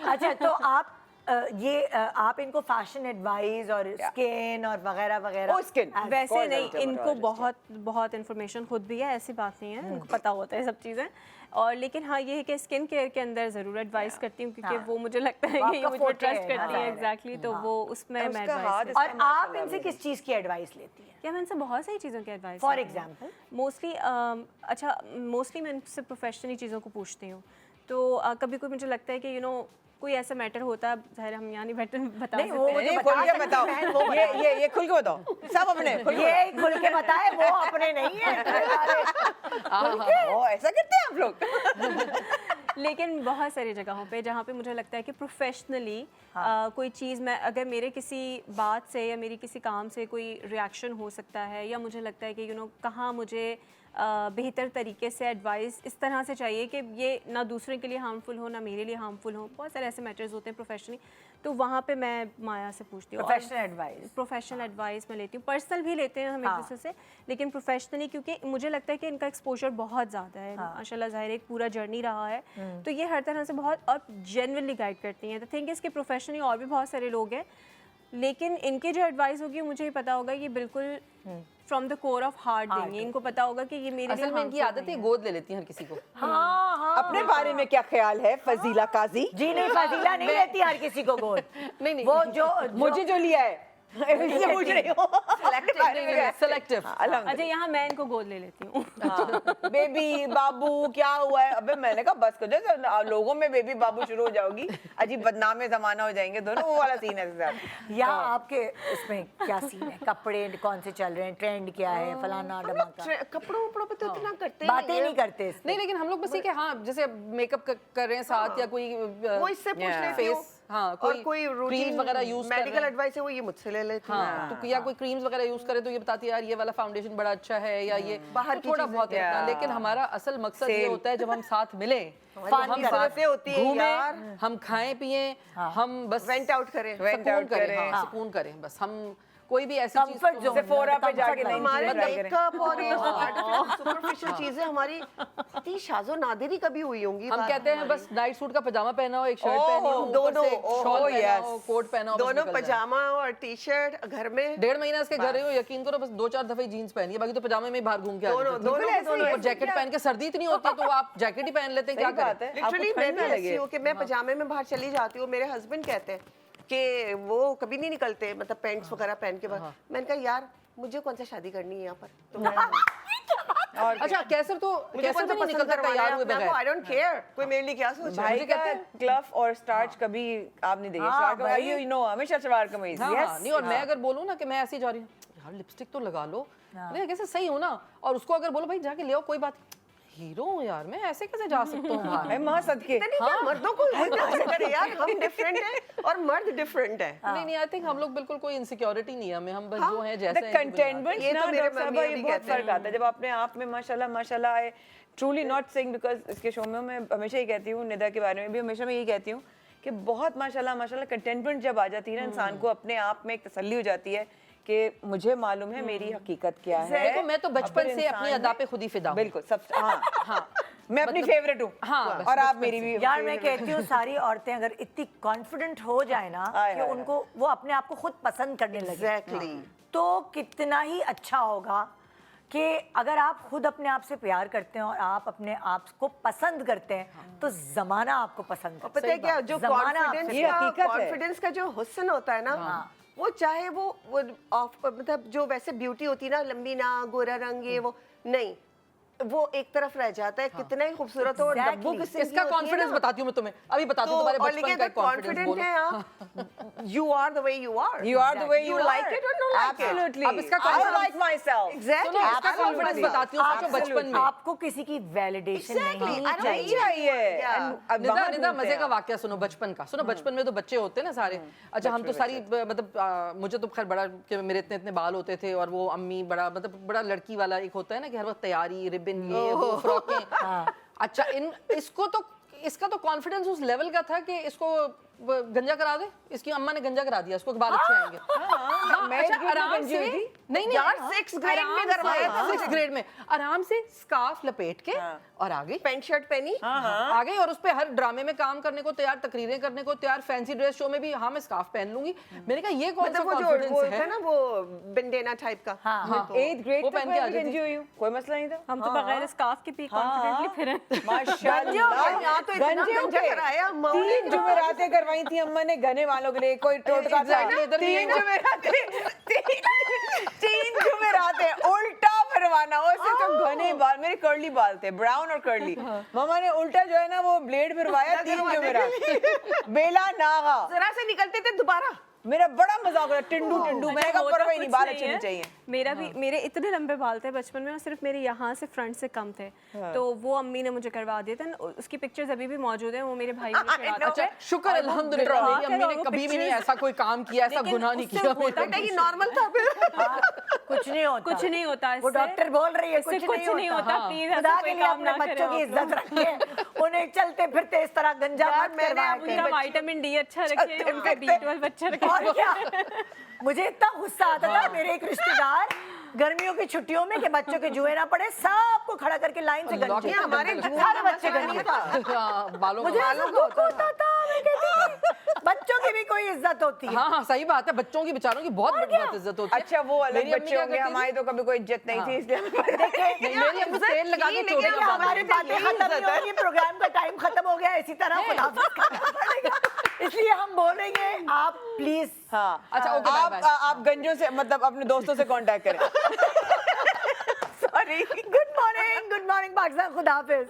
अच्छा, तो आप आप इनको फैशन एडवाइस और स्किन और वगैरह वगैरह। Oh, skin. वैसे Cause नहीं, ultimate इनको artist, बहुत इन्फॉर्मेशन खुद भी है, ऐसी बात नहीं है, इनको पता होता है सब चीज़ें। और लेकिन हाँ ये है कि स्किन केयर के अंदर ज़रूर एडवाइस करती हूँ, क्योंकि वो मुझे लगता है कि ये आपका मुझ पर forte ट्रस्ट है, करती है। हाँ। एग्जैक्टली, तो वो उसमें मैं उसका हाथ एडवाइस और आप इनसे किस चीज़ की एडवाइस लेती हैं? या मैं इनसे बहुत सारी चीज़ों की एडवाइस फॉर एग्जाम्पल? मोस्टली अच्छा, मोस्टली मैं इनसे प्रोफेशनली चीज़ों को पूछती हूँ। तो कभी कोई मुझे लगता है कि कोई ऐसा मैटर होता है, ज़ाहिर हम यहाँ नहीं बैठे बता नहीं, सकते वो हैं। मुझे नहीं, बता खुल के सकती बताओ, हैं, वो ये खुल के बताओ, सब अपने खुल के ये खुल के बताए, वो अपने नहीं है। ओ, ऐसा करते हैं आप लोग। लेकिन बहुत सारी जगहों पे जहाँ पे मुझे लगता है कि प्रोफेशनली कोई चीज़, मैं अगर मेरे किसी बात से या मेरी किसी काम से कोई रिएक्शन हो सकता है, या मुझे लगता है कि कहाँ मुझे बेहतर तरीके से एडवाइस इस तरह से चाहिए कि ये ना दूसरे के लिए हार्मफुल हो ना मेरे लिए हार्मफुल हो, बहुत सारे ऐसे मैटर्स होते हैं प्रोफेशनली, तो वहाँ पे मैं माया से पूछती हूँ। Professional advice. प्रोफेशनल एडवाइस मैं लेती हूँ, पर्सनल भी लेते हैं हम एक दूसरे से, लेकिन प्रोफेशनली क्योंकि मुझे लगता है कि इनका एक्सपोजर बहुत ज़्यादा है, माशाल्लाह ज़ाहिर एक पूरा जर्नी रहा है, तो ये हर तरह से बहुत और जेन्युइनली गाइड करती हैं। द थिंग इज़ कि प्रोफेशनली और भी बहुत सारे लोग हैं, लेकिन इनकी जो एडवाइस होगी मुझे ही पता होगा ये बिल्कुल from the core of heart देंगे, इनको पता होगा कि ये मेरे लिए असल में इनकी harmful आदत है नहीं गोद ले लेती हैं हर किसी को। हाँ। अपने बारे में क्या ख्याल है फजीला काजी? जी नहीं, फजीला नहीं लेती हर किसी को गोद। नहीं वो जो मुझे जो लिया है इसलिए पूछ रही हूँ। सेलेक्टिव। अच्छा, यहाँ मैं इनको गोद ले लेती हूँ। बेबी बाबू क्या हुआ है? अबे मैंने कहा बस कर दो, लोगों में बेबी बाबू शुरू हो जाओगी, अजीब बदनाम जमाना हो जाएंगे दोनों, वो वाला सीन है साथ। या आपके इसमें क्या सीन है, कपड़े कौन से चल रहे हैं, ट्रेंड क्या है, फलाना डमाका, कपड़ों वपड़ों पे तो इतना करते बातें नहीं करते इस पे। नहीं, लेकिन हम लोग बस ये कि हाँ जैसे मेकअप कर रहे हैं साथ, या कोई वो इससे पूछ लेती हूँ। फेस, हाँ और कोई क्रीम्स रूटीन वगैरह यूज कर मेडिकल रहे हैं, एडवाइस है वो ये मुझसे ले लेती हूँ। हाँ तो या कोई क्रीम्स वगैरह यूज करे तो ये बताती है यार ये वाला फाउंडेशन बड़ा अच्छा है, या ये बाहर तो की थोड़ा चीजें बहुत क्या? इतना। लेकिन हमारा असल मकसद ये होता है जब हम साथ मिले तो फन हम की बातें होती है घूमें, यार। हम खाएं पिएं, हम बस वेंट आउट करें। सुकून करें, करें। हाँ, सुकून करें, बस हम कोई भी ऐसी चीज Comfort को- zone। सेफोरा पे जाके Comfort नई हमारे चीजें ट्राई करें। मेकअप और ये सुपरफिशियल चीजें हमारी इतनी शाजो नादिरी कभी हुई होंगी। हम बात कहते हैं बस नाइट सूट का पजामा पहना हो, एक शर्ट ओह, पहनी हो, ऊपर दोनों, से एक शॉल ओह, पहना yes। हो, कोट पहना हो, बस दोनों निकल जाए। पजामा और टी शर्ट घर में 1.5 महीना इसके घर रही हो, यकीन करो बस 2-4 दफे जीन्स पहनी है, बाकी तो पजामे में ही बाहर घूम के आ दोनों जाते थे। दोनों ऐसे ही दोनों और जैकेट पहन के सर्दी इतनी होती है तो आप जैकेट ही पहन लेते हैं, क्या सही बात करें। है। लिटरली आपको मैं ठंड भी ना ऐसी लगे। हूँ कि मैं पजामे में बाहर चली जाती हूँ, मेरे हस्बैंड कहते हैं कि वो कभी नहीं निकलते, मतलब पैंट्स वगैरह पहन के बाहर। मैंने कहा यार मुझे कौन सा शादी करनी है यहाँ पर, तो मैं अच्छा कैसर तो मुझे कौन सा नहीं पसंद निकलता करवाना तैयार है हुए अपने आप को, बगैर। I don't care कोई मेरे लिए क्या सोच रहा है। भाई का ग्लफ और स्टार्च कभी आप नहीं देंगे, हाँ, शलवार कमीज यू नो हमेशा शलवार कमीज। हाँ, यस नहीं और मैं अगर बोलूँ ना कि मैं ऐसे ही जा रही हूँ यार लिपस्टिक तो लगा लो, मैं कैसे सही हूँ ना, और उसको अगर बोलो भाई जाके ले आओ कोई बात, हीरो हूँ यार मैं ऐसे कैसे जा सकता हूँ बाहर? मैं मां सदके नहीं क्या मर्दों को करे यार, हम डिफरेंट हैं और मर्द डिफरेंट है। नहीं आई थिंक हम लोग बिल्कुल कोई इनसिक्योरिटी नहीं है हमें, हम बस जो हैं द जैसे हैं, कंटेनमेंट ये तो मेरे मम्मी ये भी बहुत कहते हैं। फर्क आता है जब अपने आप में माशाल्लाह माशाल्लाह I truly not saying because इसके शो में मैं हमेशा ही कहती हूँ, निदा के बारे में भी हमेशा मैं यही कहती हूँ कि बहुत माशाल्लाह माशाल्लाह कंटेनमेंट जब आ जाती है ना इंसान को अपने आप में एक तसल्ली हो जाती है कि मुझे मालूम है मेरी हकीकत क्या है। देखो मैं तो बचपन अब से अपनी इंसान अदा है- पे खुद ही फिदा हूँ। बिल्कुल सब हाँ हाँ मैं अपनी फेवरेट हूँ हाँ, बस और आप बचपन मेरी भी यार मैं कहती हूँ सारी औरतें अगर इतनी कॉन्फिडेंट हो जाए ना हाय, कि हाय, उनको वो अपने आप को खुद पसंद करने लगे एग्जैक्टली तो कितना ही अच्छा होगा कि अगर आप खुद अपने आप से प्यार करते हैं और आप अपने आप को पसंद करते हैं तो जमाना आपको पसंद करता पता है क्या, जो जमाना आपसे ये हकीकत है। कॉन्फिडेंस का जो हुस्न होता है ना, वो चाहे वो मतलब जो वैसे ब्यूटी होती है ना, लंबी नाक गोरा रंग ये वो नहीं, वो एक तरफ रह जाता है, कितना ही खूबसूरत हो और Exactly. डब्बू किस्म की इसका होती है कॉन्फिडेंस ना, बताती हूँ मैं तुम्हें, अभी बताती हूँ तो तुम्हारे और बचपन लेकिन का अगर कॉन्फिडेंस कॉन्फिडेंट बोलो। है आप, you are the way you are. You are the way you You are. like it or don't like it. Absolutely. अब इसका I confidence- like myself. Exactly. सुनो, इसका Absolutely. confidence बताती हूँ सोचो बचपन में। आपको किसी की वैलिडेशन Exactly. नहीं I don't चाहिए need चाहिए Yeah. And अब निदा बाहर निदा घूमते मजे हैं का आप। वाकया सुनो बचपन का, सुनो बचपन में तो बच्चे होते हैं ना सारे, अच्छा हम तो सारी मतलब मुझे तो खैर बड़ा कि मेरे इतने इतने बाल होते थे और वो अम्मी बड़ा मतलब बड़ा लड़की वाला एक होता है ना कि हर वक्त तैयारी रिबन ये वो फ्रॉकें। अच्छा इसका तो कॉन्फिडेंस उस लेवल का था कि इसको गंजा करा दे, इसकी अम्मा ने गंजा करा दिया, इसको बाल अच्छे आएंगे। हाँ, मैं अच्छा भी आराम गंजी से हुई थी। नहीं यार 6th grade में करवाया था 6th ग्रेड में आराम से स्कार्फ लपेट के और आ गई, पैंट शर्ट पहनी, आ गई और उस पे हर ड्रामे में काम करने को तैयार, तकरीरें करने को तैयार, फैंसी ड्रेस शो में भी हाँ मैं स्कार्फ पहन लूंगी। मैंने कहा ये कौन सा मतलब वो जो कॉन्फिडेंस वो है? था ना वो बंडेना टाइप का। हाँ 8th grade वो तक पहन के मैं आ भी जाती गंजी हुई हूँ, कोई मसला नहीं था। हम तो बगैर स्कार्फ के भी कॉन्फिडेंटली फिरे। माशाल्लाह यहाँ तो इतना गंजे गंजा होके कराया अम्मा ने। 3 जुमेरातें करवाई थी अम्मा ने गने वालों के लिए, कोई टोटका था Exactly, इधर भी 3 यही हुआ। जुमेरातें 3 जुमेरातें उल्टा फिरवाना, उससे तो घने बाल, मेरे कर्ली बाल थे ब्राउन और कर्ली, मम्मा ने उल्टा जो है ना वो ब्लेड फिरवाया 3 जुमेरात बेला नागा। जरा से निकलते थे दोबारा। मेरा बड़ा मजाक हो रहा टिंडू टिंडू, मैंने कहा होता परवाही नहीं, कुछ बाल नहीं अच्छे है। नहीं चाहिए। मेरा भी मेरे इतने लंबे बाल थे बचपन में और सिर्फ मेरे यहाँ से फ्रंट से कम थे, तो वो अम्मी ने मुझे करवा दिए थे। उसकी पिक्चर्स अभी भी मौजूद है, वो मेरे भाई मुझे करवाते अच्छा थे। शुक्र और वो अल्हम्दुलिल्लाह ड्रा मेरी अम्मी कर ने और वो कभी भी नहीं pictures- ऐसा कोई काम किया, ऐसा लेकिन गुनाह नहीं उससे किया होता मेरे। बेटा ये नॉर्मल था फिर। कुछ नहीं होता कुछ नहीं होता वो इससे। डॉक्टर बोल रही है इससे कुछ नहीं होता प्लीज खुदा ऐसा के कोई लिए काम अपने ना करें बच्चों की आप लोग। इज्जत रखें, उन्हें चलते फिरते इस तरह गंजा यार, मत मैंने करवाया अपनी करें। उनका विटामिन डी अच्छा रखे, उनका B12 अच्छा रखे। और क्या मुझे इतना गुस्सा आता था, मेरे एक रिश्तेदार गर्मियों की छुट्टियों में कि बच्चों के जुए ना पड़े सबको खड़ा करके लाइन से गंजे, ये हमारे जुए सारे का बच्चे मसला गंजे। नहीं था। हाँ, बालों मुझे का ऐसा दुख होता था, मैं कहती थी बच्चों की भी कोई इज्जत होती है। हाँ हाँ सही बात है, बच्चों की बेचारों की बहुत बहुत इज्जत होती है। अच्छा वो अलग मेरी अम्मी बच्चे क्या होंगे, करती थी? हमारी तो कभी कोई इज्जत नहीं थी इसलिए नहीं, मेरी अम्मी तेल लगा के चोटी लेकिन लगा हमारी देती थी। बातें खत्म नहीं होगी, प्रोग्राम का टाइम खत्म हो गया, इसी तरह खुदाफिज करना पड़ेगा, इसलिए हम बोलेंगे आप प्लीज। हाँ अच्छा, ओके, बाय, बाय। आप गंजों से मतलब अपने दोस्तों से कांटेक्ट करें। Sorry, good morning Pakistan, खुदाफिज।